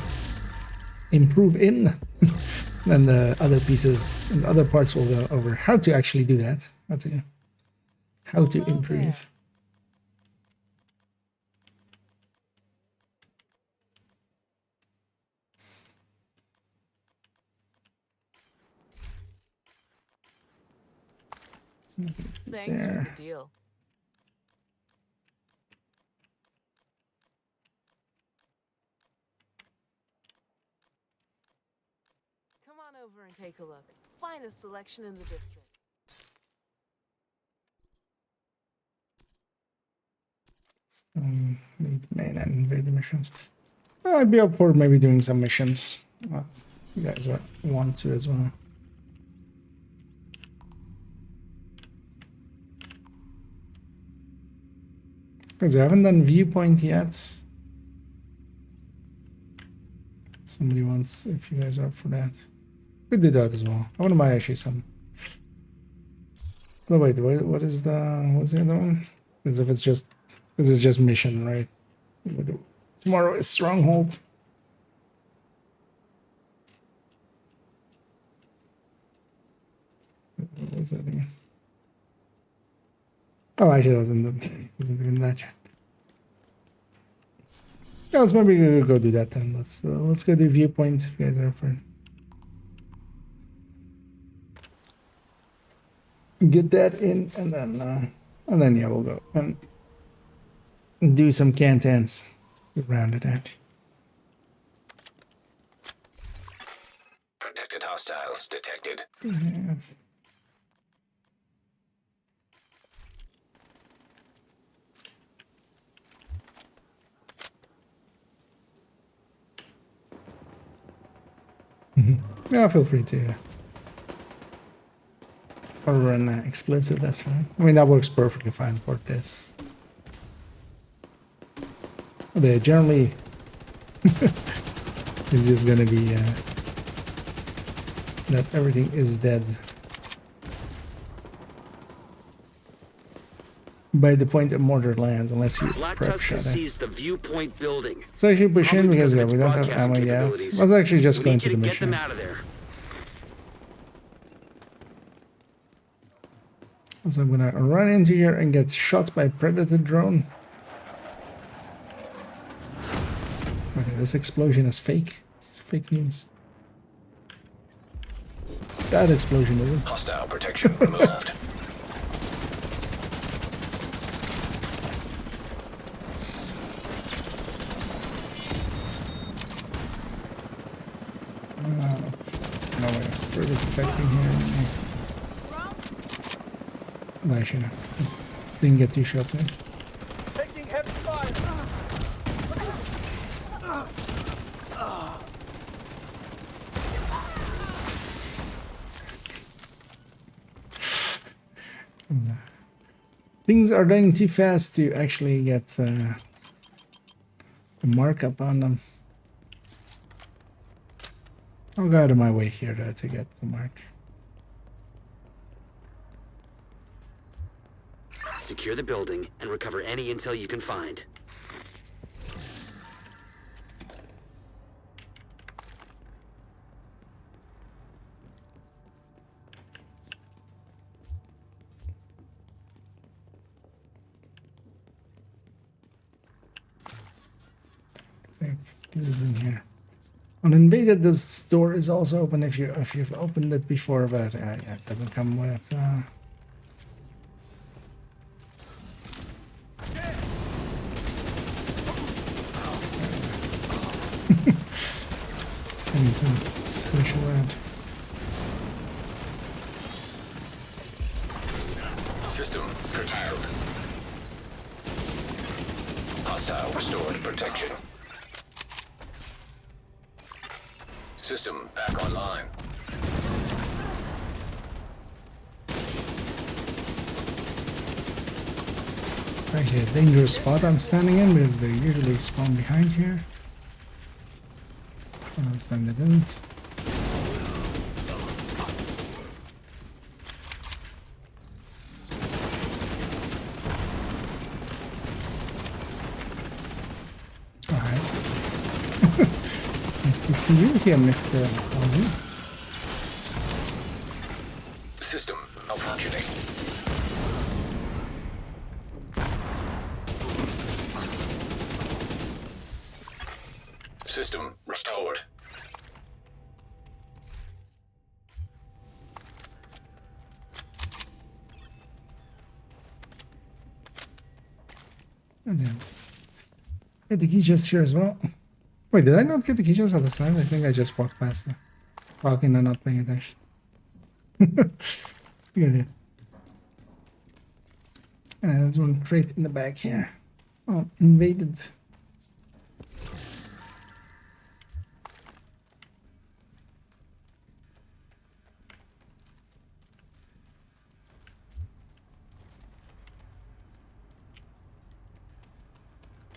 Speaker 5: improve in. Then the other pieces and other parts will go over how to actually do that, how to improve.
Speaker 10: Thanks
Speaker 5: There.
Speaker 10: for the deal. Come on over and take a look. Finest selection in the district.
Speaker 5: Need main and invader missions. I'd be up for maybe doing some missions. You guys want to as well. Because I haven't done viewpoint yet. Somebody wants, if you guys are up for that. We did that as well. I want to buy actually some. No, wait, what is what's the other one? Because if it's just, this is just mission, right? Tomorrow is Stronghold. What was that again? Oh, actually, wasn't even that yet. Yeah, let's maybe go do that then. Let's go do viewpoint if you guys are up for it. Get that in, and then yeah, we'll go and do some cantons. Round it out.
Speaker 2: Protected hostiles detected.
Speaker 5: Yeah. Yeah, feel free to. Or run explicit, that's fine. I mean, that works perfectly fine for this. They generally it's just gonna be that everything is dead by the point that mortar lands, unless you
Speaker 3: Black
Speaker 5: prep
Speaker 3: Tusk
Speaker 5: shot
Speaker 3: has
Speaker 5: it.
Speaker 3: seized the viewpoint building.
Speaker 5: Let's actually push in
Speaker 3: Probably
Speaker 5: because
Speaker 3: because
Speaker 5: yeah,
Speaker 3: of
Speaker 5: we
Speaker 3: its
Speaker 5: don't have ammo
Speaker 3: broadcasting
Speaker 5: yet.
Speaker 3: capabilities.
Speaker 5: Let's actually just
Speaker 3: We
Speaker 5: go
Speaker 3: need
Speaker 5: into
Speaker 3: you
Speaker 5: the
Speaker 3: to get them
Speaker 5: mission.
Speaker 3: out of there.
Speaker 5: So I'm gonna run into here and get shot by predator drone. Okay, this explosion is fake. This is fake news. That explosion isn't.
Speaker 2: Hostile protection removed.
Speaker 5: No way, still is affecting here. No, I shouldn't. Didn't get 2 shots in.
Speaker 9: Taking heavy fire.
Speaker 5: Things are dying too fast to actually get the markup on them. I'll go out of my way here to get the mark.
Speaker 3: Secure the building and recover any intel you can find.
Speaker 5: I think it is in here. On Invaded, this door is also open if you've opened it before, but yeah, it doesn't come with. I need some special ad.
Speaker 2: System curtailed. Hostile restored protection. System back online.
Speaker 5: It's actually a dangerous spot I'm standing in because they usually spawn behind here. Well, this time they didn't. Alright. Nice to see you here, Mr. Alvin.
Speaker 2: System malfunctioning. System restored.
Speaker 5: And then get the key chest here as well. Wait, did I not get the key chest at the side? I think I just walked past them. Talking and not paying attention. Good it. And there's one crate in the back here. Oh, invaded.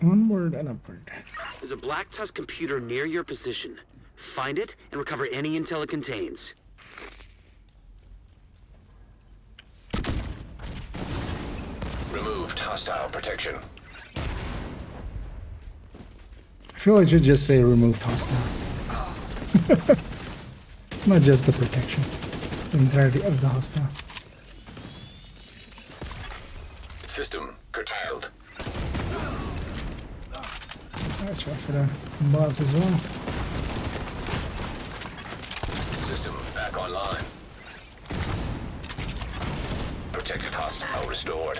Speaker 5: Onward and upward.
Speaker 3: There's a Black Tusk computer near your position. Find it and recover any intel it contains.
Speaker 2: Removed hostile protection.
Speaker 5: I feel I should just say removed hostile. It's not just the protection, it's the entirety of the hostile.
Speaker 2: System curtailed.
Speaker 5: Watch out for the boss as well.
Speaker 2: System back online. Protected hostile restored.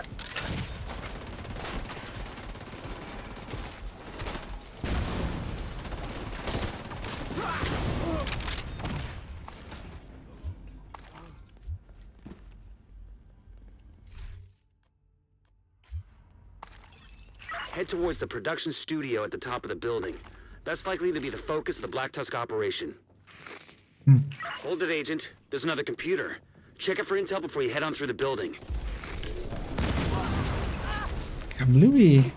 Speaker 3: Head towards the production studio at the top of the building. That's likely to be the focus of the Black Tusk operation. Hold it, Agent. There's another computer. Check it for intel before you head on through the building.
Speaker 5: Kablooey.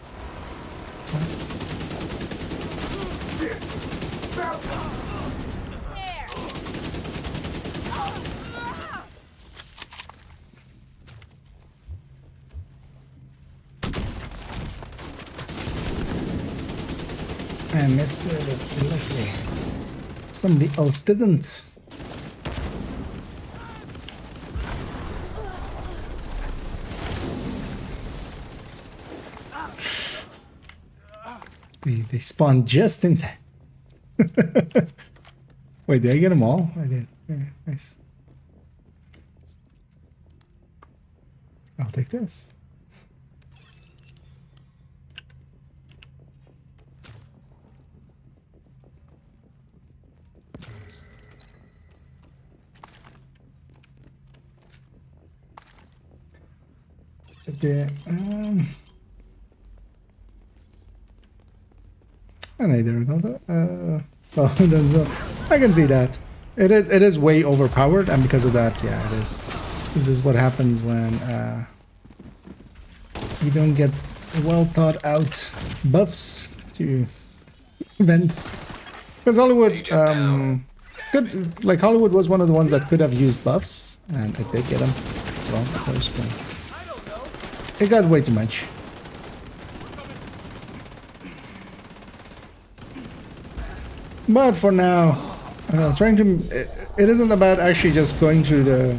Speaker 5: I missed it, but luckily somebody else didn't. They spawned just in time. Wait, did I get them all? I did. Yeah, nice. I'll take this. And I didn't know that. So I can see that. It is way overpowered, and because of that, yeah, it is. This is what happens when you don't get well thought out buffs to events. Because Hollywood, could, like Hollywood was one of the ones that could have used buffs, and it did get them as well, of course, but it got way too much. But for now, trying to, it isn't about actually just going through the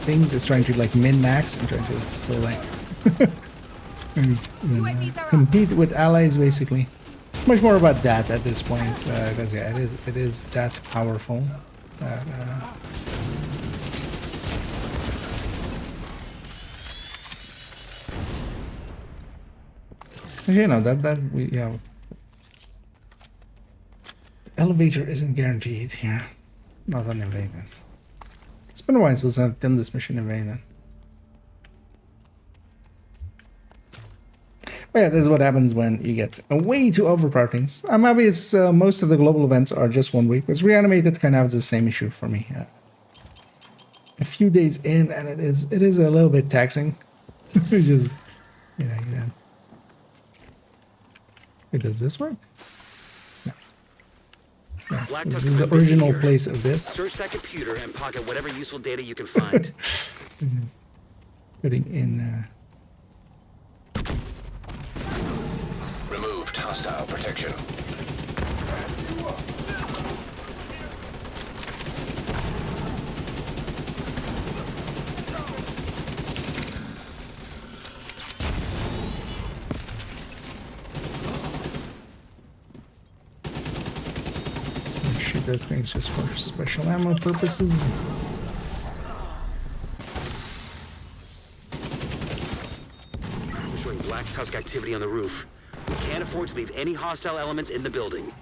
Speaker 5: things. It's trying to like min-max and trying to still like compete with allies, basically. Much more about that at this point, because yeah, it is that powerful. You know that we elevator isn't guaranteed here. Not on Invaded. It's been a while since I've done this mission Invaded. But yeah, this is what happens when you get way too overpowered things. I'm happy it's, most of the global events are just 1 week. But Reanimated kind of has the same issue for me. A few days in, and it is a little bit taxing. Which is, you know. Wait, does this work? No. Yeah, this is the original place of this.
Speaker 3: Search that computer and pocket whatever useful data you can find.
Speaker 5: Putting in.
Speaker 2: Removed hostile protection.
Speaker 5: Those things just for special ammo purposes.
Speaker 3: Showing Black Tusk activity on the roof. We can't afford to leave any hostile elements in the building.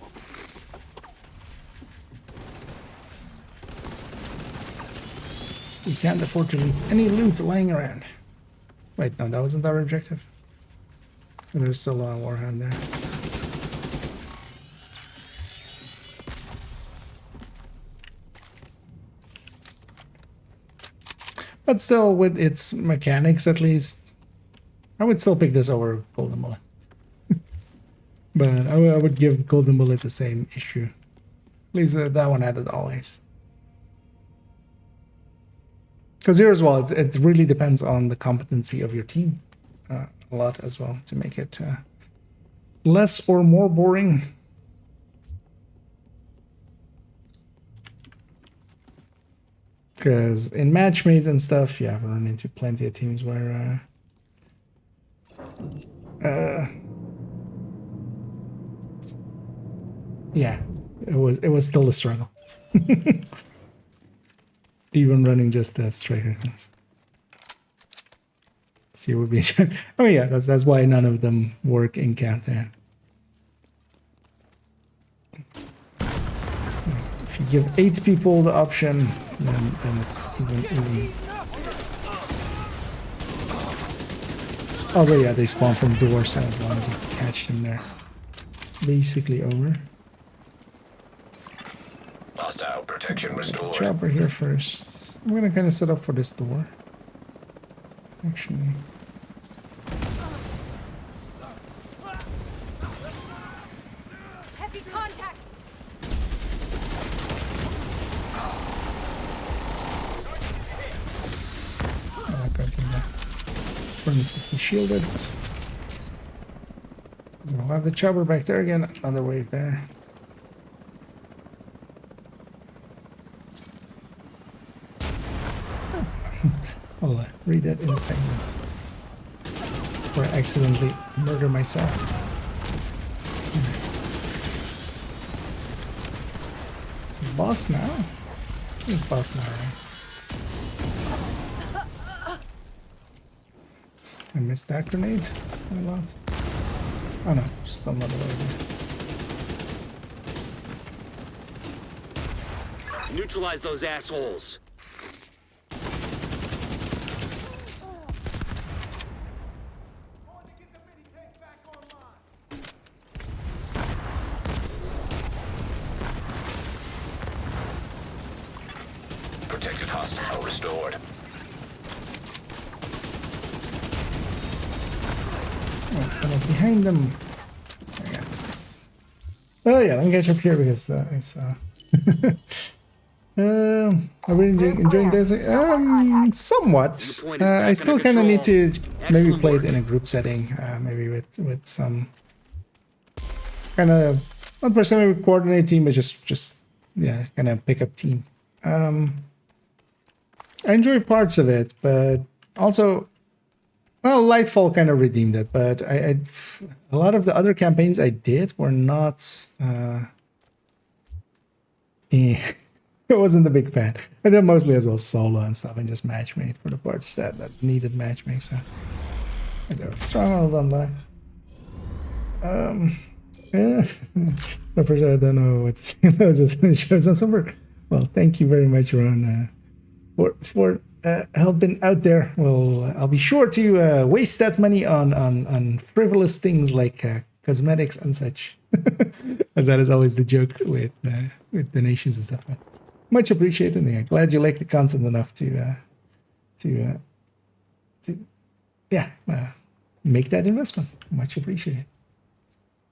Speaker 1: We can't afford to leave any loot laying around. Wait, no, that wasn't our objective. There's still a warhound there. But still, with its mechanics at least, I would still pick this over Golden Bullet. But I would give Golden Bullet the same issue. At least that one had it always. Because here as well, it really depends on the competency of your team a lot as well to make it less or more boring. Because in matchmates and stuff, yeah, I've run into plenty of teams where yeah, it was still a struggle. Even running just that striker class. So you would be I mean, yeah, that's why none of them work in Countdown. If you give 8 people the option, then it's even. Also, yeah, they spawn from doors, so as long as you catch them there, it's basically over.
Speaker 2: Hostile protection restored.
Speaker 1: Chopper here first. I'm gonna kind of set up for this door. Actually.
Speaker 6: Heavy contact.
Speaker 1: I got him 150 shielded. So we'll have the chopper back there again. Another wave there. I'll read that in a second. Or accidentally murder myself. Is it boss now? It's boss now, right? I missed that grenade a lot. Oh no, still another way there.
Speaker 3: Neutralize those assholes.
Speaker 2: Protected hostile restored.
Speaker 1: What's kind of behind them? I got this. Oh yeah, let me catch up here because it's I've been enjoying this. Somewhat. I still kind of need to maybe play it in a group setting, maybe with some kind of not per se maybe coordinate team, but just yeah, kind of pick up team. I enjoy parts of it, but also, well, Lightfall kind of redeemed it. But a lot of the other campaigns I did were not. I wasn't a big fan. I did mostly as well solo and stuff, and just matchmade for the parts that needed matchmaking. So I do a stronghold unlocked. Yeah. Unfortunately, I don't know what to say. I'll just show some super. Well, thank you very much, Ron, for helping out there. Well, I'll be sure to waste that money on frivolous things like cosmetics and such, as that is always the joke with donations and stuff. But much appreciated. Yeah, glad you like the content enough to make that investment. Much appreciated.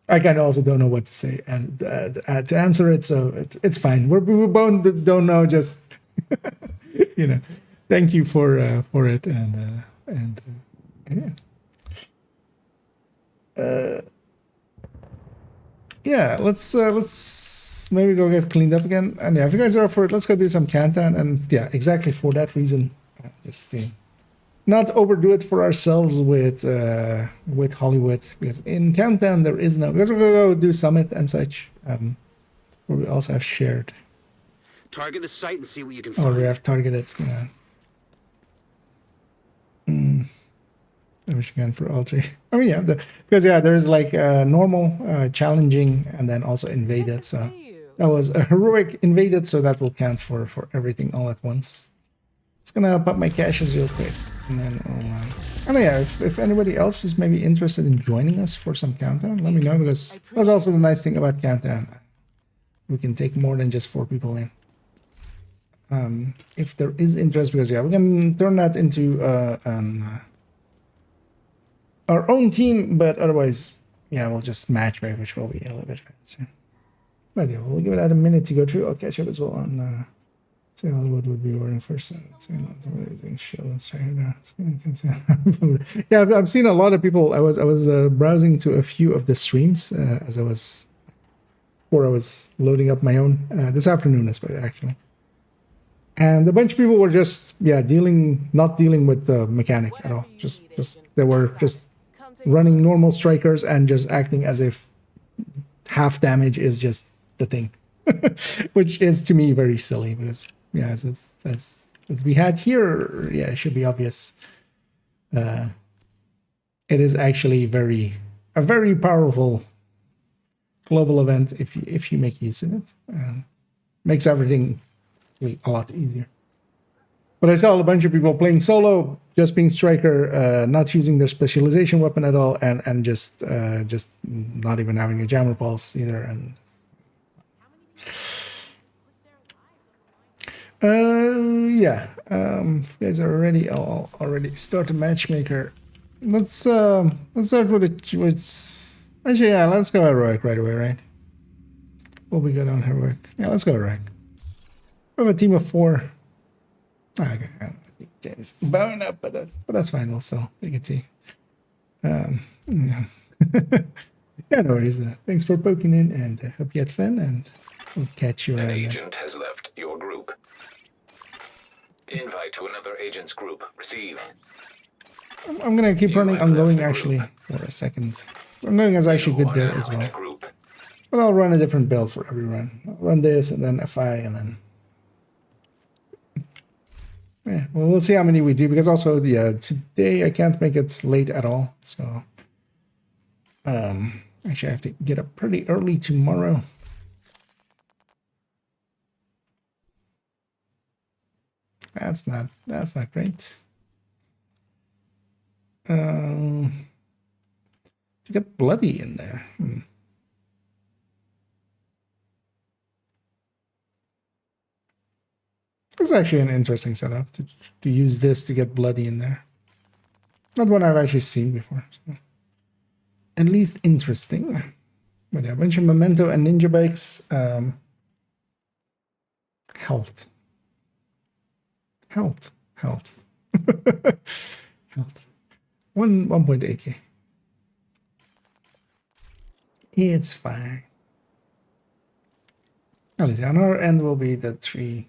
Speaker 1: I kind of also don't know what to say and to answer it, so it's fine. We both don't know. Just thank you for it and yeah. Let's maybe go get cleaned up again. And yeah, if you guys are up for it, let's go do some Kantan. And yeah, exactly for that reason, just to not overdo it for ourselves with Hollywood, because in Countdown there is no, because we're gonna go do Summit and such, where we also have shared.
Speaker 3: Target the site and see what you can
Speaker 1: Or
Speaker 3: find.
Speaker 1: we have targeted. Let me
Speaker 5: damage again for all three. I mean, yeah, because yeah, there's like normal, challenging, and then also invaded. So that was a heroic invaded, so that will count for everything all at once. It's gonna pop my caches real quick, and then and yeah, if anybody else is maybe interested in joining us for some countdown, let me know, because that's also the nice thing about countdown. We can take more than just 4 people in. If there is interest, because yeah, we can turn that into our own team, but otherwise, yeah, we'll just matchmake, which will be a little bit faster. But yeah, we'll give it a minute to go through. I'll catch up as well on say Hollywood would be ordering first. Doing shit. Let's try it now. Yeah, I've seen a lot of people. I was browsing to a few of the streams as I was loading up my own this afternoon, actually. And a bunch of people were just not dealing with the mechanic at all. Just they were just running normal strikers and just acting as if half damage is just the thing, which is to me very silly, because yeah, as we had here, yeah, it should be obvious. It is actually a very powerful global event if you make use of it, and makes everything a lot easier. But I saw a bunch of people playing solo, just being striker, not using their specialization weapon at all, and just not even having a jammer pulse either. And yeah, you guys are ready. I'll already start a matchmaker. Let's start with actually, yeah, let's go heroic right away, right? Will we go down heroic? Yeah, let's go heroic. We have a team of 4. Okay, I think James bowing up, but that's fine. We'll still take it to you. Yeah. Yeah, no worries. Thanks for poking in, and hope you had fun, and we'll catch you around.
Speaker 2: An agent has left your group. Invite to another agent's group. Receive.
Speaker 5: I'm gonna keep running ongoing actually for a second. So ongoing is actually good there as well. But I'll run a different build for every run. I'll run this and then FI and then. Yeah, well, we'll see how many we do, because also today I can't make it late at all. So actually I have to get up pretty early tomorrow. That's not great. To get bloody in there. It's actually an interesting setup to use this to get bloody in there. Not one I've actually seen before. So. At least interesting. But yeah, a bunch of memento and ninja bikes. Health. 1.8k. It's fine. At least on our end will be the 3.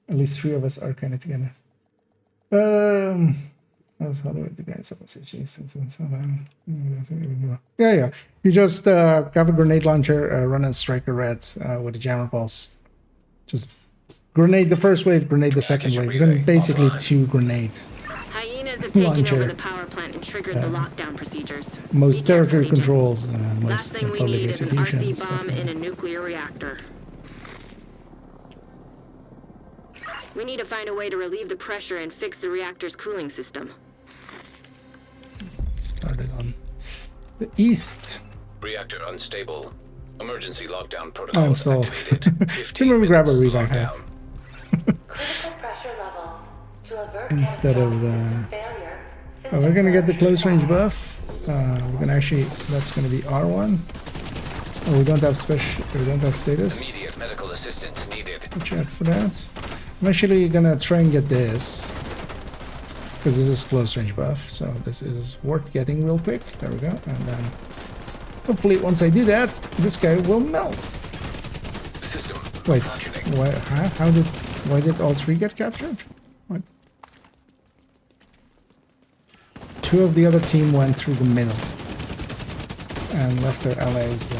Speaker 5: At least 3 of us are kind of together. That's how do I do grenade yeah. You just have a grenade launcher, run a striker red with a jammer pulse. Just grenade the first wave, grenade the second wave. Then basically 2 grenade launcher.
Speaker 6: Over the power plant and triggered the lockdown procedures.
Speaker 5: Most territory controls, most
Speaker 6: thing we
Speaker 5: public
Speaker 6: need is an
Speaker 5: executions.
Speaker 6: RC bomb in a nuclear reactor. We need to find a way to relieve the pressure and fix the reactor's cooling system.
Speaker 5: Started on the east.
Speaker 2: Reactor unstable. Emergency lockdown protocol
Speaker 5: I'm still.
Speaker 2: activated.
Speaker 5: Let me grab a revive here.
Speaker 7: Critical pressure levels to avert
Speaker 5: Instead of the. Oh, we're gonna get the close range buff. We're gonna actually. That's gonna be R1. Oh, we don't have special. We don't have status.
Speaker 2: Immediate medical assistance needed.
Speaker 5: Watch out for that. I'm actually gonna try and get this, because this is close range buff, so this is worth getting real quick. There we go, and then hopefully once I do that, this guy will melt.
Speaker 2: System
Speaker 5: Wait, why did all 3 get captured? What? 2 of the other team went through the middle and left their allies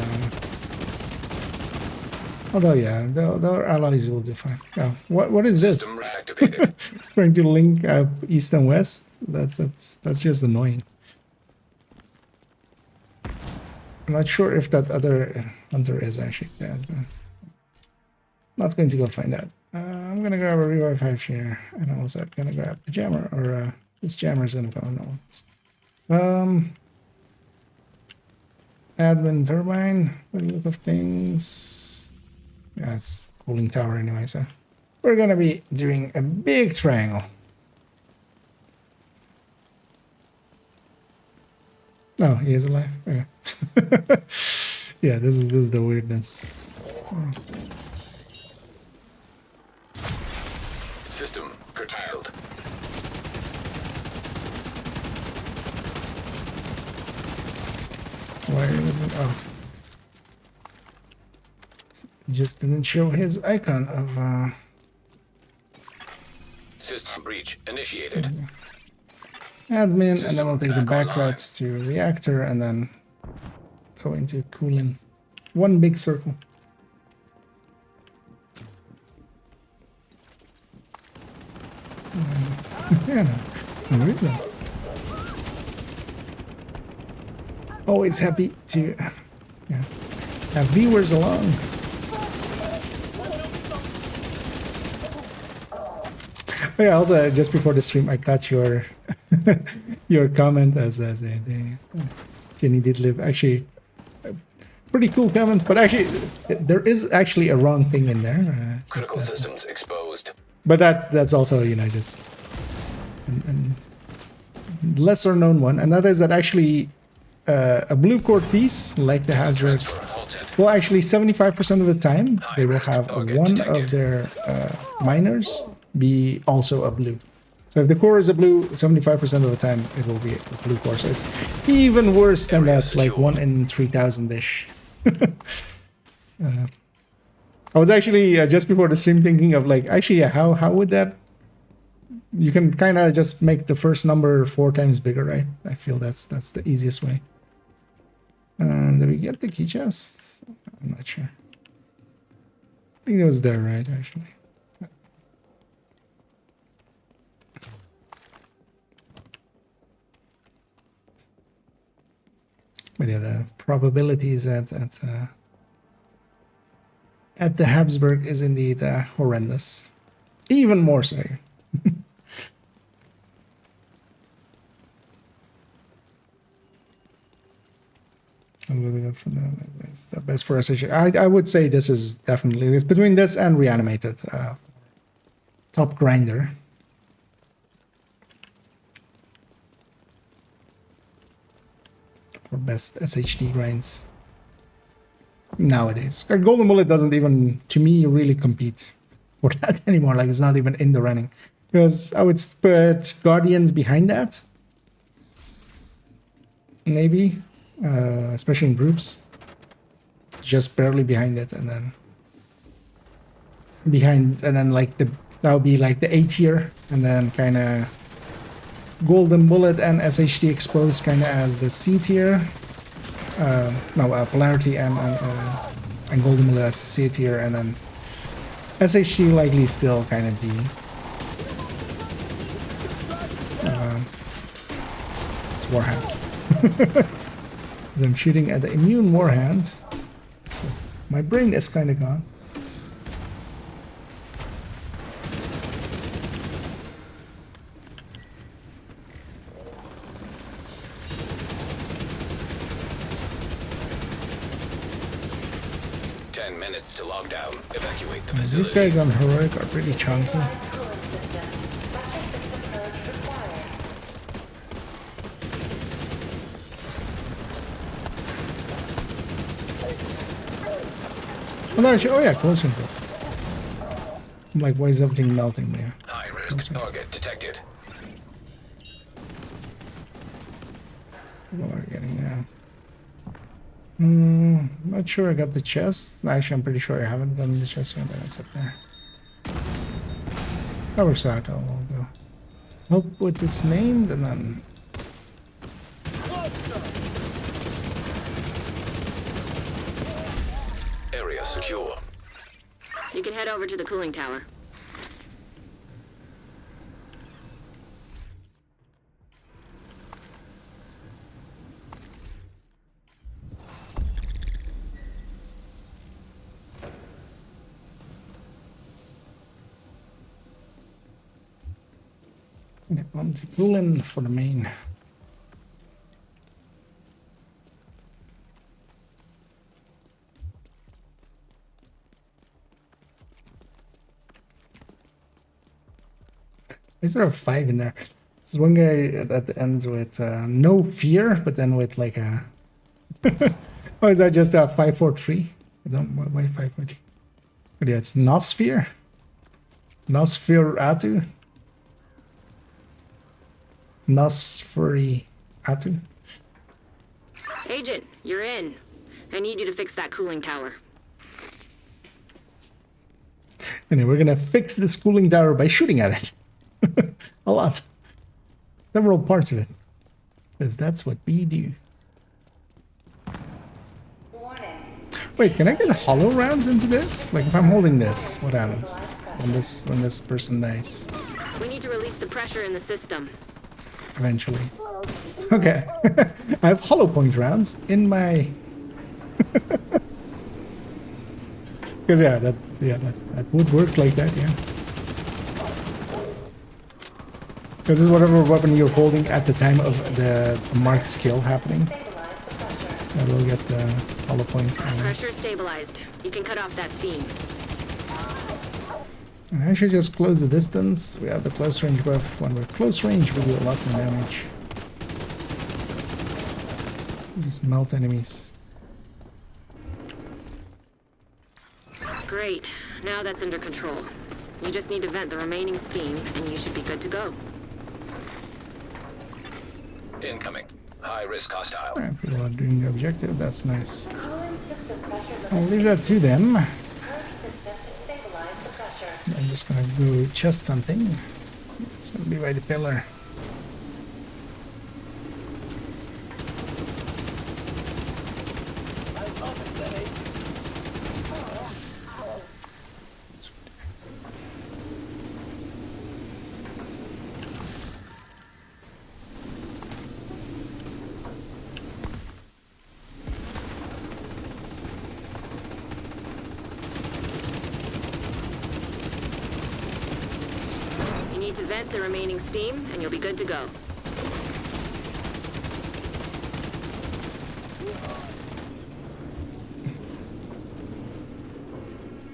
Speaker 5: Although, yeah, the allies will do fine. Oh, what is this?
Speaker 2: System reactivated.
Speaker 5: Trying to link up east and west? That's just annoying. I'm not sure if that other hunter is actually dead. Not going to go find out. I'm gonna grab a revive 5 here, and I'm also gonna grab a jammer, or this jammer is gonna go. No. Admin turbine, by the look of things. Yeah, it's cooling tower anyway, so we're gonna be doing a big triangle. Oh, he is alive. Okay. Yeah, this is the weirdness.
Speaker 2: System curtailed.
Speaker 5: Why is it off? He just didn't show his icon of
Speaker 2: System breach initiated.
Speaker 5: admin, and then we'll take the back routes to reactor and then go into cooling. One big circle. Yeah, really. Always happy to have viewers along. Oh, yeah, also just before the stream, I got your your comment as Jenny did live. Actually, a pretty cool comment, but actually there is actually a wrong thing in there.
Speaker 2: Critical systems exposed.
Speaker 5: But that's also, you know, just a lesser known one, and that is that actually a blue core piece like the Habsburgs, well, actually 75% of the time they will have one of their miners be also a blue. So if the core is a blue, 75% of the time it will be a blue core. So it's even worse than that, like 1 in 3,000-ish. I was actually just before the stream thinking of like, actually, yeah, how would that? You can kind of just make the first number 4 times bigger, right? I feel that's the easiest way. Did we get the key chest? I'm not sure. I think it was there, right? Actually. But yeah, the probabilities at the Habsburg is indeed horrendous. Even more so. The best for SH. I would say this is definitely, it's between this and Reanimated. Top grinder. For best SHD grinds nowadays. Golden Bullet doesn't even, to me, really compete for that anymore. Like, it's not even in the running. Because I would put Guardians behind that. Maybe. Especially in groups. Just barely behind it, and then like that would be like the A tier, and then kind of Golden Bullet and SHD Exposed kind of as the C tier. Polarity and Golden Bullet as the C tier, and then SHD likely still kind of the it's Warhands. I'm shooting at the immune Warhand. My brain is kind of gone.
Speaker 2: Minutes to log down. Evacuate the facility.
Speaker 5: These guys on heroic are pretty chunky. Oh, no, actually, oh yeah, close control. I'm like, why is everything melting there?
Speaker 2: High risk target detected.
Speaker 5: What are we getting now? Not sure I got the chest. Actually, I'm pretty sure I haven't done the chest yet, but it's up there. That works out. I'll go help with this named, and then
Speaker 2: Area secure.
Speaker 6: head over to the cooling tower.
Speaker 5: I'm cooling for the main. Is there a 5 in there? There's one guy that ends with no fear, but then with like a... Oh, is that just a 543? I don't... Why 543? But yeah, it's Nossphere. Nosferatu. Nosferatu.
Speaker 6: Agent, you're in. I need you to fix that cooling tower.
Speaker 5: Anyway, we're gonna fix this cooling tower by shooting at it. A lot. Several parts of it. Because that's what we do. Wait, can I get hollow rounds into this? Like if I'm holding this, what happens when this person dies?
Speaker 6: We need to release the pressure in the system.
Speaker 5: Eventually. Okay. I have hollow point rounds in my... Because that would work like that, yeah. Because it's whatever weapon you're holding at the time of the marked kill happening. That will get the hollow points.
Speaker 6: Pressure stabilized. You can cut off that steam.
Speaker 5: And I should just close the distance. We have the close range buff. When we're close range, we do a lot more damage. Just melt enemies.
Speaker 6: Great. Now that's under control. You just need to vent the remaining steam, and you should be good to go.
Speaker 2: Incoming. High-risk hostile.
Speaker 5: Alright, people are doing the objective. That's nice. I'll leave that to them. I'm just gonna go chest hunting. It's gonna be by the pillar.
Speaker 6: Vent the remaining steam, and you'll be good to go.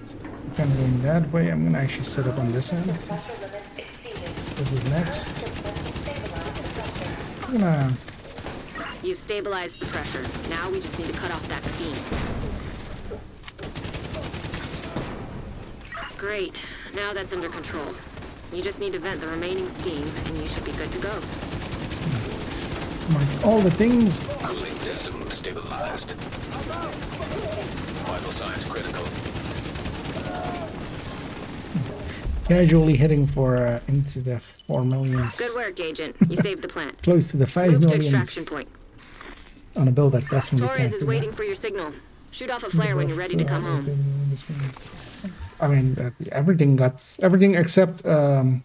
Speaker 5: If I'm going that way, I'm gonna actually set up on this end. This is next. I'm gonna...
Speaker 6: You've stabilized the pressure. Now we just need to cut off that steam. Great. Now that's under control. You just need to vent the remaining steam, and you should be good to go.
Speaker 5: Mark all the things.
Speaker 2: Cooling system stabilized. Vital signs critical.
Speaker 5: Casually heading for into the 4 millions.
Speaker 6: Good work, Agent. You saved the plant.
Speaker 5: Close to the 5
Speaker 6: Move to
Speaker 5: millions.
Speaker 6: extraction point.
Speaker 5: On a build that definitely
Speaker 6: Torres
Speaker 5: can't
Speaker 6: is
Speaker 5: do
Speaker 6: waiting
Speaker 5: that.
Speaker 6: for your signal. Shoot off a flare when you're ready to come home.
Speaker 5: I mean, everything except Golden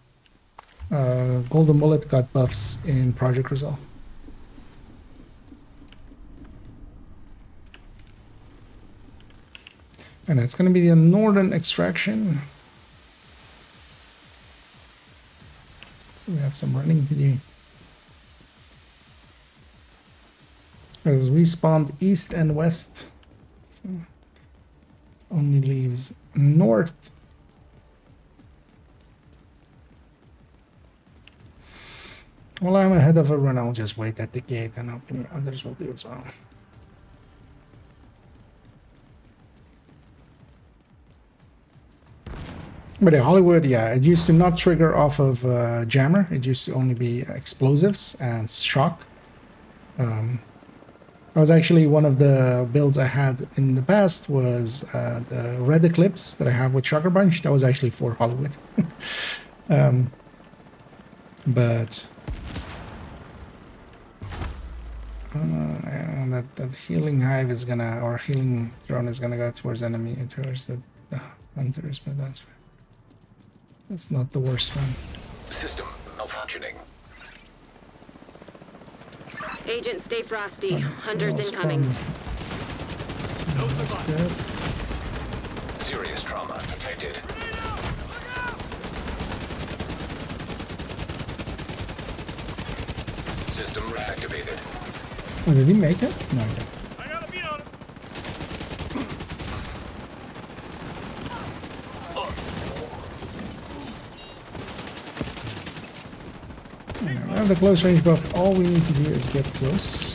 Speaker 5: Bullet got buffs in Project Resolve. And it's going to be the northern extraction. So we have some running to do. Because we spawned east and west. So it only leaves north. Well, I'm ahead of everyone. I'll just wait at the gate and hopefully others will do as well. But in Hollywood, yeah, it used to not trigger off of jammer. It used to only be explosives and shock. That was actually one of the builds I had in the past was the Red Eclipse that I have with Shocker Bunch. That was actually for Hollywood. But that healing hive is gonna, or healing drone is gonna go towards enemy, towards the hunters, but that's fine. That's not the worst one.
Speaker 2: System malfunctioning.
Speaker 6: Agent, stay frosty.
Speaker 5: Oh,
Speaker 6: Hunters
Speaker 5: still
Speaker 6: incoming.
Speaker 5: So that's good.
Speaker 2: Serious trauma detected. System reactivated.
Speaker 5: Oh, did he make it? No, he didn't.
Speaker 4: I got a beat on him.
Speaker 5: I have the close range buff. All we need to do is get close.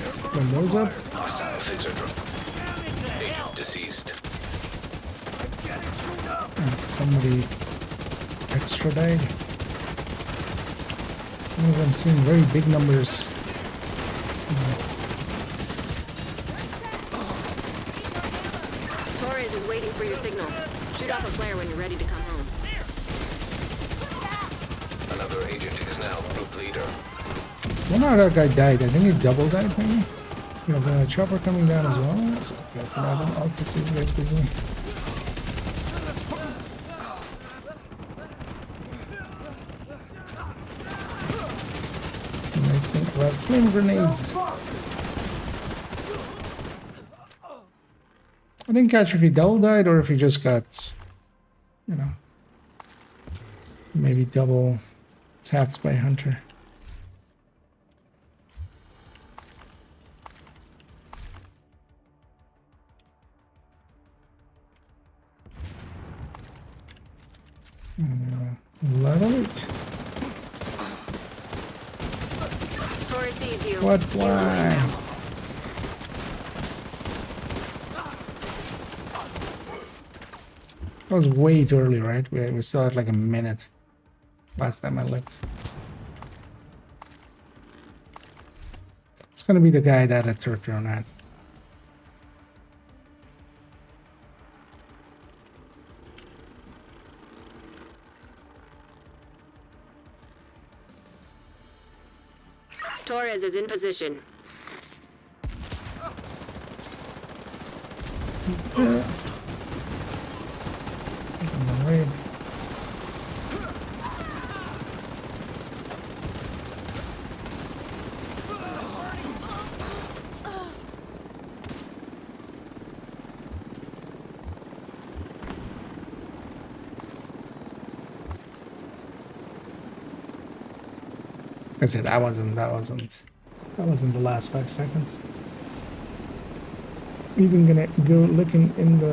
Speaker 5: Let's open those up.
Speaker 2: Hostile phaser drone. Agent deceased.
Speaker 5: And somebody extra died. Some of them seem very big numbers.
Speaker 6: Torres is waiting for your signal. Shoot off a flare when you're ready to come home.
Speaker 2: Another agent is now group leader.
Speaker 5: One other guy died. I think he double died maybe. We have a chopper coming down as well. So careful, Adam. I'll keep these guys busy. That's the nice thing about flame grenades. I didn't catch if he double died or if he just got, you know, maybe double tapped by Hunter. Level it.
Speaker 6: Torres sees you.
Speaker 5: What? Why? That was way too early, right? We still had like a minute last time I looked. It's gonna be the guy that had third drone at.
Speaker 6: Torres is in position.
Speaker 5: Right. I said that wasn't the last 5 seconds. Even gonna go looking in the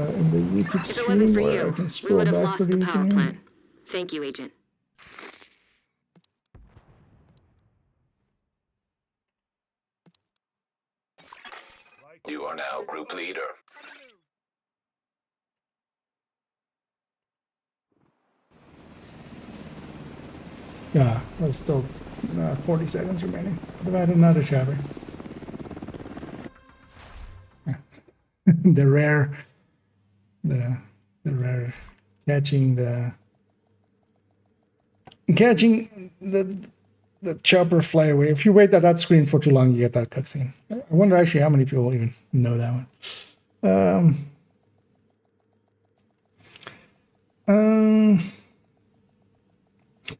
Speaker 5: YouTube
Speaker 6: If it wasn't
Speaker 5: stream
Speaker 6: for
Speaker 5: where I
Speaker 6: you,
Speaker 5: can
Speaker 6: we
Speaker 5: scroll
Speaker 6: would have
Speaker 5: back
Speaker 6: lost
Speaker 5: to
Speaker 6: the
Speaker 5: these
Speaker 6: power
Speaker 5: again.
Speaker 6: plant. Thank you, Agent.
Speaker 2: You are now group leader.
Speaker 5: Yeah, there's still 40 seconds remaining. Would have had another shabber. Yeah. the rare catching the chopper fly away. If you wait at that screen for too long, you get that cutscene. I wonder actually how many people even know that one.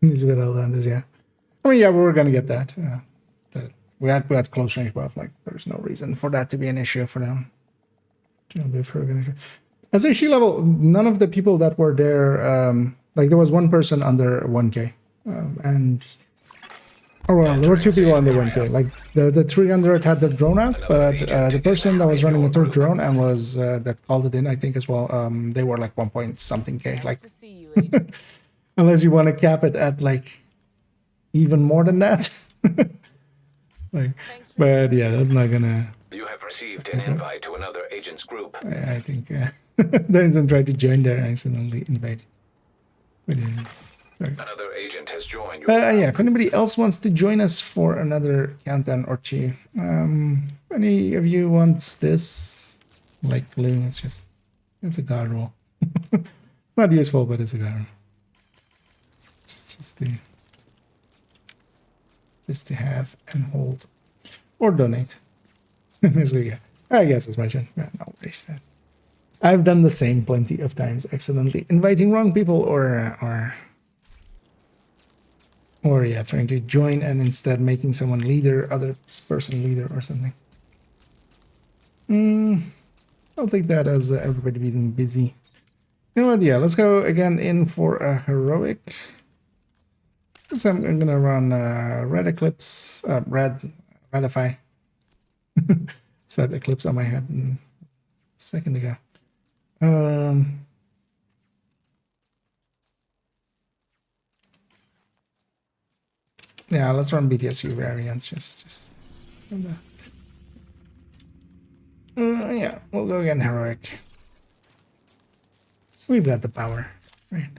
Speaker 5: These are Outlanders, yeah. I mean, yeah, we were gonna get that. We had close range buff. Like, there's no reason for that to be an issue for them. As a shield level, none of the people that were there, like there was one person under 1K, and there were 2 people under 1K. Like the 300 had their drone out, but the person that was running a third drone and was that called it in, I think as well, they were like 1 point something K. Like,
Speaker 10: Nice to see you, Agent.
Speaker 5: unless you want to cap it at like even more than that. Like, but yeah, that's not gonna.
Speaker 2: You have received an invite to another agent's group.
Speaker 5: I think Denison tried to join there and accidentally invited. But yeah, sorry.
Speaker 2: Another agent has joined your
Speaker 5: Yeah, if anybody else wants to join us for another countdown or two, any of you wants this, like glue, it's a guard roll. It's not useful, but it's a guard roll. Just to have and hold or donate. So yeah, I guess as much. Yeah, no worries then. I've done the same plenty of times, accidentally inviting wrong people or yeah, trying to join and instead making someone leader, other person leader or something. I'll take that as everybody being busy. You know what? Yeah, let's go again in for a heroic. So I'm gonna run red eclipse, redify. Set eclipse on my head a second ago. Yeah, let's run BTSU variants. Just. Yeah, we'll go again heroic. We've got the power, right?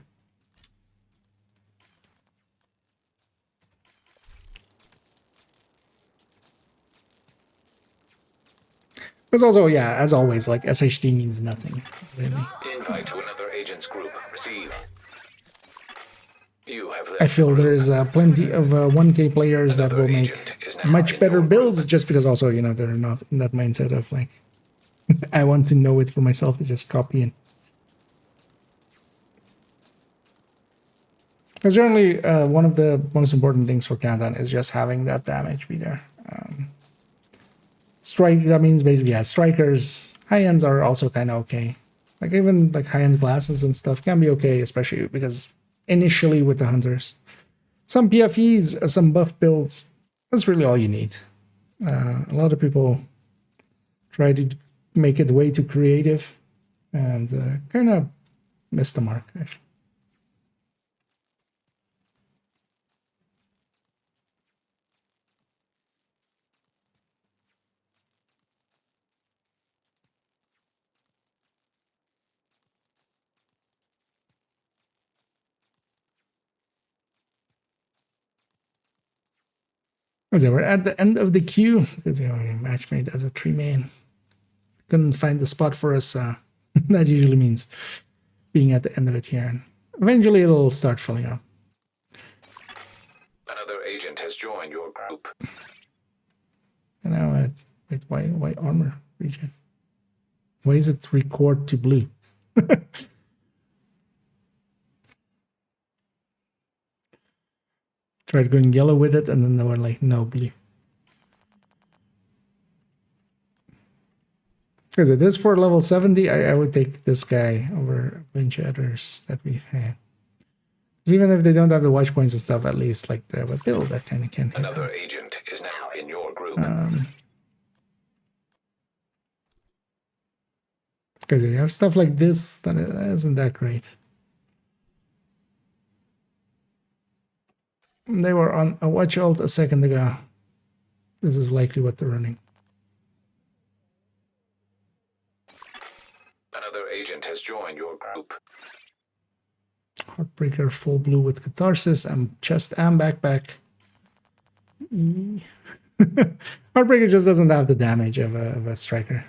Speaker 5: Because also, yeah, as always, like SHD means nothing, really.
Speaker 2: Invite to another agent's group. Receive. You have
Speaker 5: I feel there's plenty of 1K players that will make much better builds just because also, you know, they're not in that mindset of like, I want to know it for myself to just copy in. Because generally, one of the most important things for Countdown is just having that damage be there. Strike, that means basically, yeah, strikers, high ends are also kind of okay. Like even like high end glasses and stuff can be okay, especially because initially with the hunters. Some PFEs, some buff builds, that's really all you need. A lot of people try to make it way too creative and kind of miss the mark, actually. So we're at the end of the queue because we match made as a 3-man. Couldn't find the spot for us. That usually means being at the end of it here. And eventually it'll start filling up.
Speaker 2: Another agent has joined your group.
Speaker 5: And now wait, why armor region? Why is it record to blue? Tried going yellow with it, and then they were like, no, blue. Because it is for level 70, I would take this guy over a bunch of others that we've had. Because even if they don't have the watch points and stuff, at least like they have a build that kind of can hit.
Speaker 2: Another agent is now in your group.
Speaker 5: Because you have stuff like this that isn't that great. They were on a watch ult a second ago. This is likely what they're running.
Speaker 2: Another agent has joined your group.
Speaker 5: Heartbreaker full blue with catharsis and chest and backpack. Heartbreaker just doesn't have the damage of a striker.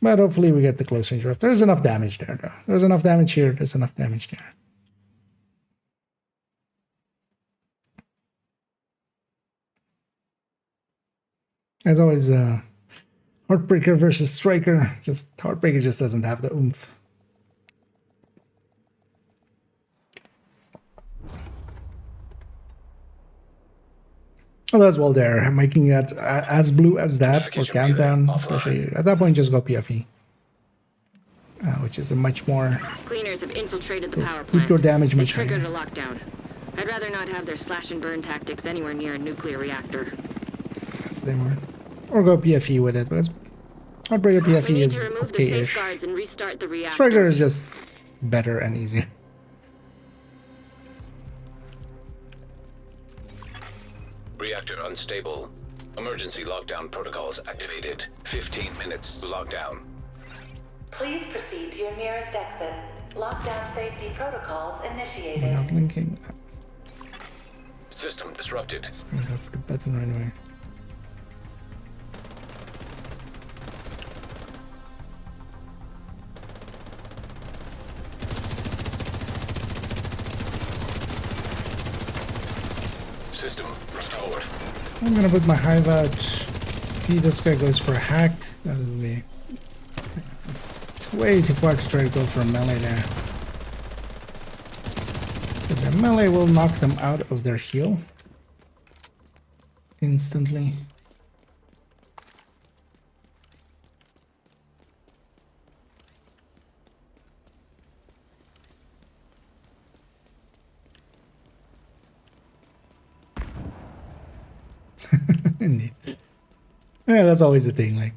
Speaker 5: But hopefully we get the close range ref. There's enough damage there though. There's enough damage here, there's enough damage there. As always, Heartbreaker versus Striker. Just Heartbreaker just doesn't have the oomph. Well, as well there, making it as blue as that for Countdown, especially at that point, just go PFE. Which is a much more...
Speaker 6: Cleaners have infiltrated the power
Speaker 5: Keep
Speaker 6: plant.
Speaker 5: your damage
Speaker 6: They
Speaker 5: much higher.
Speaker 6: triggered a lockdown. I'd rather not have their slash and burn tactics anywhere near a nuclear reactor.
Speaker 5: As they were. Or go PFE with it, because Heartbreaker
Speaker 6: We
Speaker 5: PFE
Speaker 6: need
Speaker 5: is
Speaker 6: to remove the
Speaker 5: okay-ish.
Speaker 6: safeguards and restart the reactor.
Speaker 5: Striker is just better and easier.
Speaker 2: Reactor unstable. Emergency lockdown protocols activated. 15 minutes to lockdown.
Speaker 7: Please proceed to your nearest exit. Lockdown safety protocols
Speaker 5: We're
Speaker 7: initiated.
Speaker 5: not linking.
Speaker 2: System disrupted.
Speaker 5: It's gonna go for the button right away.
Speaker 2: System restored.
Speaker 5: I'm gonna put my hive out this guy goes for a hack, that'll be... It's way too far to try to go for a melee there. Because their melee will knock them out of their heal. Instantly. Indeed. Yeah, that's always the thing. Like,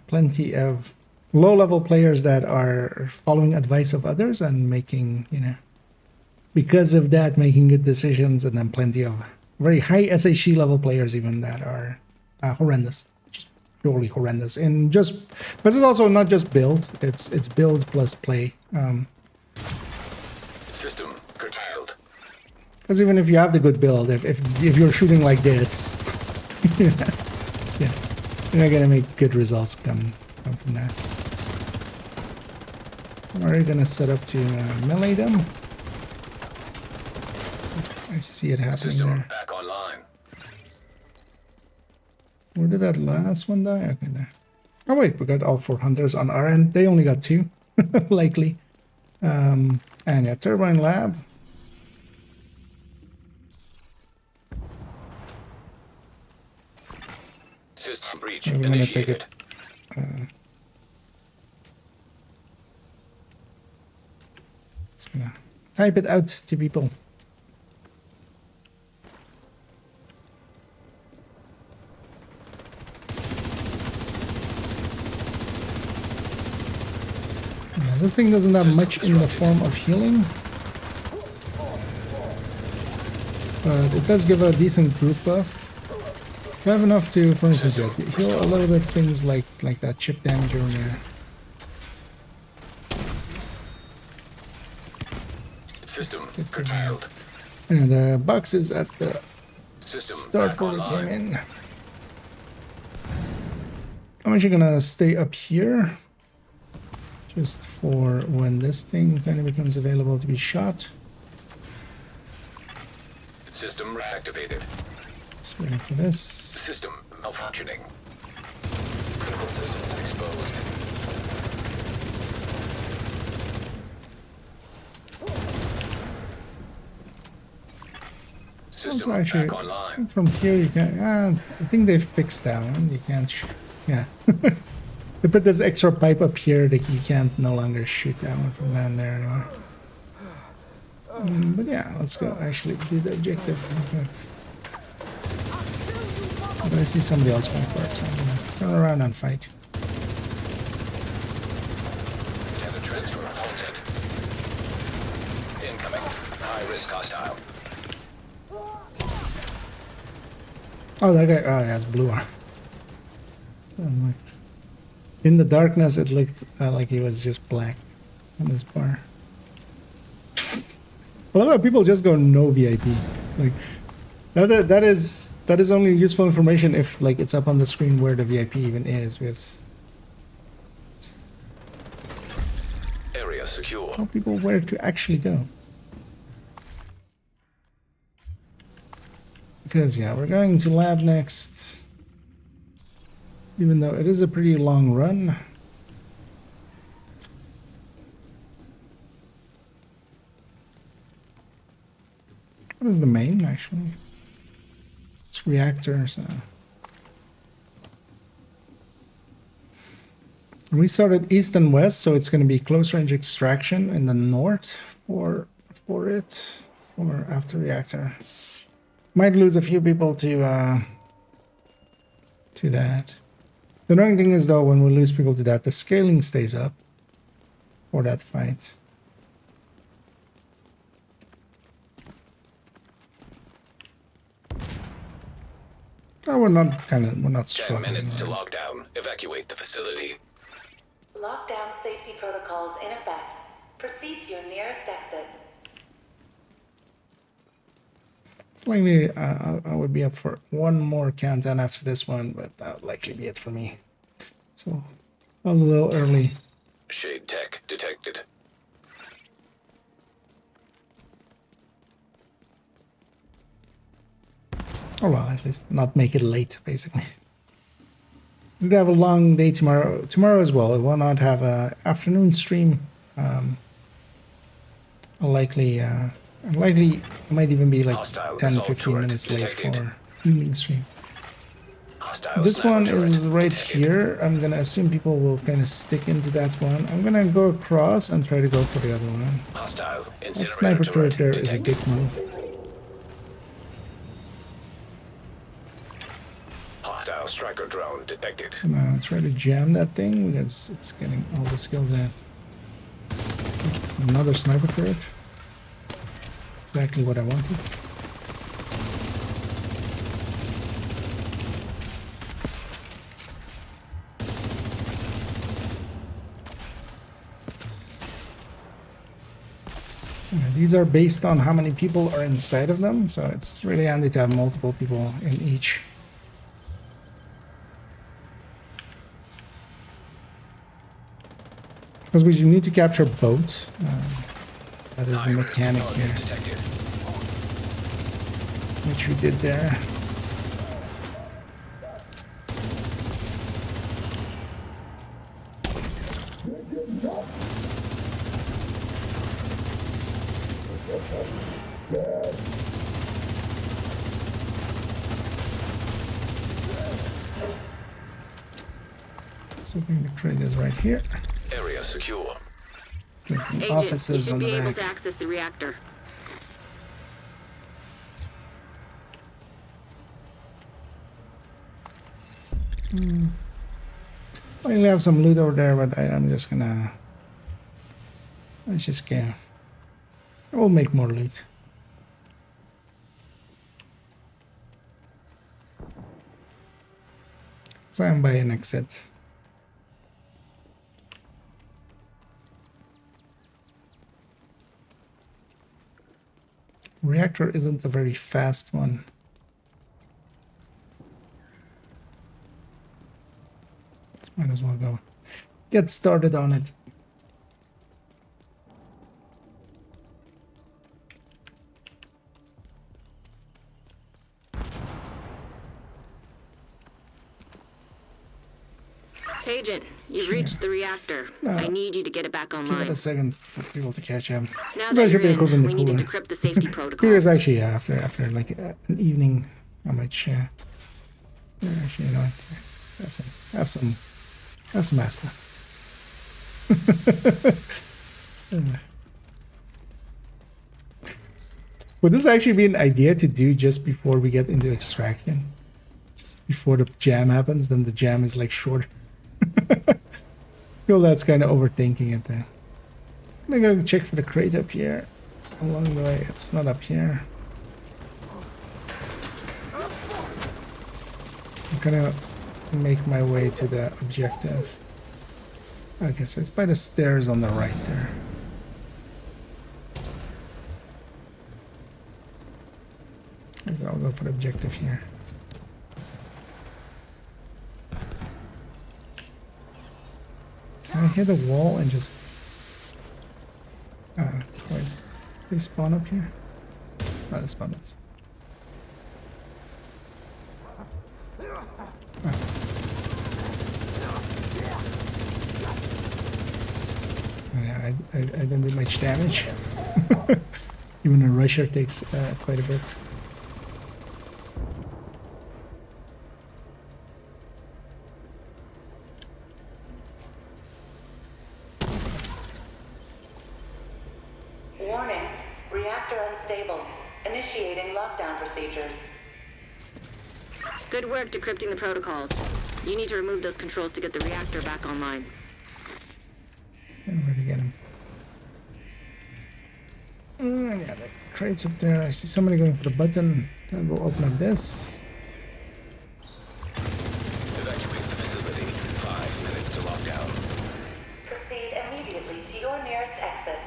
Speaker 5: plenty of low-level players that are following advice of others and making, you know, because of that, making good decisions, and then plenty of very high SHC level players even that are horrendous, just purely horrendous. And just, but it's also not just build; it's build plus play.
Speaker 2: System curtailed.
Speaker 5: Because even if you have the good build, if you're shooting like this, yeah, you're not gonna make good results come from that. I'm already gonna set up to melee them. I see it happening
Speaker 2: System
Speaker 5: there.
Speaker 2: back online.
Speaker 5: Where did that last one die? Okay, there. Oh wait, we got all 4 hunters on our end. They only got 2, likely. And yeah, Turbine Lab.
Speaker 2: System breach
Speaker 5: We're gonna take
Speaker 2: initiated.
Speaker 5: it. Just gonna type it out to people. Yeah, this thing doesn't have much in the form of healing, but it does give a decent group buff. You have enough to, for instance, heal a little bit things like that chip damage over there.
Speaker 2: System curtailed.
Speaker 5: And the box is at the
Speaker 2: System
Speaker 5: start
Speaker 2: back
Speaker 5: where it came
Speaker 2: online.
Speaker 5: in. I'm actually gonna stay up here just for when this thing kind of becomes available to be shot.
Speaker 2: System reactivated.
Speaker 5: Just waiting for this.
Speaker 2: System malfunctioning. Critical systems exposed. System
Speaker 5: Also, actually,
Speaker 2: back online.
Speaker 5: from here you can. I think they've fixed that one. You can't. Yeah. They put this extra pipe up here that you can't no longer shoot that one from down there anymore. But yeah, let's go actually do the objective. Okay. But I see somebody else going for it, so I'm gonna turn around and fight.
Speaker 2: Data transfer halted. Incoming. High risk hostile.
Speaker 5: Oh, that guy. Oh, yeah, it's blue arm. Unlocked. In the darkness, it looked like he was just black on this bar. I love how people just go no VIP. Like that is only useful information if like it's up on the screen where the VIP even is, because
Speaker 2: Area secure.
Speaker 5: tell people where to actually go. Because yeah, we're going to lab next. Even though it is a pretty long run. What is the main, actually? It's reactor, so... We started east and west, so it's going to be close range extraction in the north for after reactor. Might lose a few people to that. The annoying thing is though, when we lose people to that, the scaling stays up for that fight. Oh, we're not
Speaker 2: 10
Speaker 5: struggling.
Speaker 2: minutes to lockdown. Evacuate the facility.
Speaker 7: Lockdown safety protocols in effect. Proceed to your nearest exit.
Speaker 5: It's likely I would be up for one more countdown after this one, but that would likely be it for me. So, a little early.
Speaker 2: Shade tech detected.
Speaker 5: Oh well, at least not make it late, basically. They have a long day tomorrow. Tomorrow as well. It will not have a afternoon stream. Likely might even be like
Speaker 2: Hostile
Speaker 5: 10,
Speaker 2: assault
Speaker 5: 15
Speaker 2: turret
Speaker 5: minutes late
Speaker 2: detected.
Speaker 5: for evening stream.
Speaker 2: Hostile
Speaker 5: This one
Speaker 2: sniper
Speaker 5: is
Speaker 2: turret
Speaker 5: right
Speaker 2: detected.
Speaker 5: here. I'm gonna assume people will kind of stick into that one. I'm gonna go across and try to go for the other one.
Speaker 2: Hostile
Speaker 5: That
Speaker 2: incinerator
Speaker 5: sniper turret there is a
Speaker 2: detected.
Speaker 5: dick move.
Speaker 2: Hostile striker drone detected.
Speaker 5: Now try to jam that thing because it's getting all the skills in. It's another sniper turret. Exactly what I wanted. Yeah, these are based on how many people are inside of them, so it's really handy to have multiple people in each. Because we need to capture boats. That is the
Speaker 2: High-risk
Speaker 5: mechanic
Speaker 2: target
Speaker 5: here,
Speaker 2: detected.
Speaker 5: which we did there. So I think the crate is right here.
Speaker 2: Area secure.
Speaker 5: Get some
Speaker 6: Agent, you
Speaker 5: offices
Speaker 6: should
Speaker 5: on
Speaker 6: be
Speaker 5: the
Speaker 6: able
Speaker 5: back.
Speaker 6: to access the reactor.
Speaker 5: I only have some loot over there, but I'm just gonna... Let's just go. We'll make more loot. So I'm by an exit. Reactor isn't a very fast one. Might as well go get started on it.
Speaker 6: Agent, you've reached the reactor. I need you to get it back
Speaker 5: Give it
Speaker 6: online.
Speaker 5: a second for people to catch up.
Speaker 6: Now
Speaker 5: So I
Speaker 6: that
Speaker 5: should
Speaker 6: you're
Speaker 5: be equipping
Speaker 6: in,
Speaker 5: the
Speaker 6: we need to
Speaker 5: cooler.
Speaker 6: decrypt the safety
Speaker 5: Here
Speaker 6: protocol.
Speaker 5: is actually after like an evening. I might share. Actually, you know, have some asthma. Would this actually be an idea to do just before we get into extraction? Just before the jam happens, then the jam is like short. Feel that's kind of overthinking it there. I'm gonna go check for the crate up here. Along the way, it's not up here. I'm gonna make my way to the objective. Okay, so it's by the stairs on the right there. So I'll go for the objective here. Can I hit a wall and just... wait, they spawn up here? Oh, they spawn that. Yeah, I didn't do much damage. Even a rusher takes quite a bit.
Speaker 7: Warning, reactor unstable. Initiating lockdown procedures.
Speaker 6: Good work decrypting the protocols. You need to remove those controls to get the reactor back online.
Speaker 5: And where to get him? Yeah, the crates up there. I see somebody going for the button. Then we'll open up this.
Speaker 2: Evacuate the facility. 5 minutes to lockdown.
Speaker 7: Proceed immediately to your nearest exit.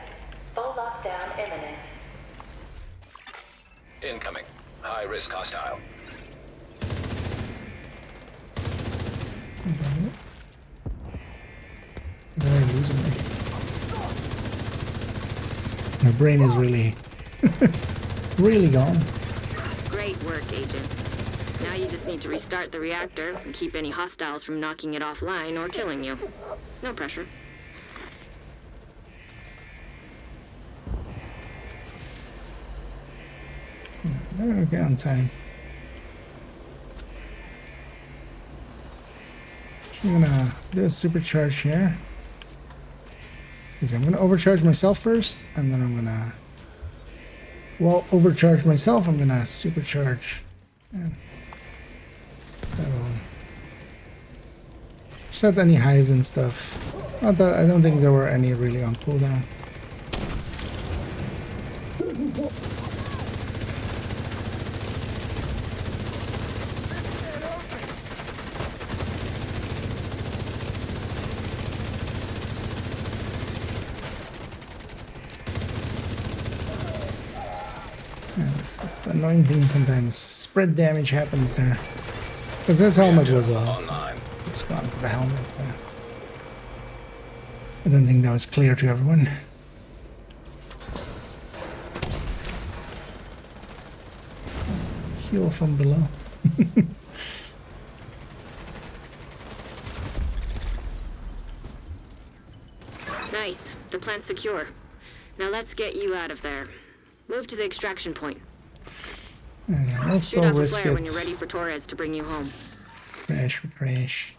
Speaker 7: Full lockdown imminent.
Speaker 2: Incoming. High risk hostile.
Speaker 5: Did I lose him? My brain is really, really gone.
Speaker 6: Great work, Agent. Now you just need to restart the reactor and keep any hostiles from knocking it offline or killing you. No pressure.
Speaker 5: Okay, on time. I'm gonna do a supercharge here. I'm gonna overcharge myself first, and then I'm gonna, well, overcharge myself. I'm gonna supercharge. And that'll set any hives and stuff. Not that I don't think there were any really on cooldown. That's the annoying thing sometimes. Spread damage happens there. Because his helmet was on. So it's gone for the helmet. I don't think that was clear to everyone. Heal from below.
Speaker 6: Nice. The plant's secure. Now let's get you out of there. Move to the extraction point.
Speaker 5: Okay, we'll
Speaker 6: Shoot
Speaker 5: still
Speaker 6: off a
Speaker 5: risk
Speaker 6: flare
Speaker 5: it.
Speaker 6: when you're ready for Torres to bring you home.
Speaker 5: Crash, we crash.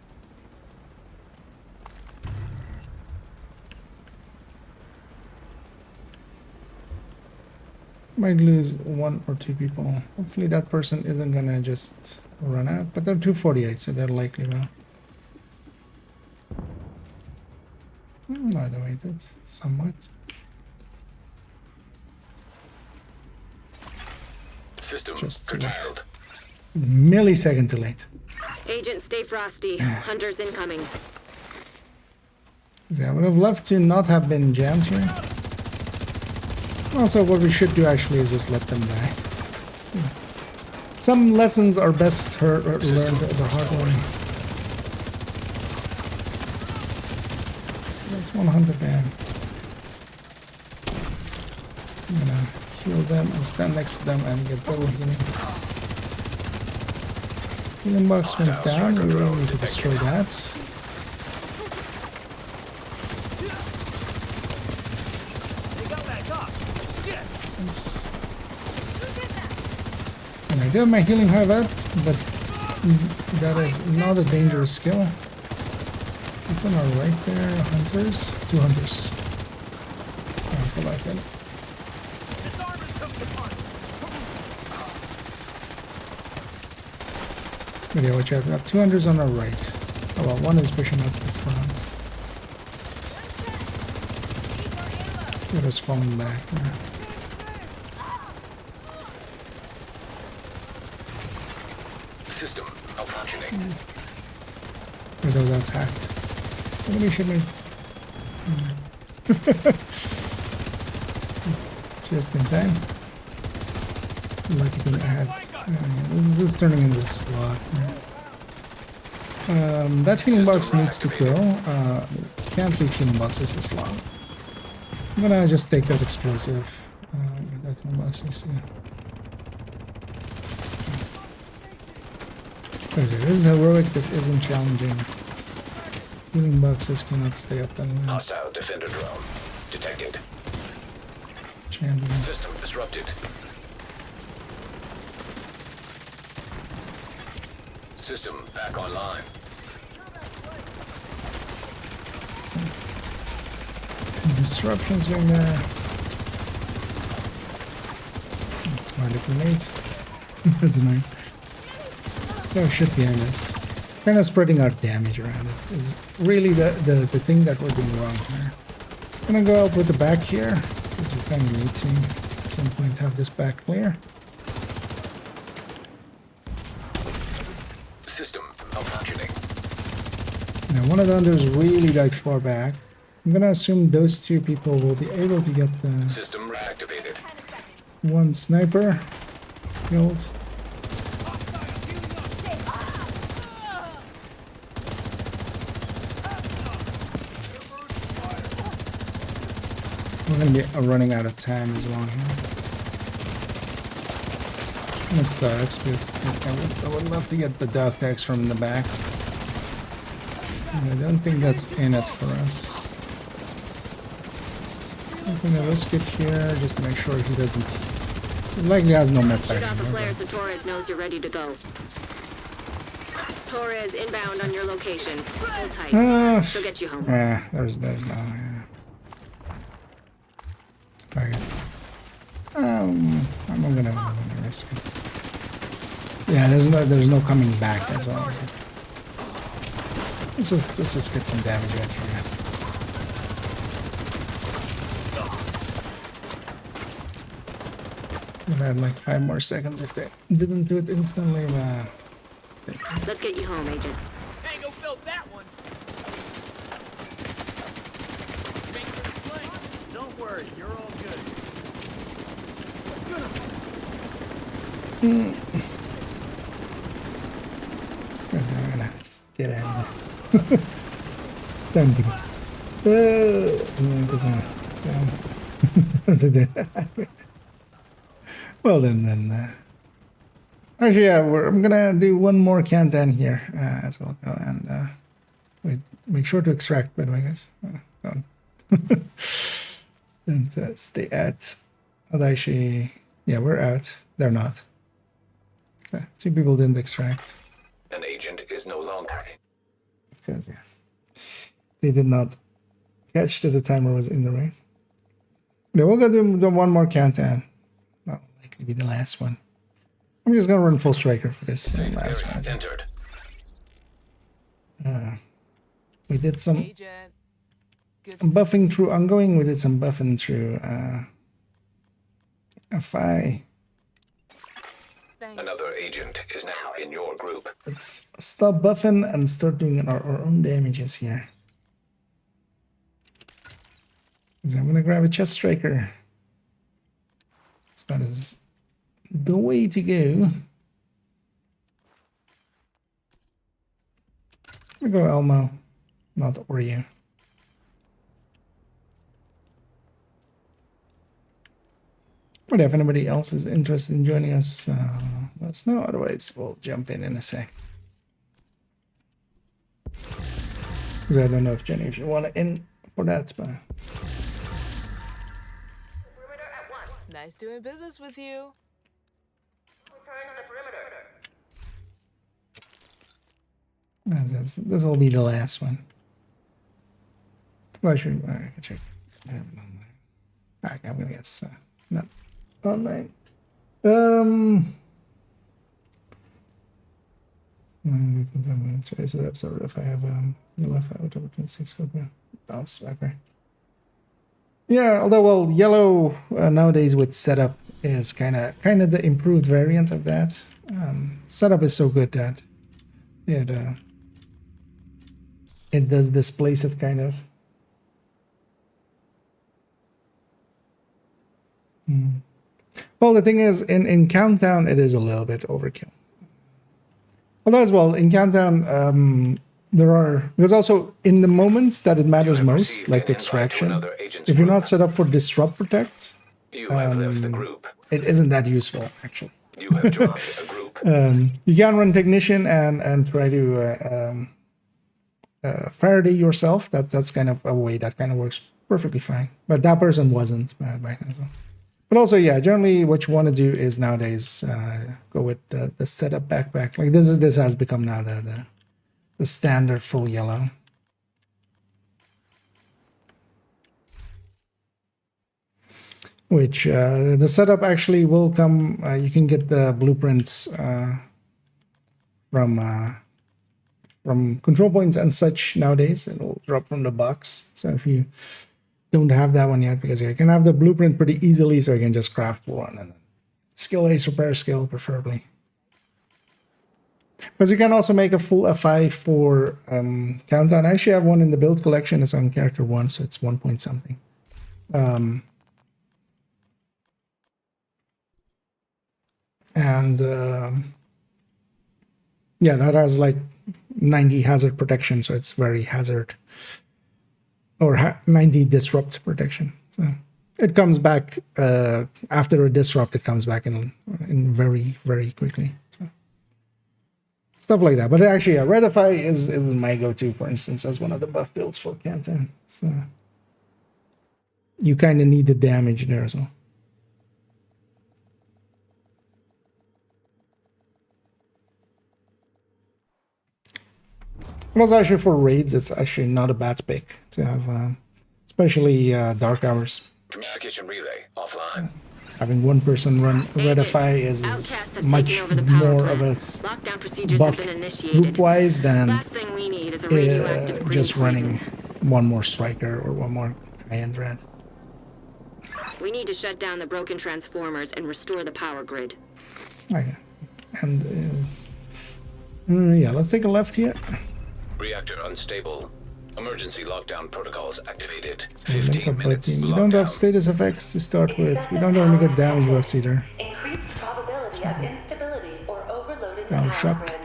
Speaker 5: Might lose 1 or 2 people. Hopefully that person isn't gonna just run out, but they're 248, so they're likely will. By the way, that's somewhat.
Speaker 2: System
Speaker 5: Just too late.
Speaker 2: curtailed.
Speaker 5: Millisecond too late.
Speaker 6: Agent, stay frosty. Hunters incoming.
Speaker 5: Yeah, I would have loved to not have been jammed here. Also, what we should do actually is just let them die. Some lessons are best learned the hard way. That's 100 man. I'm gonna heal them and stand next to them and get double healing. Healing box went down, we really need to destroy that. Nice. And I do have my healing hive out, but that is not a dangerous skill. It's on our right there, hunters. 2 hunters. Oh, for life then. But yeah, watch out, we have 2 hunters on our right. Oh well, one is pushing out to the front. The other's falling back there.
Speaker 2: System malfunctioning.
Speaker 5: Although that's hacked. Somebody should make... Just in time. Lucky thing I had. This is turning into a slog. That healing box needs to go. Can't leave healing boxes this long. I'm gonna just take that explosive. That healing box needs to go. This is heroic, this isn't challenging. Healing boxes cannot stay up that long.
Speaker 2: Hostile defender drone detected.
Speaker 5: Champion.
Speaker 2: System disrupted. System back online.
Speaker 5: Some disruptions going there. Hardly grenades. That's annoying. There should be this. Kind of spreading our damage around is really the thing that we're doing wrong here. I'm gonna go up with the back here, because we kind of need to at some point have this back clear.
Speaker 2: System malfunctioning.
Speaker 5: Now one of the others really died far back. I'm gonna assume those 2 people will be able to get the
Speaker 2: System reactivated.
Speaker 5: one sniper killed. We're gonna be running out of time as well here.
Speaker 1: This sucks because I would love to get the dog tags from the back. I don't think that's in it for us. I'm gonna risk it here just to make sure he doesn't. He likely has no med pack.
Speaker 6: Shoot off the flares so Torres knows you're ready to go. Torres inbound on your location. Hold tight. She'll get you home.
Speaker 1: Yeah, there's no. Okay. I'm gonna risk it. Yeah, there's no coming back as well. Let's just get some damage out here. I've had like 5 more seconds if they didn't do it instantly.
Speaker 6: Let's get you home, Agent.
Speaker 9: Tango filled that one. Don't worry, you're all good.
Speaker 1: Just get out of there. Thank you. Well then. Actually, yeah, I'm gonna do one more countdown here as well, and wait, make sure to extract. By the way, guys, don't stay at. Actually, yeah, we're out. They're not. So, 2 people didn't extract.
Speaker 2: An agent is no longer.
Speaker 1: Because yeah, they did not catch that the timer was in the ring. Okay, we'll go do one more countdown. That'll likely be the last one. I'm just gonna run full striker for this last one.
Speaker 2: Entered.
Speaker 1: We did some
Speaker 10: Agent. Good.
Speaker 1: buffing through ongoing. We did some buffing through FI.
Speaker 10: Thanks.
Speaker 2: Another agent is now in your group.
Speaker 1: Let's stop buffing and start doing our own damages here. So I'm gonna grab a chest striker. So that is the way to go. We go Elmo, not Oreo. But if anybody else is interested in joining us, let us know. Otherwise, we'll jump in a sec. Because I don't know if Jenny, if you want to in for that, but
Speaker 10: Nice doing business with you.
Speaker 1: this will be the last one. Well, I should I can check. Okay, I'm gonna guess not online. Today's episode. If I have yellow, if I would have been 6 scope, oh, swiper. Yeah, although well, yellow nowadays with setup is kind of the improved variant of that. Setup is so good that it does displace it kind of. Well, the thing is, in Countdown, it is a little bit overkill. Although as well, in Countdown, there are... Because also, in the moments that it matters most, like extraction, if you're not set up for Disrupt Protect,
Speaker 2: You have left the group.
Speaker 1: it isn't that useful, actually.
Speaker 2: You have joined a group.
Speaker 1: You can run Technician and try to Faraday yourself. That's kind of a way that kind of works perfectly fine. But that person wasn't back then as well. But also, yeah, generally what you want to do is nowadays go with the setup backpack. Like this has become now the standard full yellow. Which the setup actually will come. You can get the blueprints from control points and such nowadays. It'll drop from the box. So if you don't have that one yet, because you can have the blueprint pretty easily, so you can just craft one and skill ace repair skill preferably. Because you can also make a full F5 for Countdown. I actually have one in the build collection. It's on character 1, so it's 1 point something. Yeah, that has like 90 hazard protection, so it's very hazard, or 90 disrupt protection. So
Speaker 5: it comes back after a disrupt. It comes back in very, very quickly. So, stuff like that. But actually, yeah, Redify is my go-to, for instance, as one of the buff builds for Canton. So you kind of need the damage there as well. But also actually for raids, it's actually not a bad pick to have, especially dark hours.
Speaker 2: Communication relay offline.
Speaker 5: Having one person run Redify is much more of a buff group-wise than just running one more striker or one more high-end red.
Speaker 6: We need to shut down the broken transformers and restore the power grid.
Speaker 5: Okay, and is yeah. Let's take a left here.
Speaker 2: Reactor unstable. Emergency lockdown protocols activated.
Speaker 5: So link
Speaker 2: 15
Speaker 5: up
Speaker 2: minutes.
Speaker 5: team. We don't have status effects to start with. We don't have any good damage buffs either.
Speaker 7: Increased probability of instability or overloaded
Speaker 5: Down
Speaker 7: power
Speaker 5: shock.
Speaker 7: grid.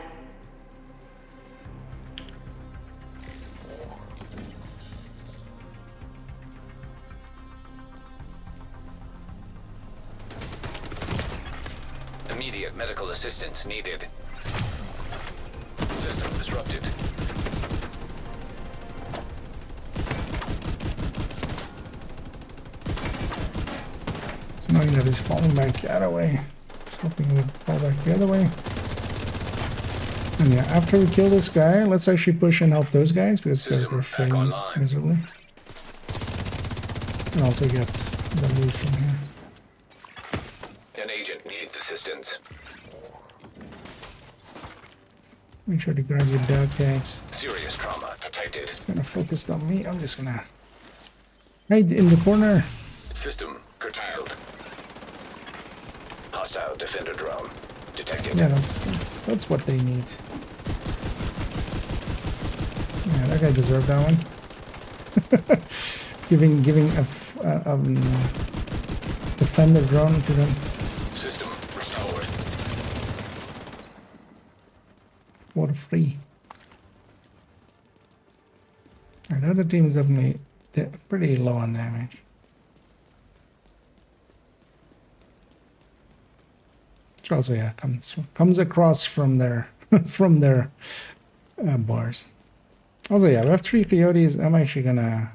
Speaker 2: Immediate medical assistance needed. System disrupted.
Speaker 5: It's annoying that he's falling back the other way. I was hoping he would fall back the other way. And yeah, after we kill this guy, let's actually push and help those guys because they're failing miserably. And also get the loot from here.
Speaker 2: An agent needs assistance.
Speaker 5: Make sure to grab your dog tags.
Speaker 2: Serious trauma detected.
Speaker 5: It's gonna focus on me. I'm just gonna hide in the corner.
Speaker 2: System curtailed. Hostile defender drone detected.
Speaker 5: Yeah, that's what they need. Yeah, that guy deserved that one. giving a defender drone to them.
Speaker 2: System restored.
Speaker 5: Water free. The other team is definitely pretty low on damage. Which also, yeah, comes across from their from their bars. Also, yeah, we have 3 coyotes. I'm actually gonna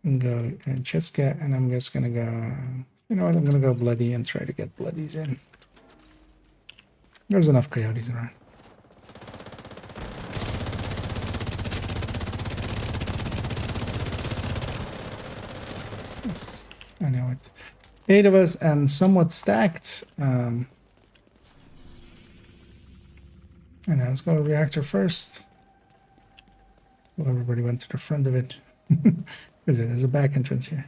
Speaker 5: go Cheska, and I'm just gonna go. You know what? I'm gonna go bloody and try to get bloodies in. There's enough coyotes around. Yes, I know it. 8 of us and somewhat stacked. And let's go to reactor first. Well, everybody went to the front of it. There's a back entrance here.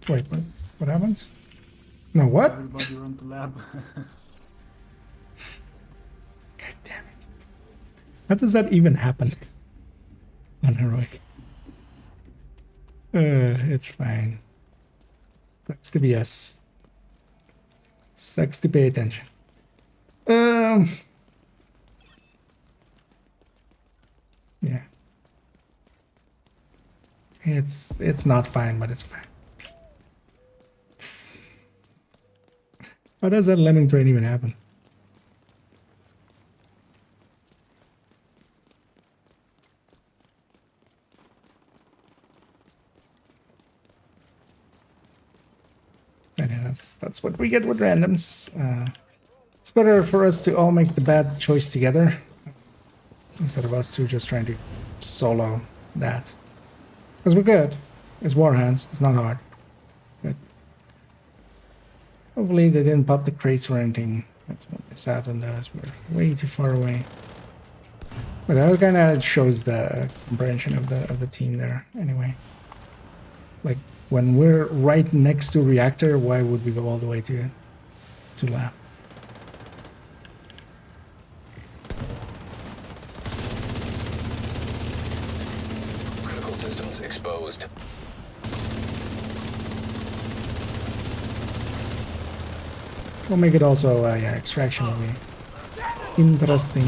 Speaker 5: Wait, what happened? No, what?
Speaker 11: Everybody run to lab.
Speaker 5: God damn it. How does that even happen? On heroic. It's fine. Sucks to be us. Sucks to pay attention. Yeah. It's not fine, but it's fine. How does that lemming train even happen? And yeah, that's what we get with randoms. It's better for us to all make the bad choice together instead of us two just trying to solo that. Because we're good. It's war hands. It's not hard. But hopefully they didn't pop the crates or anything. That's what they sat on those. We're way too far away. But that kind of shows the comprehension of the team there. Anyway, like when we're right next to reactor, why would we go all the way to lab?
Speaker 2: Critical systems exposed.
Speaker 5: We'll make it also, yeah, extraction will be interesting.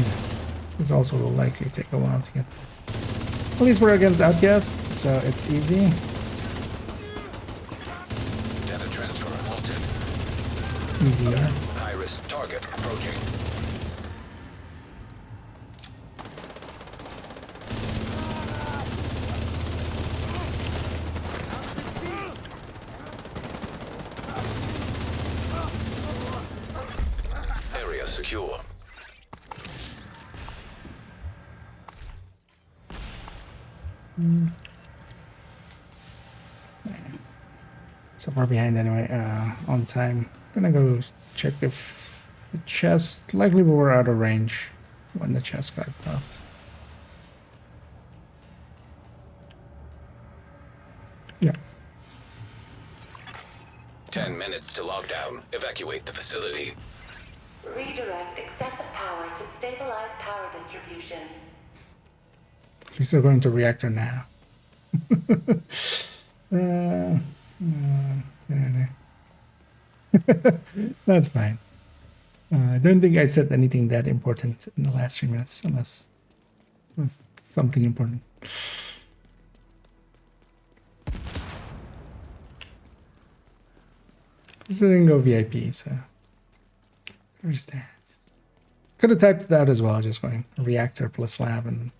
Speaker 5: It's also will likely take a while to get. At least we're against Outcast, so it's easy.
Speaker 2: Data transfer halted.
Speaker 5: Easier.
Speaker 2: High-risk target approaching. Area secure.
Speaker 5: So far behind anyway, on time. Gonna go check if the chest, likely we were out of range when the chest got popped. Yeah.
Speaker 2: 10 minutes to lockdown. Evacuate the facility.
Speaker 7: Redirect excessive power to stabilize power distribution.
Speaker 5: At least they're going to reactor now. That's fine. I don't think I said anything that important in the last 3 minutes, unless it was something important. This didn't go VIP, so there's that. Could have typed that as well, just going reactor plus lab, and then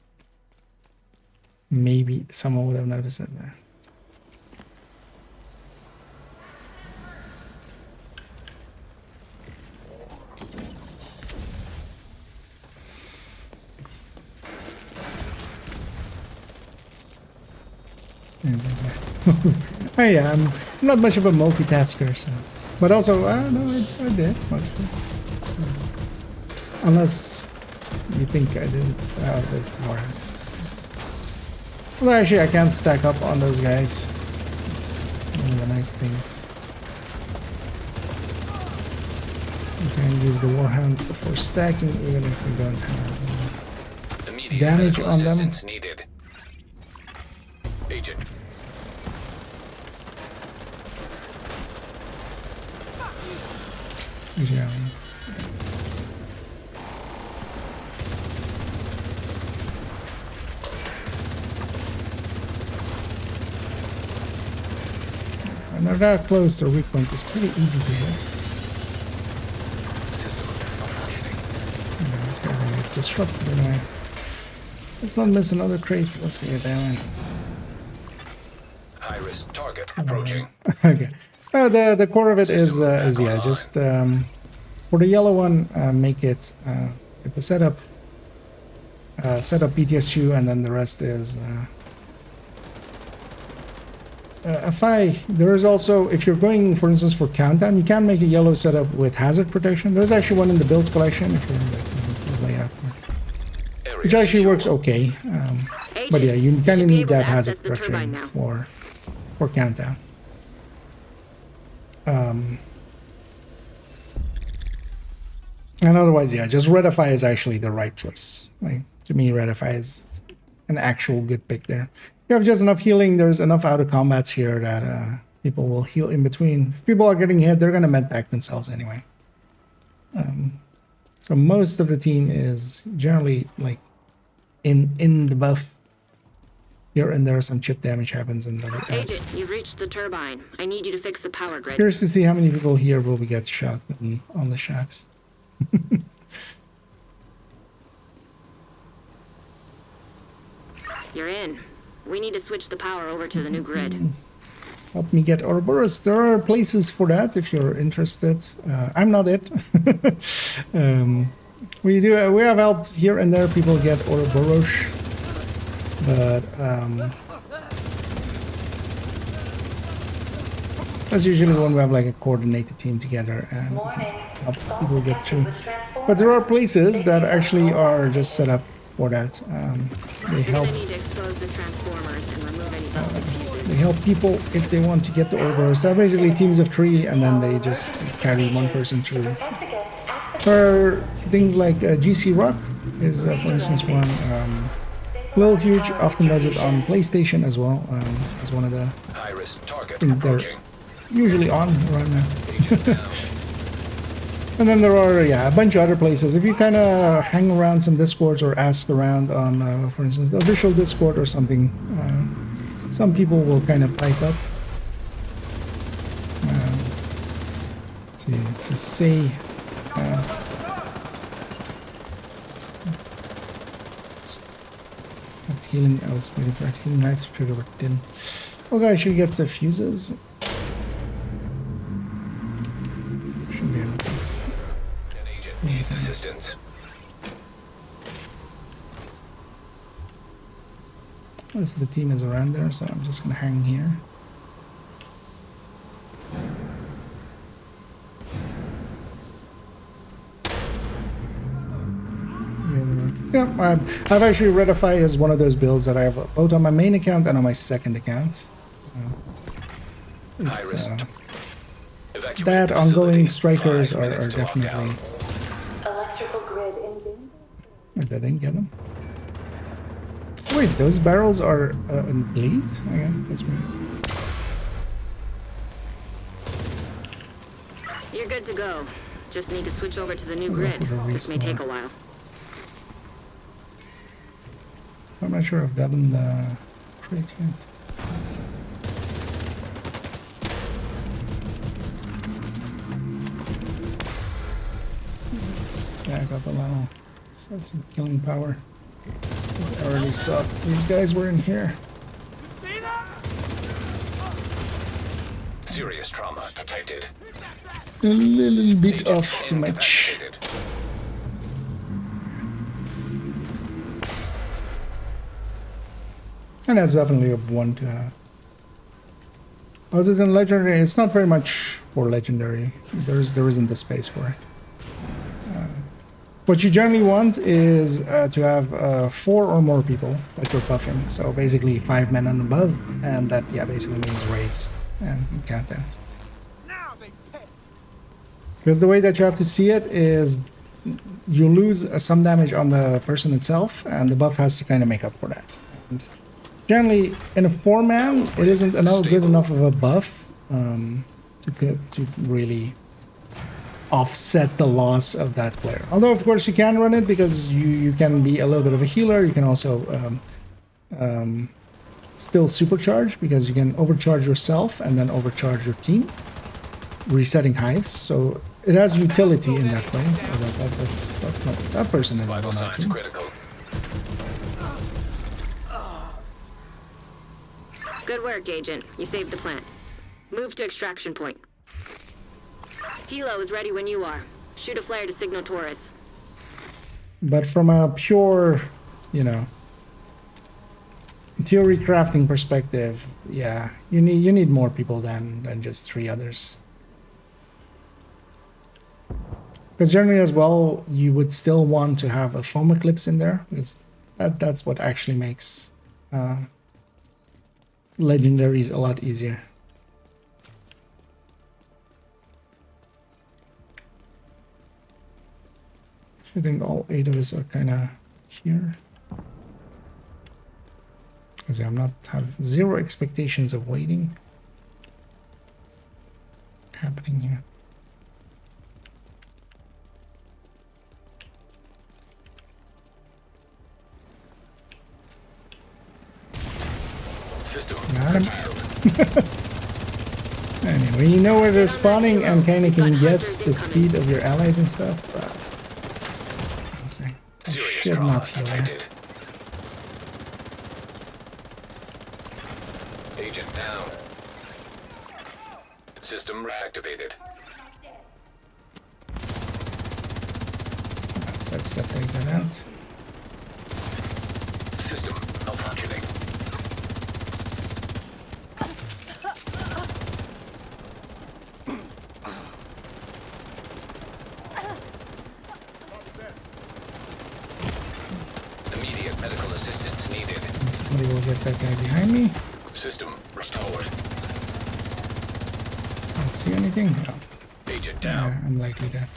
Speaker 5: maybe someone would have noticed it there. Oh yeah, I'm not much of a multitasker, so. But also, no, I did mostly. Unless you think I didn't. That's alright. Well, actually, I can't stack up on those guys. It's one of the nice things. You can use the Warhound for stacking, even if we don't have
Speaker 2: Immediate
Speaker 5: damage
Speaker 2: medical
Speaker 5: on them.
Speaker 2: assistance needed. Agent.
Speaker 5: Yeah. When they're that close, their weak point is pretty easy to hit. Yeah, this guy will get disrupted anyway. Let's not miss another crate. Let's get that one.
Speaker 2: High-risk target approaching.
Speaker 5: Okay. The core of it is yeah, just for the yellow one, make it the setup BTS2, and then the rest is FI. There is also, if you're going, for instance, for countdown, you can make a yellow setup with hazard protection. There's actually one in the builds collection if you're like the layout, which actually works okay. But yeah, you kind of need that hazard protection for countdown. And otherwise, yeah, just Redify is actually the right choice. Like, to me, Redify is an actual good pick there. You have just enough healing. There's enough out of combats here that people will heal in between. If people are getting hit, they're gonna med pack themselves anyway. So most of the team is generally like in the buff. Here and there, some chip damage happens in the
Speaker 6: Agent, you've reached the turbine. I need you to fix the power grid.
Speaker 5: Curious to see how many people here will be get shocked on the shocks.
Speaker 6: You're in. We need to switch the power over to the new grid.
Speaker 5: Help me get Ouroboros. There are places for that if you're interested. I'm not it. We have helped here and there people get Ouroboros, but that's usually when we have like a coordinated team together and help people get through. But there are places that actually are just set up for that. They help. They help people if they want to get the Ouroboros. They're basically teams of 3, and then they just carry one person through. Or things like GC Rock is, for instance, one. Lil Huge often does it on PlayStation as well, as one of the.
Speaker 2: High-risk target
Speaker 5: They're usually on right now. And then there are, yeah, a bunch of other places. If you kind of hang around some discords or ask around on, for instance, the official Discord or something, some people will kind of pipe up to say. Healing, I was waiting for a healing knife to trigger, but didn't. Okay, I should get the fuses. Should be able to.
Speaker 2: An agent needs assistance.
Speaker 5: Most of the team is around there, so I'm just gonna hang here. Yeah, I've actually Redify as one of those builds that I have both on my main account and on my second account. It's that ongoing strikers are definitely.
Speaker 7: Electrical grid in danger.
Speaker 5: Wait, I didn't get them. Wait, those barrels are in bleed? Okay, that's weird.
Speaker 6: You're good to go. Just need to switch over to the new grid. This may take a while.
Speaker 5: I'm not sure I've gotten the crate yet. Stack up a little. Start some killing power. I already saw these guys were in here.
Speaker 2: Serious trauma detected.
Speaker 5: A little bit off too much. And that's definitely a one to have. Was it in legendary? It's not very much for legendary. There isn't the space for it. What you generally want is to have 4 or more people that you're buffing. So basically 5 men and above, and that basically means raids and content. Because the way that you have to see it is you lose some damage on the person itself, and the buff has to kind of make up for that. And generally, in a 4-man, it isn't good enough of a buff to really offset the loss of that player. Although, of course, you can run it because you can be a little bit of a healer. You can also still supercharge because you can overcharge yourself and then overcharge your team, resetting hives. So it has utility in that way. That's not that person is
Speaker 2: Vital
Speaker 5: on our
Speaker 2: signs
Speaker 5: team.
Speaker 2: critical.
Speaker 6: Good work, Agent. You saved the plant. Move to extraction point. Hilo is ready when you are. Shoot a flare to signal Taurus.
Speaker 5: But from a pure, theory crafting perspective, yeah, you need more people than just 3 others. Because generally as well, you would still want to have a foam eclipse in there, because that's what actually makes legendaries a lot easier. I think all 8 of us are kind of here. Because I have 0 expectations of waiting happening here.
Speaker 2: System
Speaker 5: Got him.
Speaker 2: curtailed.
Speaker 5: Anyway, you know where they're spawning and kind of can guess the speed of your allies and stuff. I
Speaker 2: Serious
Speaker 5: should
Speaker 2: trauma
Speaker 5: not heal her.
Speaker 2: detected. Agent down. System reactivated.
Speaker 5: That sucks that they got out.
Speaker 2: System malfunctioning. Immediate medical assistance needed.
Speaker 5: Somebody will get that guy behind me.
Speaker 2: System restored.
Speaker 5: Can't see anything. No.
Speaker 2: Agent
Speaker 5: Yeah,
Speaker 2: down.
Speaker 5: I'm likely dead.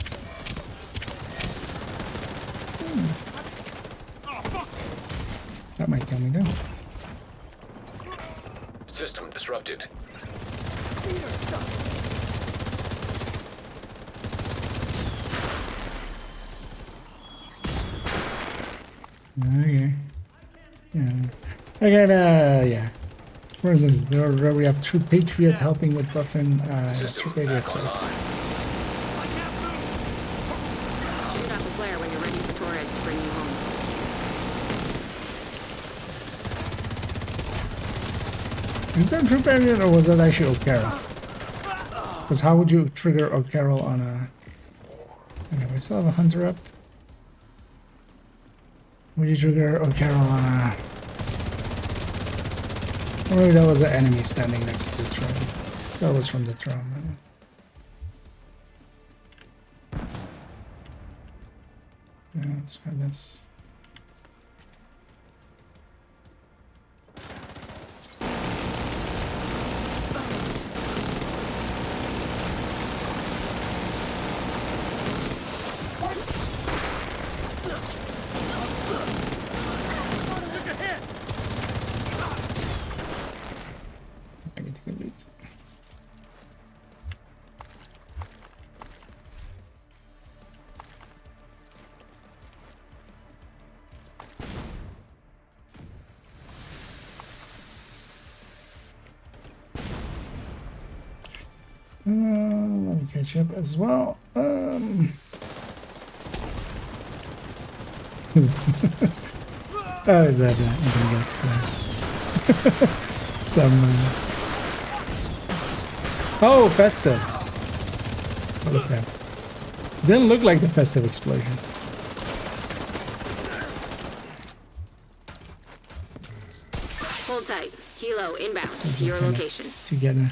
Speaker 5: That might kill me though.
Speaker 2: System disrupted.
Speaker 5: Okay. Yeah. Again, yeah. For instance, there we have True Patriot helping with buffing. True Patriot sucks.
Speaker 6: Shoot out the flare when you're ready for Torres to bring you home.
Speaker 5: Is that True Patriot or was that actually O'Carroll? Because how would you trigger O'Carroll on a... Okay, we still have a Hunter up. Would you trigger O'Carroll on a... Or maybe that was an enemy standing next to the throne. That was from the throne. Yeah, let's try this. I need to go loot. Let me catch up as well. Oh, is that I guess some oh, festive. Okay. Didn't look like the festive explosion.
Speaker 6: Hold tight. Hilo inbound
Speaker 5: Those
Speaker 6: to
Speaker 5: are
Speaker 6: your
Speaker 5: kinda
Speaker 6: location.
Speaker 5: Together.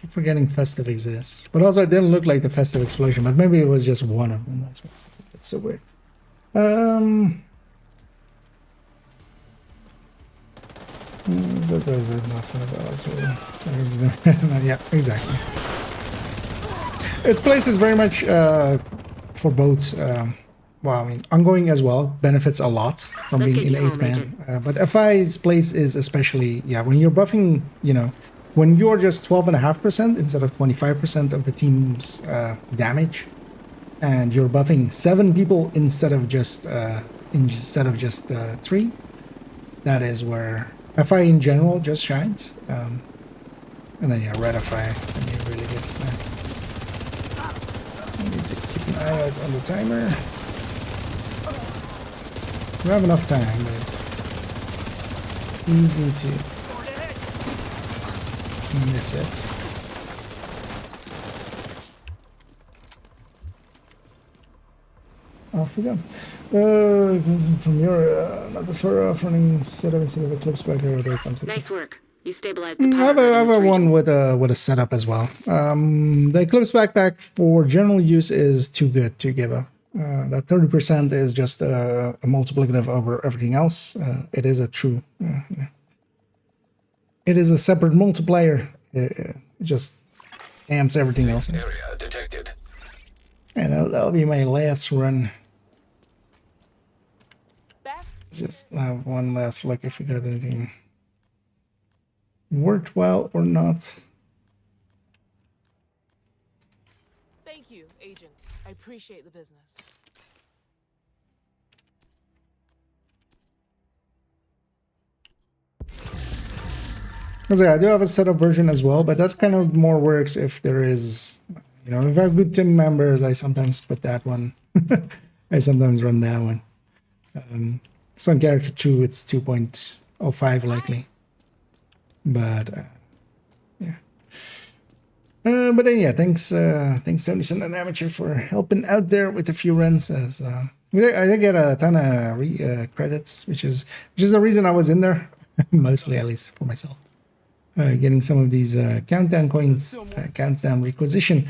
Speaker 5: Keep forgetting festive exists. But also it didn't look like the festive explosion, but maybe it was just one of them. That's what it's so weird. Yeah, exactly. Its place is very much for boats. Well, I mean, ongoing as well benefits a lot from
Speaker 6: Let's
Speaker 5: being
Speaker 6: get
Speaker 5: in
Speaker 6: you
Speaker 5: 8
Speaker 6: home,
Speaker 5: man. But FI's place is especially, yeah, when you're buffing, you know, when you're just 12.5% instead of 25% of the team's damage, and you're buffing 7 people instead of just 3, that is where FI in general just shines. And then yeah, red FI can be really good. I need to keep an eye out on the timer. We have enough time, but it's easy to miss it. Off we go. From your not for running setup instead of Eclipse back over there.
Speaker 6: Nice work. You stabilized the
Speaker 5: I
Speaker 6: power.
Speaker 5: have a one with a setup as well. The Eclipse backpack for general use is too good to give up. That 30% is just a multiplicative over everything else. It is a true. It is a separate multiplier. It just amps everything else.
Speaker 2: Area detected.
Speaker 5: And that'll be my last run. Just have one last look if we got anything worked well or not.
Speaker 10: Thank you, Agent. I appreciate the business.
Speaker 5: Because yeah, I do have a setup version as well, but that kind of more works if there is, you know, if I have good team members, I sometimes put that one. I sometimes run that one. Some character 2, it's 2.05 likely. But yeah. But then yeah, thanks 70 Cent and Amateur for helping out there with a few runs. As I did get a ton of credits, which is the reason I was in there, mostly at least for myself. Getting some of these countdown coins, countdown requisition,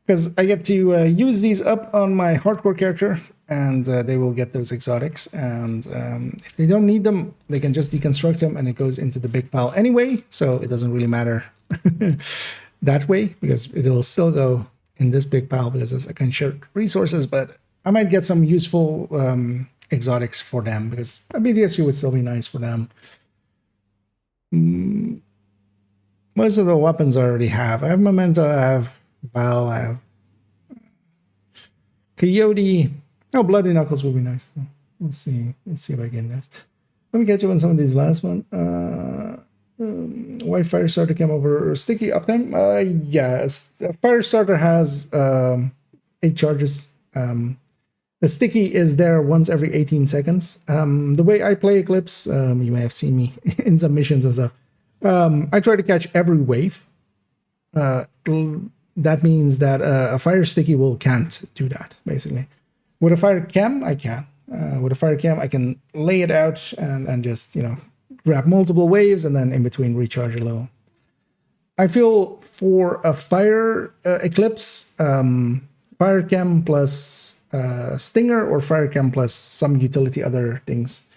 Speaker 5: because I get to use these up on my hardcore character, and they will get those exotics. And if they don't need them, they can just deconstruct them, and it goes into the big pile anyway. So it doesn't really matter that way, because it will still go in this big pile because it's shared resources. But I might get some useful exotics for them, because a BDSU would still be nice for them. Most of the weapons I already have. I have Memento, I have Val, I have Coyote, Oh, Bloody Knuckles will be nice. We'll see. Let's see if I get this. Let me catch up on some of these last one. Why Firestarter came over sticky uptime? Yes, Firestarter has 8 charges. The sticky is there once every 18 seconds. The way I play Eclipse, you may have seen me in some missions and stuff. I try to catch every wave. That means that a fire sticky can't do that, basically. With a fire cam, I can. With a fire cam, I can lay it out and just, grab multiple waves and then in between recharge a little. I feel for a fire Eclipse, fire cam plus Stinger or fire cam plus some utility other things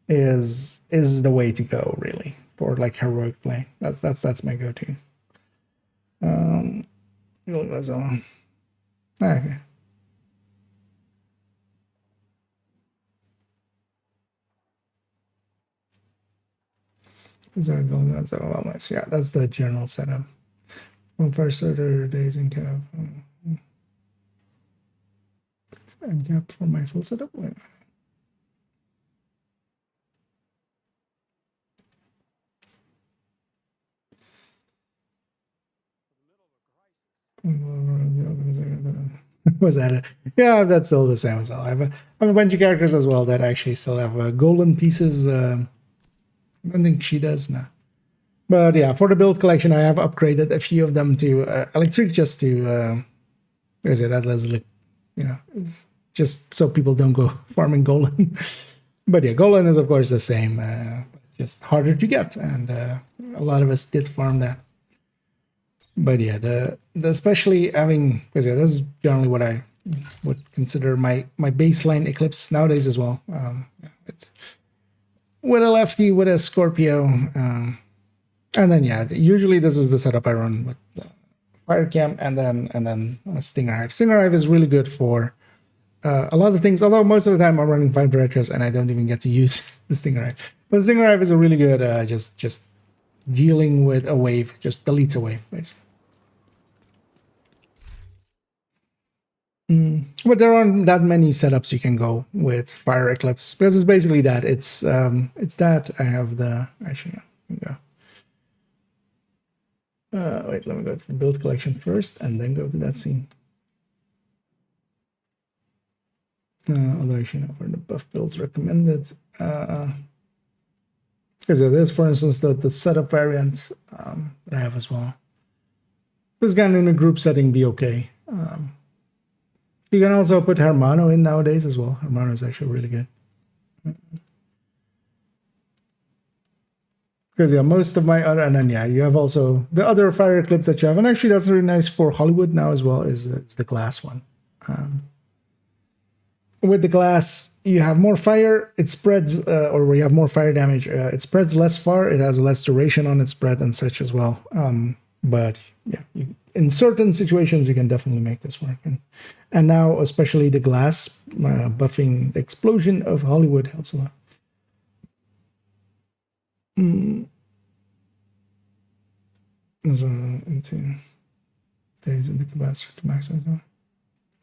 Speaker 5: is the way to go, really, for like heroic play. That's my go-to. Okay. So wellness. Yeah, that's the general setup. From Firestarter days in cap. And cap for my full setup. Wait. Was that it? Yeah, that's still the same as well. I have a bunch of characters as well that actually still have golden pieces. I don't think she does now. But yeah, for the build collection, I have upgraded a few of them to electric just to, just so people don't go farming golden. But yeah, golden is of course the same, just harder to get, and a lot of us did farm that. But yeah, the especially having, because yeah, this is generally what I would consider my baseline Eclipse nowadays as well. With a lefty, with a Scorpio, and then yeah, usually this is the setup I run with the fire cam and then a Stinger Hive. Stinger Hive is really good for a lot of things. Although most of the time I'm running 5 directors and I don't even get to use the Stinger Hive. But the Stinger Hive is a really good just dealing with a wave, just deletes a wave basically. But there aren't that many setups you can go with Fire Eclipse because it's basically that. It's that I have the actually go. Wait, let me go to the build collection first and then go to that scene. Although actually for the buff builds recommended. Because there's for instance the setup variant that I have as well. This can in a group setting be okay. You can also put Hermano in nowadays as well. Hermano is actually really good. Because yeah, most of my other, and then yeah, you have also the other fire Eclipse that you have, and actually that's really nice for Hollywood now as well. Is the glass one. With the glass, you have more fire. It spreads, or you have more fire damage. It spreads less far. It has less duration on its spread and such as well. But yeah, in certain situations, you can definitely make this work. And now, especially the glass buffing the explosion of Hollywood helps a lot. Into days in the capacitor to maximize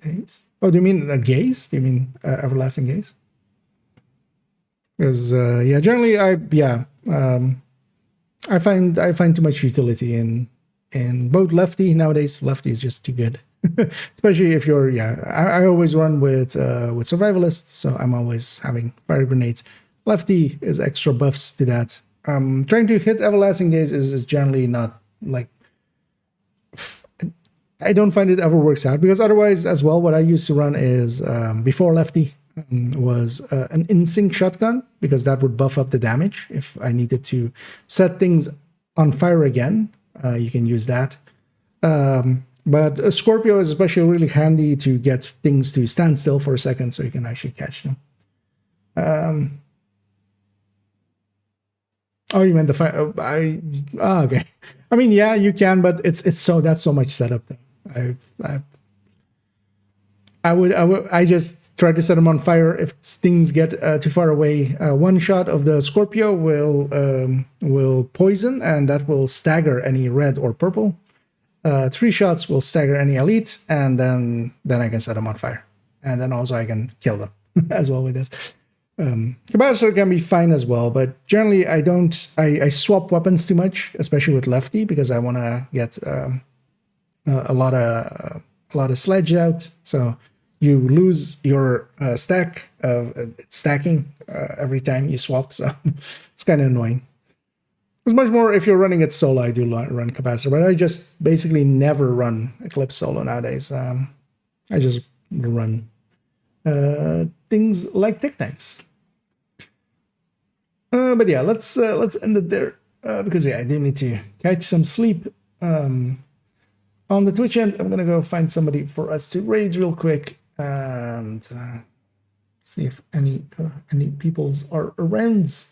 Speaker 5: days. Oh, do you mean a gaze? Do you mean everlasting gaze? Because yeah, generally I find too much utility in both lefty nowadays. Lefty is just too good, especially if you're I always run with survivalist, so I'm always having fire grenades. Lefty is extra buffs to that. Trying to hit everlasting gaze is generally not like. I don't find it ever works out because otherwise as well what I used to run is before lefty was an in-sync shotgun because that would buff up the damage if I needed to set things on fire again. You can use that. But a Scorpio is especially really handy to get things to stand still for a second so you can actually catch them. Oh, you meant the fire? Okay. I mean, yeah, you can, but that's so much setup there. I just try to set them on fire if things get too far away. One shot of the Scorpio will poison, and that will stagger any red or purple. 3 shots will stagger any elite, and then I can set them on fire. and then also I can kill them as well with this. Capacitor can be fine as well, but generally I swap weapons too much, especially with lefty, because I want to get a lot of sledge out. So you lose your stacking every time you swap, so it's kind of annoying. It's much more if you're running it solo. I do run capacitor, but I just basically never run Eclipse solo nowadays. I just run things like Tic Tanks. But yeah, let's end it there because yeah, I do need to catch some sleep. On the Twitch end, I'm gonna go find somebody for us to raid real quick and see if any peoples are around.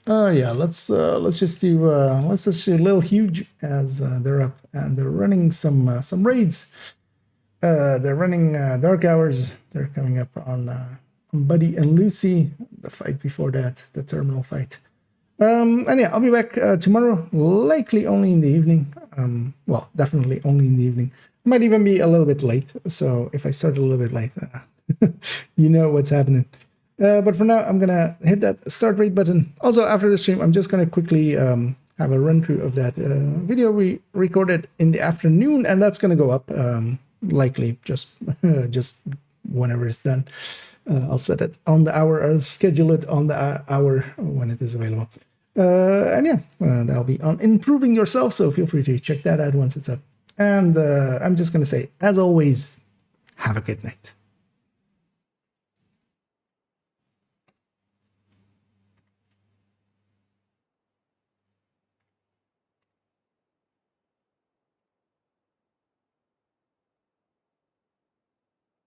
Speaker 5: Yeah, let's just do Lil Huge as they're up and they're running some raids. They're running Dark Hours. They're coming up on Buddy and Lucy. The fight before that, the terminal fight. And yeah, I'll be back tomorrow, likely only in the evening. Well, definitely only in the evening. Might even be a little bit late. So if I start a little bit late, you know what's happening. But for now, I'm gonna hit that start raid button. Also, after the stream, I'm just gonna quickly have a run through of that video we recorded in the afternoon, and that's gonna go up likely just whenever it's done. I'll set it on the hour. I'll schedule it on the hour when it is available. And yeah, that'll be on improving yourself. So feel free to check that out once it's up. And I'm just gonna say, as always, have a good night.